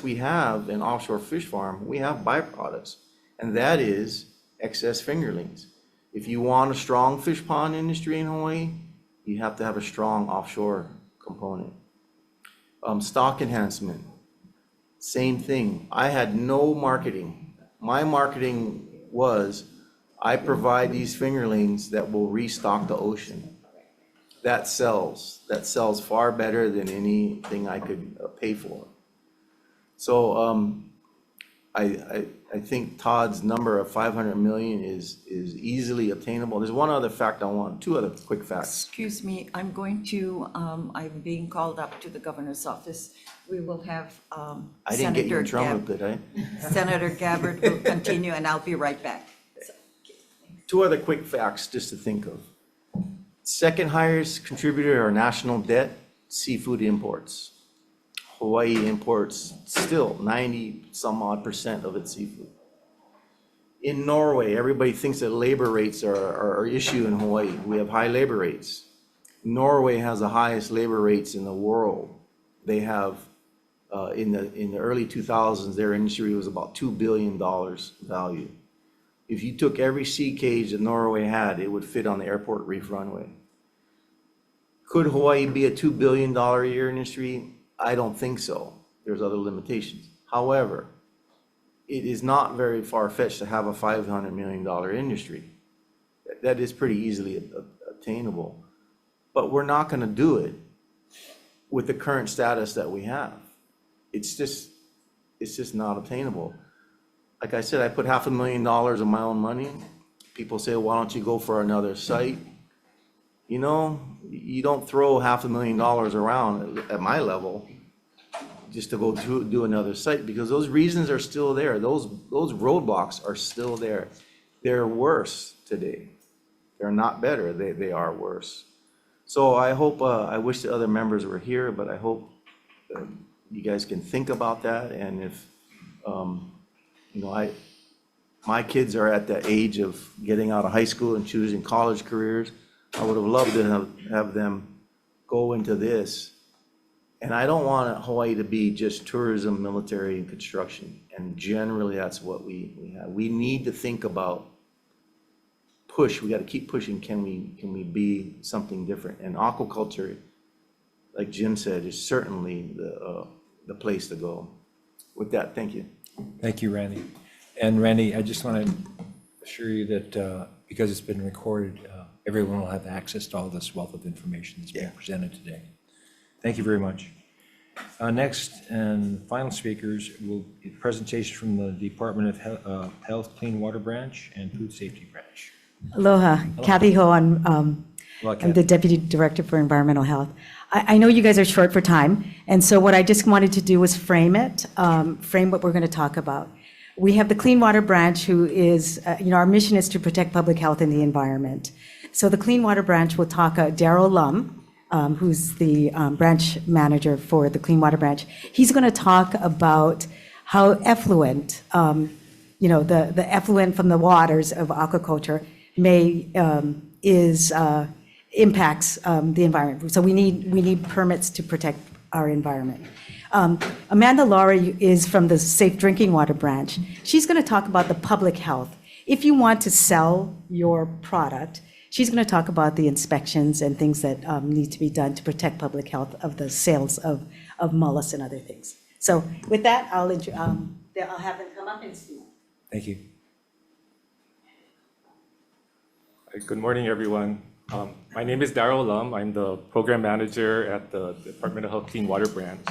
we have in offshore fish farm, we have byproducts, and that is excess fingerlings. If you want a strong fish pond industry in Hawaii, you have to have a strong offshore component. Stock enhancement, same thing. I had no marketing. My marketing was, I provide these fingerlings that will restock the ocean. That sells far better than anything I could pay for. So I think Todd's number of 500 million is easily obtainable. There's one other fact two other quick facts. Excuse me, I'm going to, I'm being called up to the governor's office. We will have I didn't get you in trouble, Senator did I? Senator Gabbard will continue, and I'll be right back. Two other quick facts just to think of. Second highest contributor to our national debt, seafood imports. Hawaii imports still 90-some-odd% of its seafood. In Norway, everybody thinks that labor rates are an issue in Hawaii. We have high labor rates. Norway has the highest labor rates in the world. They have, in the early 2000s, their industry was about $2 billion value. If you took every sea cage that Norway had, it would fit on the airport reef runway. Could Hawaii be a $2 billion a year industry? I don't think so. There's other limitations. However, it is not very far-fetched to have a $500 million industry. That is pretty easily attainable. But we're not going to do it with the current status that we have. It's just not attainable. Like I said, I put $500,000 of my own money. People say, why don't you go for another site? You know, you don't throw $500,000 around at my level just to go do another site, because those reasons are still there. Those roadblocks are still there. They're worse today. They're not better. They are worse. So I hope, I wish the other members were here, but I hope you guys can think about that. And if, you know, my kids are at the age of getting out of high school and choosing college careers. I would have loved to have them go into this. And I don't want Hawaii to be just tourism, military, and construction. And generally, that's what we have. We need to think about push. We got to keep pushing. Can we be something different? And aquaculture, like Jim said, is certainly the place to go. With that, thank you. Thank you, Randy. And Randy, I just want to assure you that because it's been recorded, everyone will have access to all this wealth of information that's being presented today. Thank you very much. Next and final speakers will be a presentation from the Department of Health, Clean Water Branch and Food Safety Branch. Aloha, Kathy Ho. I'm the Deputy Director for Environmental Health. I know you guys are short for time, and so what I just wanted to do was frame what we're going to talk about. We have the Clean Water Branch, who is, our mission is to protect public health and the environment. So the Clean Water Branch will talk, Darryl Lum, who's the branch manager for the Clean Water Branch. He's going to talk about how effluent, the effluent from the waters of aquaculture impacts the environment. So we need permits to protect our environment. Amanda Laurie is from the Safe Drinking Water Branch. She's going to talk about the public health. If you want to sell your product, she's going to talk about the inspections and things that need to be done to protect public health of the sales of mollusks and other things. So with that, I'll have them come up and speak. Thank you. Good morning, everyone. My name is Darryl Lum. I'm the program manager at the Department of Health Clean Water branch.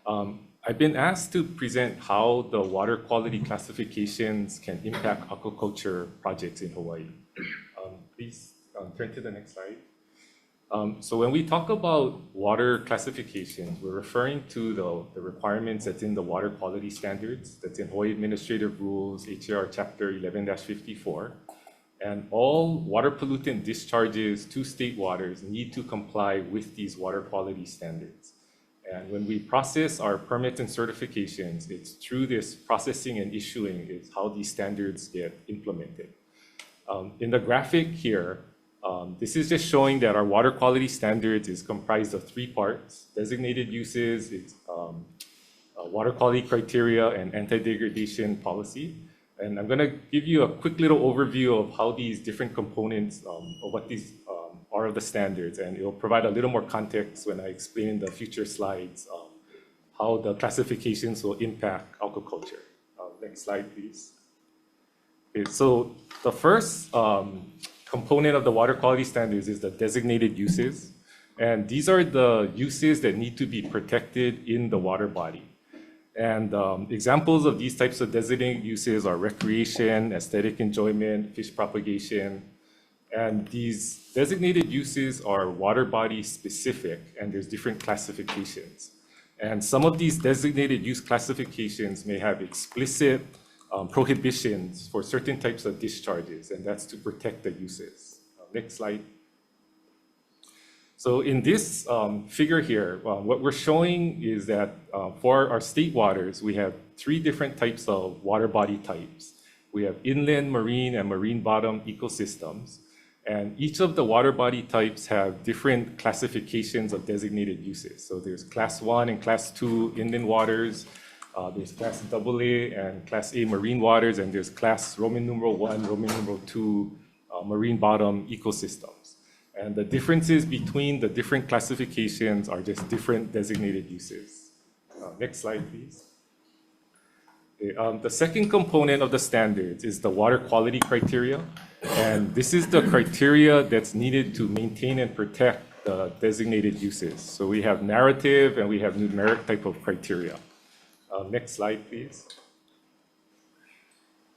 I've been asked to present how the water quality classifications can impact aquaculture projects in Hawaii. Please turn to the next slide. So when we talk about water classifications, we're referring to the requirements that's in the water quality standards, that's in Hawaii Administrative Rules, HAR Chapter 11-54. And all water pollutant discharges to state waters need to comply with these water quality standards. And when we process our permits and certifications, it's through this processing and issuing is how these standards get implemented. In the graphic here, this is just showing that our water quality standards is comprised of 3 parts: designated uses, it's water quality criteria, and anti-degradation policy. And I'm going to give you a quick little overview of how these different components of what these are of the standards, and it will provide a little more context when I explain in the future slides how the classifications will impact aquaculture. Next slide, please. Okay, so the first component of the water quality standards is the designated uses. And these are the uses that need to be protected in the water body. And examples of these types of designated uses are recreation, aesthetic enjoyment, fish propagation. And these designated uses are water body specific, and there's different classifications. And some of these designated use classifications may have explicit prohibitions for certain types of discharges, and that's to protect the uses. Next slide. So in this figure here, what we're showing is that for our state waters, we have 3 different types of water body types. We have inland, marine, and marine bottom ecosystems. And each of the water body types have different classifications of designated uses. So there's Class 1 and Class 2 inland waters, there's Class AA and Class A marine waters, and there's Class Roman numeral 1, Roman numeral 2 marine bottom ecosystems. And the differences between the different classifications are just different designated uses. Next slide, please. Okay, the second component of the standards is the water quality criteria. And this is the criteria that's needed to maintain and protect the designated uses. So we have narrative and we have numeric type of criteria. Next slide, please.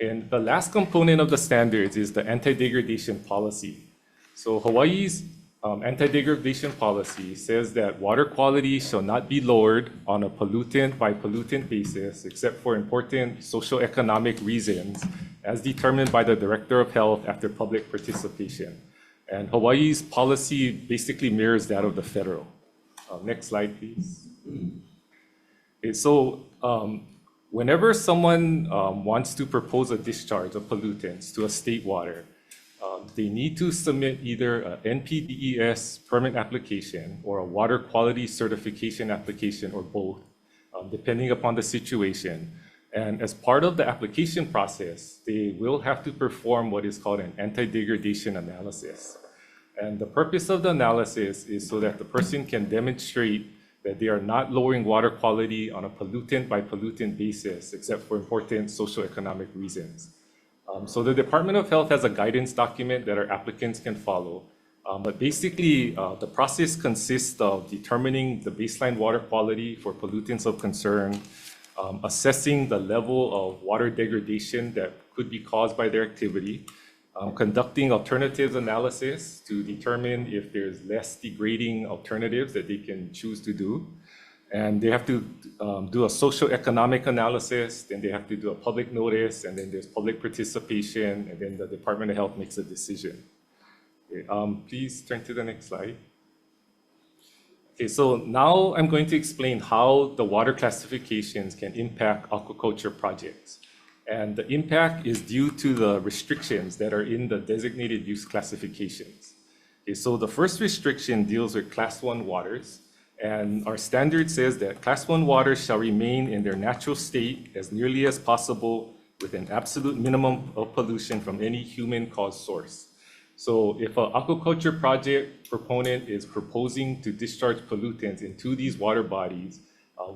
And the last component of the standards is the anti-degradation policy. So Hawaii's anti-degradation policy says that water quality shall not be lowered on a pollutant by pollutant basis, except for important socioeconomic reasons, as determined by the Director of Health after public participation. And Hawaii's policy basically mirrors that of the federal. Next slide, please. Okay, so whenever someone wants to propose a discharge of pollutants to a state water, they need to submit either an NPDES permit application or a water quality certification application, or both, depending upon the situation. And as part of the application process, they will have to perform what is called an anti-degradation analysis. And the purpose of the analysis is so that the person can demonstrate that they are not lowering water quality on a pollutant by pollutant basis, except for important socioeconomic reasons. So the Department of Health has a guidance document that our applicants can follow. But basically, the process consists of determining the baseline water quality for pollutants of concern, assessing the level of water degradation that could be caused by their activity, conducting alternatives analysis to determine if there's less degrading alternatives that they can choose to do. And they have to do a socioeconomic analysis, then they have to do a public notice, and then there's public participation, and then the Department of Health makes a decision. Okay, please turn to the next slide. Okay, so now I'm going to explain how the water classifications can impact aquaculture projects. And the impact is due to the restrictions that are in the designated use classifications. Okay, so the first restriction deals with Class 1 waters. And our standard says that Class 1 waters shall remain in their natural state as nearly as possible with an absolute minimum of pollution from any human-caused source. So if an aquaculture project proponent is proposing to discharge pollutants into these water bodies,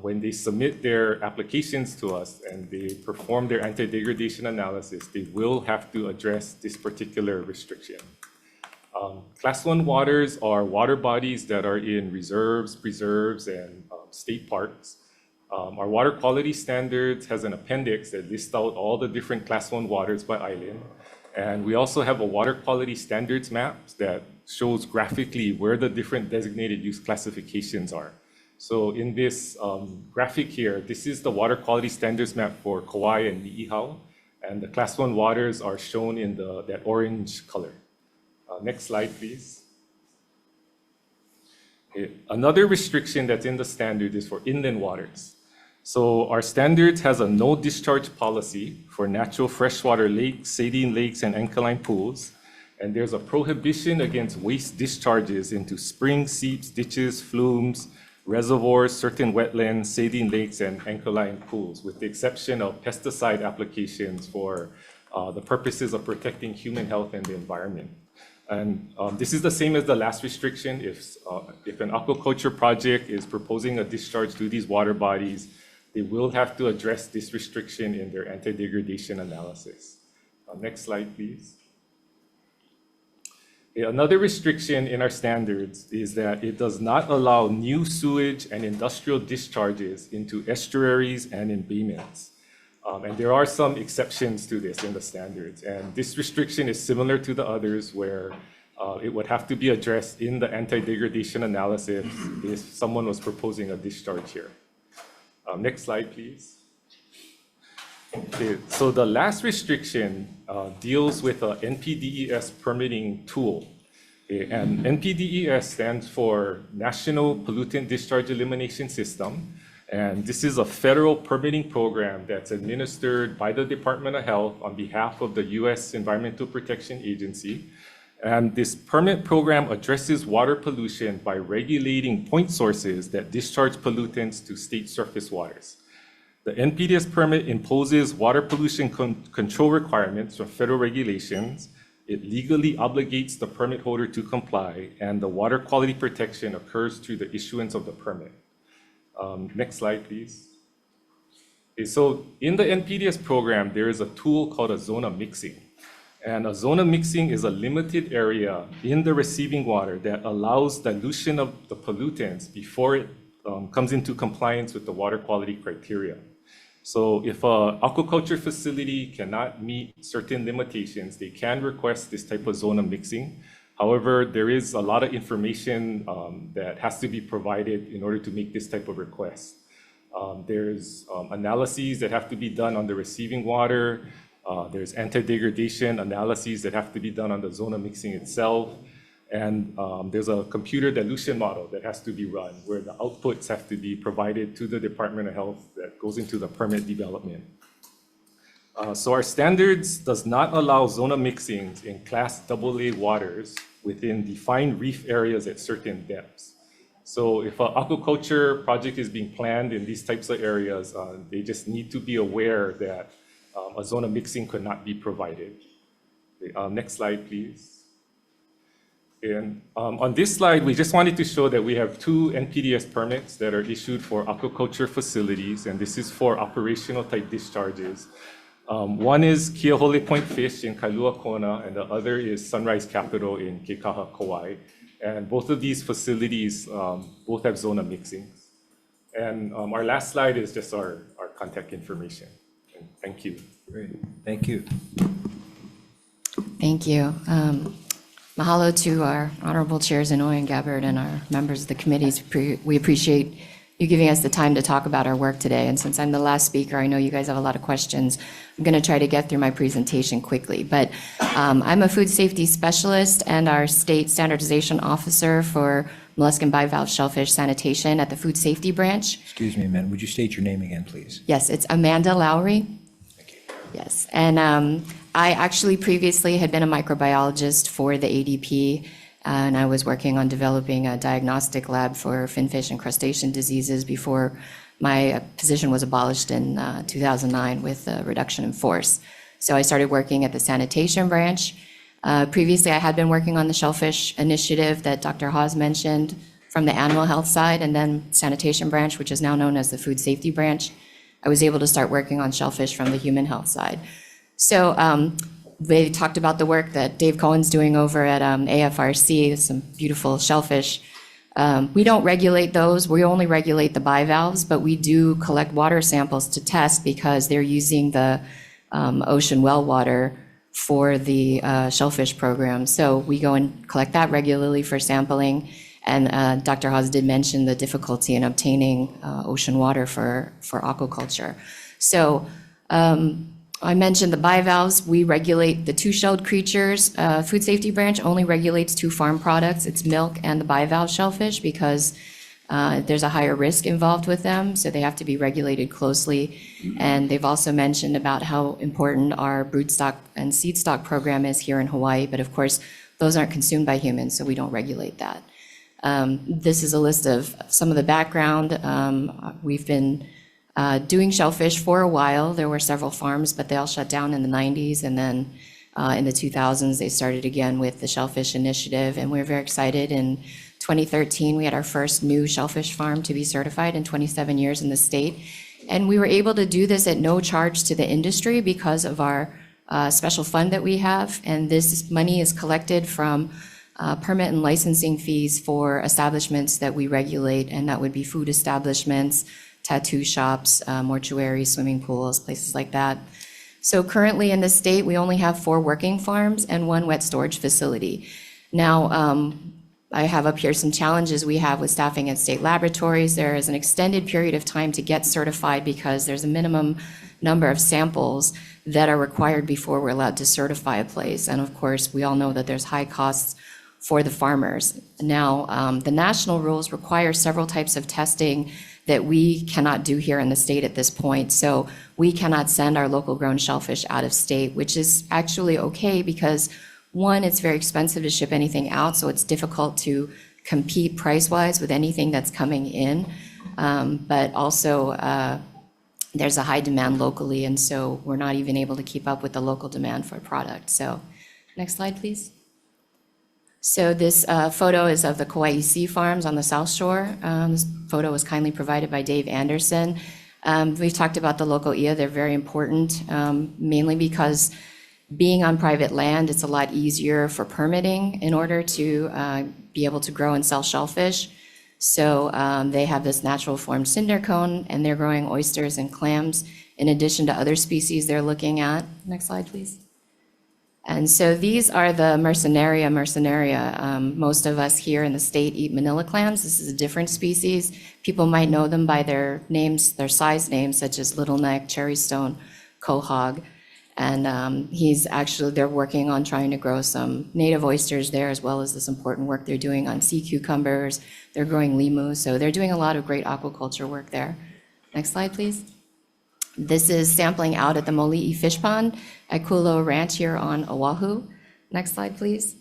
when they submit their applications to us and they perform their anti-degradation analysis, they will have to address this particular restriction. Class 1 waters are water bodies that are in reserves, preserves, and state parks. Our water quality standards has an appendix that lists out all the different Class 1 waters by island. And we also have a water quality standards map that shows graphically where the different designated use classifications are. So in this graphic here, this is the water quality standards map for Kauai and Ni'ihau. And the Class 1 waters are shown in that orange color. Next slide, please. Another restriction that's in the standard is for inland waters. So our standards has a no discharge policy for natural freshwater lakes, saline lakes, and alkaline pools. And there's a prohibition against waste discharges into springs, seeps, ditches, flumes, reservoirs, certain wetlands, saline lakes, and alkaline pools, with the exception of pesticide applications for the purposes of protecting human health and the environment. And this is the same as the last restriction. If an aquaculture project is proposing a discharge to these water bodies, they will have to address this restriction in their anti-degradation analysis. Next slide, please. Another restriction in our standards is that it does not allow new sewage and industrial discharges into estuaries and in bayments. And there are some exceptions to this in the standards. And this restriction is similar to the others where it would have to be addressed in the anti-degradation analysis if someone was proposing a discharge here. Next slide, please. Okay, so the last restriction deals with a NPDES permitting tool. Okay, and NPDES stands for National Pollutant Discharge Elimination System. And this is a federal permitting program that's administered by the Department of Health on behalf of the U.S. Environmental Protection Agency. And this permit program addresses water pollution by regulating point sources that discharge pollutants to state surface waters. The NPDES permit imposes water pollution control requirements from federal regulations. It legally obligates the permit holder to comply, and the water quality protection occurs through the issuance of the permit. Next slide, please. Okay, so in the NPDES program, there is a tool called a zone of mixing. And a zone of mixing is a limited area in the receiving water that allows dilution of the pollutants before it comes into compliance with the water quality criteria. So if an aquaculture facility cannot meet certain limitations, they can request this type of zone of mixing. However, there is a lot of information that has to be provided in order to make this type of request. There's analyses that have to be done on the receiving water. There's anti-degradation analyses that have to be done on the zone of mixing itself. And there's a computer dilution model that has to be run where the outputs have to be provided to the Department of Health that goes into the permit development. So our standards does not allow zone of mixing in Class AA waters within defined reef areas at certain depths. So if an aquaculture project is being planned in these types of areas, they just need to be aware that a zone of mixing could not be provided. Okay, next slide, please. And on this slide, we just wanted to show that we have two NPDES permits that are issued for aquaculture facilities, and this is for operational type discharges. One is Keahole Point Fish in Kailua Kona, and the other is Sunrise Capital in Kekaha, Kauai. And both of these facilities both have zone of mixing. And our last slide is just our contact information. And thank you. Great, thank you. Thank you. Mahalo to our honorable chairs, Inouye and Gabbard, and our members of the committees. We appreciate you giving us the time to talk about our work today. And since I'm the last speaker, I know you guys have a lot of questions. I'm going to try to get through my presentation quickly. But I'm a food safety specialist and our state standardization officer for molluscan bivalve shellfish sanitation at the food safety branch. Excuse me a minute, would you state your name again, please? Yes, it's Amanda Lowry. Thank you. Yes, and I actually previously had been a microbiologist for the ADP, and I was working on developing a diagnostic lab for finfish and crustacean diseases before my position was abolished in 2009 with a reduction in force. So I started working at the sanitation branch. Previously, I had been working on the shellfish initiative that Dr. Hawes mentioned from the animal health side, and then sanitation branch, which is now known as the food safety branch. I was able to start working on shellfish from the human health side. So they talked about the work that Dave Cohen's doing over at AFRC, some beautiful shellfish. We don't regulate those. We only regulate the bivalves, but we do collect water samples to test because they're using the ocean well water for the shellfish program. So we go and collect that regularly for sampling. And Dr. Haas did mention the difficulty in obtaining ocean water for aquaculture. So I mentioned the bivalves. We regulate the two-shelled creatures. Food Safety Branch only regulates two farm products. It's milk and the bivalve shellfish because there's a higher risk involved with them, so they have to be regulated closely. And they've also mentioned about how important our broodstock and seed stock program is here in Hawaii, but of course, those aren't consumed by humans, so we don't regulate that. This is a list of some of the background. We've been doing shellfish for a while. There were several farms, but they all shut down in the 90s. And then in the 2000s, they started again with the Shellfish Initiative. And we're very excited. In 2013, we had our first new shellfish farm to be certified in 27 years in the state. And we were able to do this at no charge to the industry because of our special fund that we have. And this money is collected from permit and licensing fees for establishments that we regulate, and that would be food establishments, tattoo shops, mortuaries, swimming pools, places like that. So currently in the state, we only have 4 working farms and 1 wet storage facility. Now, I have up here some challenges we have with staffing at state laboratories. There is an extended period of time to get certified because there's a minimum number of samples that are required before we're allowed to certify a place. And of course, we all know that there's high costs for the farmers. Now, the national rules require several types of testing that we cannot do here in the state at this point. So we cannot send our local grown shellfish out of state, which is actually okay because one, it's very expensive to ship anything out, so it's difficult to compete price-wise with anything that's coming in. But also, there's a high demand locally, and so we're not even able to keep up with the local demand for product. So next slide, please. So this photo is of the Kauai Sea Farms on the South Shore. This photo was kindly provided by Dave Anderson. We've talked about the local IA. They're very important, mainly because being on private land, it's a lot easier for permitting in order to be able to grow and sell shellfish. So they have this natural formed cinder cone, and they're growing oysters and clams in addition to other species they're looking at. Next slide, please. And so these are the Mercenaria mercenaria. Most of us here in the state eat manila clams. This is a different species. People might know them by their names, their size names, such as little neck, cherrystone, quahog. And they're working on trying to grow some native oysters there, as well as this important work they're doing on sea cucumbers. They're growing limu, so they're doing a lot of great aquaculture work there. Next slide, please. This is sampling out at the Moli'i Fish Pond at Kulo Ranch here on Oahu. Next slide, please.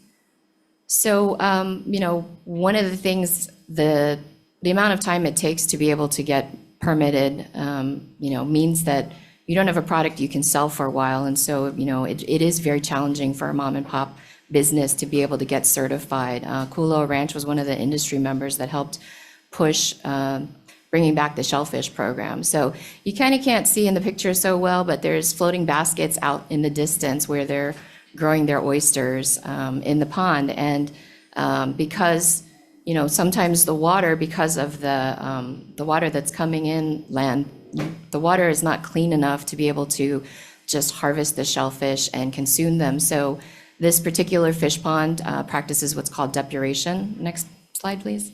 So, one of the things, the amount of time it takes to be able to get permitted, means that you don't have a product you can sell for a while. And so, it is very challenging for a mom and pop business to be able to get certified. Kulo Ranch was one of the industry members that helped push bringing back the shellfish program. So you kind of can't see in the picture so well, but there's floating baskets out in the distance where they're growing their oysters in the pond. And because, sometimes the water, because of the water that's coming in land, the water is not clean enough to be able to just harvest the shellfish and consume them. So this particular fish pond practices what's called depuration. Next slide, please.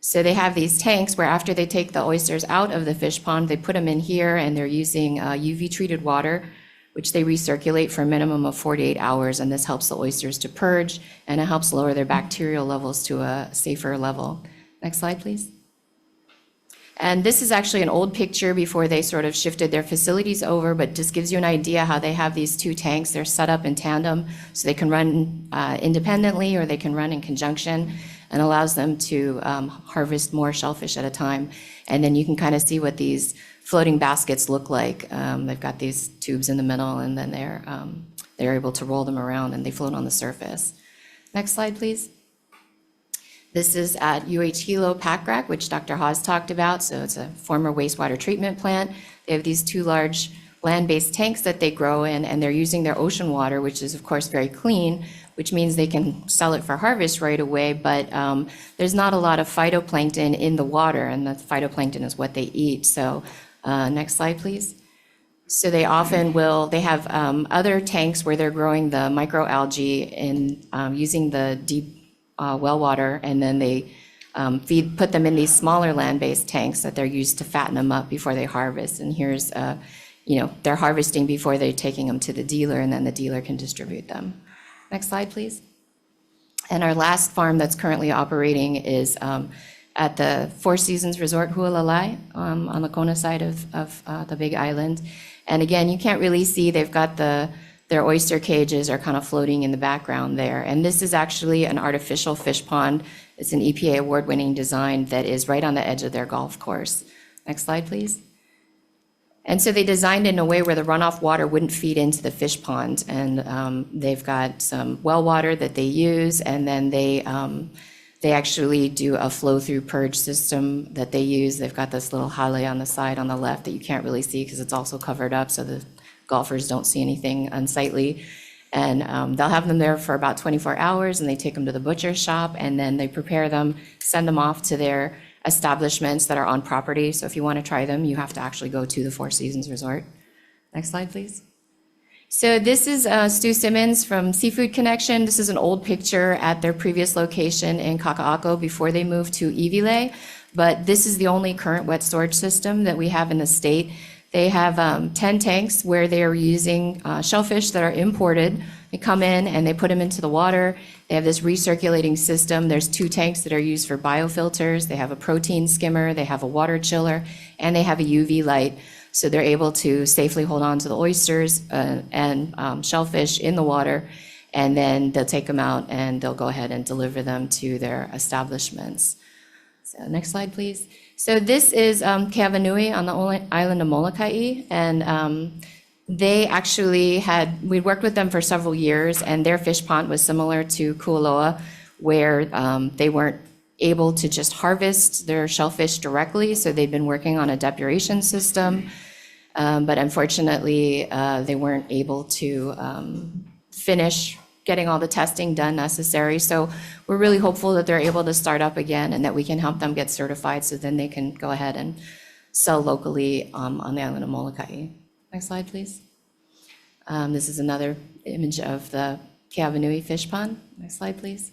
So they have these tanks where after they take the oysters out of the fish pond, they put them in here, and they're using UV-treated water, which they recirculate for a minimum of 48 hours, and this helps the oysters to purge, and it helps lower their bacterial levels to a safer level. Next slide, please. And this is actually an old picture before they sort of shifted their facilities over, but just gives you an idea how they have these 2 tanks. They're set up in tandem, so they can run independently or they can run in conjunction, and allows them to harvest more shellfish at a time. And then you can kind of see what these floating baskets look like. They've got these tubes in the middle, and then they're able to roll them around, and they float on the surface. Next slide, please. This is at UH Hilo Pack Rack, which Dr. Haas talked about. So it's a former wastewater treatment plant. They have these 2 large land-based tanks that they grow in, and they're using their ocean water, which is of course very clean, which means they can sell it for harvest right away, but there's not a lot of phytoplankton in the water, and the phytoplankton is what they eat. So next slide, please. So they often will, they have other tanks where they're growing the microalgae in using the deep well water, and then they put them in these smaller land-based tanks that they're used to fatten them up before they harvest. And here's, they're harvesting before they're taking them to the dealer, and then the dealer can distribute them. Next slide, please. And our last farm that's currently operating is at the Four Seasons Resort Hualalai on the Kona side of the Big Island. And again, you can't really see, they've got their oyster cages are kind of floating in the background there. And this is actually an artificial fish pond. It's an EPA award-winning design that is right on the edge of their golf course. Next slide, please. And so they designed it in a way where the runoff water wouldn't feed into the fish pond. And they've got some well water that they use, and then they actually do a flow-through purge system that they use. They've got this little hale on the side on the left that you can't really see because it's also covered up, so the golfers don't see anything unsightly. And they'll have them there for about 24 hours, and they take them to the butcher shop, and then they prepare them, send them off to their establishments that are on property. So if you want to try them, you have to actually go to the Four Seasons Resort. Next slide, please. So this is Stu Simmons from Seafood Connection. This is an old picture at their previous location in Kaka'ako before they moved to Iwilei. But this is the only current wet storage system that we have in the state. They have 10 tanks where they are using shellfish that are imported. They come in and they put them into the water. They have this recirculating system. There's 2 tanks that are used for biofilters. They have a protein skimmer, they have a water chiller, and they have a UV light. So they're able to safely hold on to the oysters and shellfish in the water, and then they'll take them out and they'll go ahead and deliver them to their establishments. So next slide, please. So this is Keawanui on the island of Molokai, and they actually we'd worked with them for several years, and their fish pond was similar to Kualoa, where they weren't able to just harvest their shellfish directly, so they've been working on a depuration system, but unfortunately, they weren't able to finish getting all the testing done necessary. So we're really hopeful that they're able to start up again and that we can help them get certified so then they can go ahead and sell locally on the island of Molokai. Next slide, please. This is another image of the Keawanui fish pond. Next slide, please.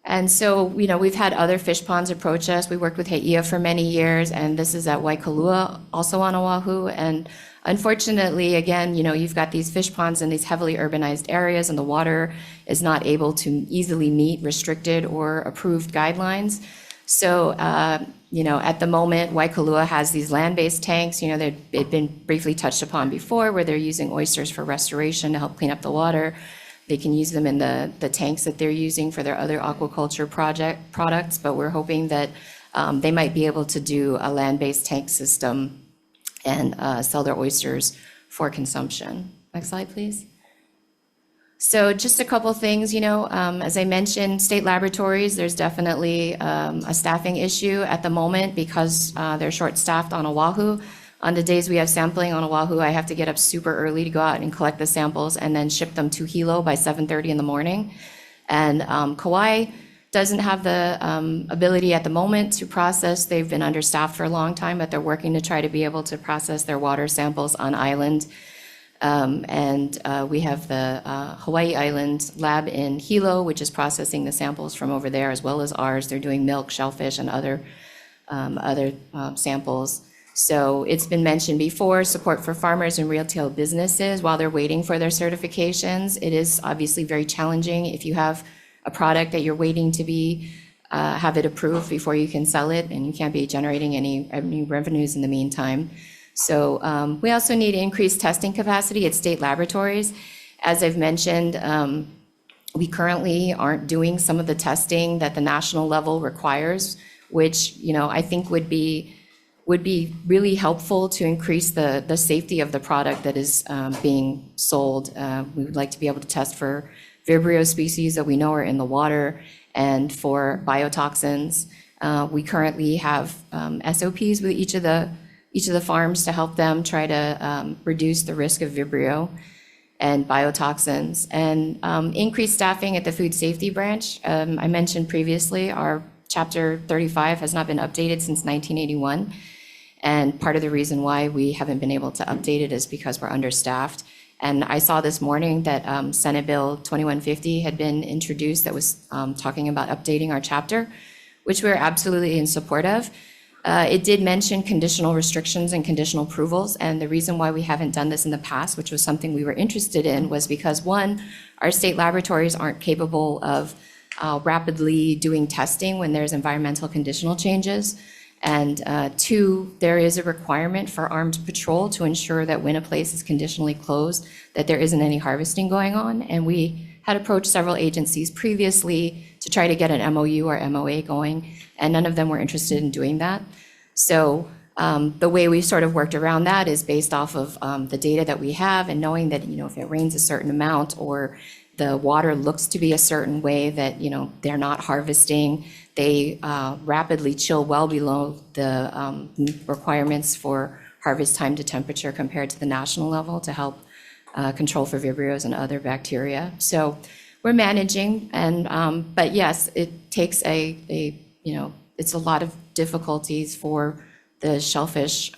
And so, we've had other fish ponds approach us. We worked with Heia for many years, and this is at Waikalua, also on Oahu. And unfortunately, again, you've got these fish ponds in these heavily urbanized areas, and the water is not able to easily meet restricted or approved guidelines. So, at the moment, Waikalua has these land-based tanks. They've been briefly touched upon before, where they're using oysters for restoration to help clean up the water. They can use them in the tanks that they're using for their other aquaculture products, but we're hoping that they might be able to do a land-based tank system and sell their oysters for consumption. Next slide, please. So just a couple things, as I mentioned, state laboratories, there's definitely a staffing issue at the moment because they're short-staffed on Oahu. On the days we have sampling on Oahu, I have to get up super early to go out and collect the samples and then ship them to Hilo by 7:30 in the morning. And Kauai doesn't have the ability at the moment to process. They've been understaffed for a long time, but they're working to try to be able to process their water samples on island. We have the Hawaii Island lab in Hilo, which is processing the samples from over there as well as ours. They're doing milk, shellfish, and other samples. So it's been mentioned before, support for farmers and retail businesses while they're waiting for their certifications. It is obviously very challenging if you have a product that you're waiting to have it approved before you can sell it, and you can't be generating any revenues in the meantime. So we also need increased testing capacity at state laboratories. As I've mentioned, we currently aren't doing some of the testing that the national level requires, which I think would be really helpful to increase the safety of the product that is being sold. We would like to be able to test for Vibrio species that we know are in the water and for biotoxins. We currently have SOPs with each of the each of the farms to help them try to reduce the risk of Vibrio and biotoxins, and increased staffing at the food safety branch. I mentioned previously, our Chapter 35 has not been updated since 1981. And part of the reason why we haven't been able to update it is because we're understaffed. And I saw this morning that Senate Bill 2150 had been introduced that was talking about updating our chapter, which we're absolutely in support of. It did mention conditional restrictions and conditional approvals, and the reason why we haven't done this in the past, which was something we were interested in, was because, one, our state laboratories aren't capable of rapidly doing testing when there's environmental conditional changes, and two, there is a requirement for armed patrol to ensure that when a place is conditionally closed, that there isn't any harvesting going on, and we had approached several agencies previously to try to get an MOU or MOA going, and none of them were interested in doing that. So the way we sort of worked around that is based off of the data that we have, and knowing that, you know, if it rains a certain amount or the water looks to be a certain way, that, you know, they're not harvesting, they rapidly chill well below the requirements for harvest time to temperature compared to the national level to help control for Vibrios and other bacteria. So we're managing, and but yes, it takes it's a lot of difficulties for the shellfish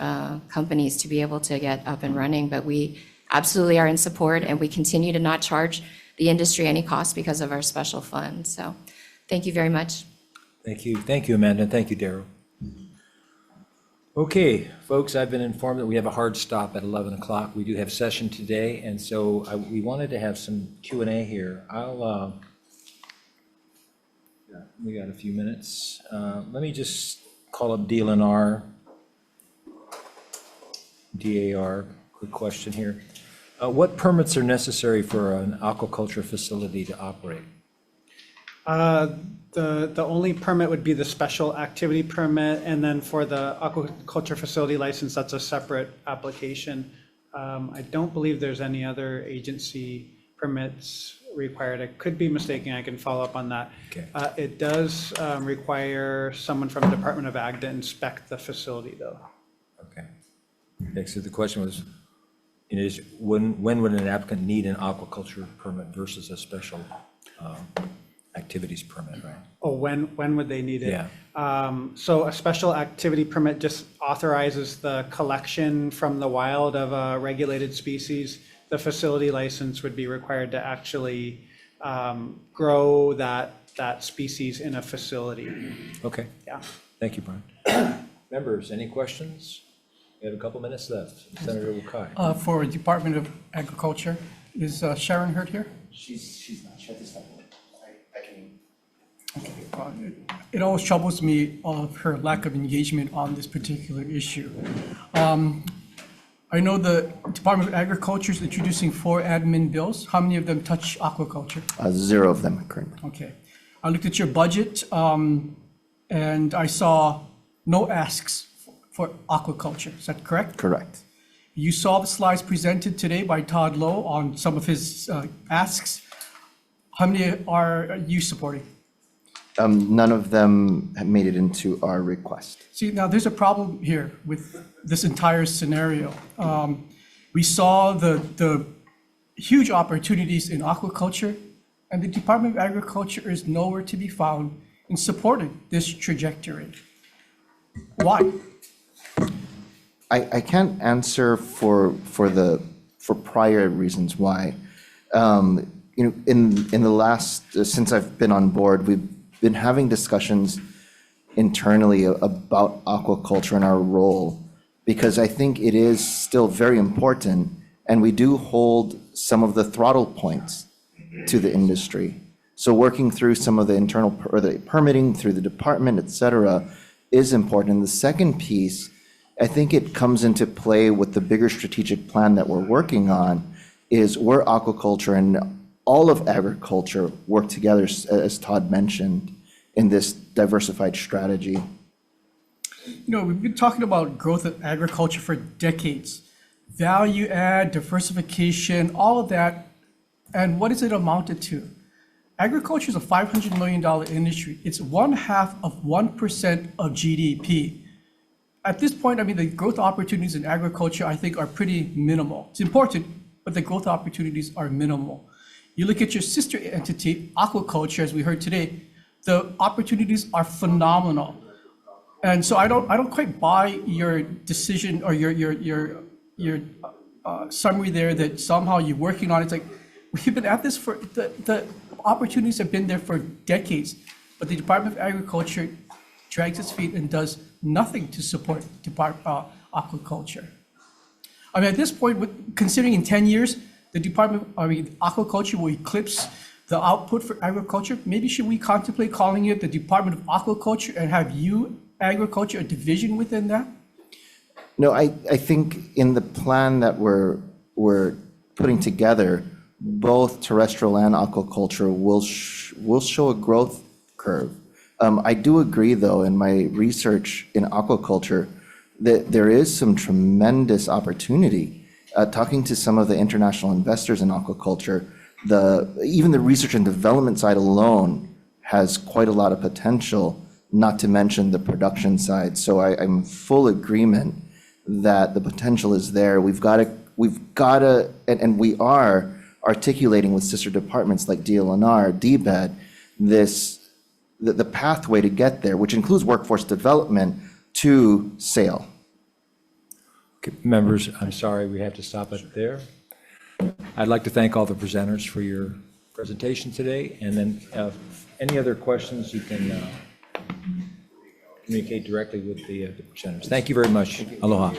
companies to be able to get up and running, but we absolutely are in support, and we continue to not charge the industry any cost because of our special fund. So thank you very much. Thank you, Amanda, and thank you, Darryl. Okay, folks, I've been informed that we have a hard stop at 11 o'clock. We do have session today, and so we wanted to have some Q&A here. We got a few minutes. Let me just call up DLNR, DAR, quick question here. What permits are necessary for an aquaculture facility to operate? The only permit would be the special activity permit, and then for the aquaculture facility license, that's a separate application. I don't believe there's any other agency permits required. I could be mistaken, I can follow up on that. Okay. It does require someone from the Department of Ag to inspect the facility, though. Okay, so the question was, when would an applicant need an aquaculture permit versus a special activities permit, right? Oh, when would they need it? Yeah. So a special activity permit just authorizes the collection from the wild of a regulated species. The facility license would be required to actually grow that species in a facility. Okay. Yeah. Thank you, Brian. Members, any questions? We have a couple minutes left. Senator Wakai. For Department of Agriculture, is Sharon Hurd here? She's not, she had to step away. I can. Okay. It always troubles me of her lack of engagement on this particular issue. I know the Department of Agriculture is introducing 4 admin bills. How many of them touch aquaculture? 0 of them currently. Okay. I looked at your budget and I saw no asks for aquaculture. Is that correct? Correct. You saw the slides presented today by Todd Lowe on some of his asks. How many are you supporting? None of them have made it into our request. See, now there's a problem here with this entire scenario. We saw the huge opportunities in aquaculture, and the Department of Agriculture is nowhere to be found in supporting this trajectory. Why? I can't answer for prior reasons why. In the last, since I've been on board, we've been having discussions internally about aquaculture and our role, because I think it is still very important, and we do hold some of the throttle points to the industry. So working through some of the internal or the permitting through the department, et cetera, is important. And the second piece, I think it comes into play with the bigger strategic plan that we're working on, is where aquaculture and all of agriculture work together, as Todd mentioned, in this diversified strategy. You know, we've been talking about growth of agriculture for decades. Value add, diversification, all of that. And what is it amounted to? Agriculture is a $500 million industry. It's 1/2 of 1% of GDP. at this point, I mean, the growth opportunities in agriculture, I think, are pretty minimal. It's important, but the growth opportunities are minimal. You look at your sister entity, aquaculture, as we heard today, the opportunities are phenomenal. And so I don't quite buy your decision or your summary there that somehow you're working on it. It's like, we've been at this for, the opportunities have been there for decades, but the Department of Agriculture drags its feet and does nothing to support aquaculture. I mean, at this point, considering in 10 years, the aquaculture will eclipse the output for agriculture, maybe should we contemplate calling it the Department of Aquaculture and have agriculture a division within that? No, I think in the plan that we're putting together, both terrestrial and aquaculture will show a growth curve. I do agree, though, in my research in aquaculture, that there is some tremendous opportunity. Talking to some of the international investors in aquaculture, even the research and development side alone has quite a lot of potential, not to mention the production side. So I'm full agreement that the potential is there. We've got to, and we are articulating with sister departments like DLNR, DBED, the pathway to get there, which includes workforce development to sale. Okay, members, I'm sorry, we have to stop it there. I'd like to thank all the presenters for your presentation today, and then any other questions, you can communicate directly with the presenters. Thank you very much. Aloha.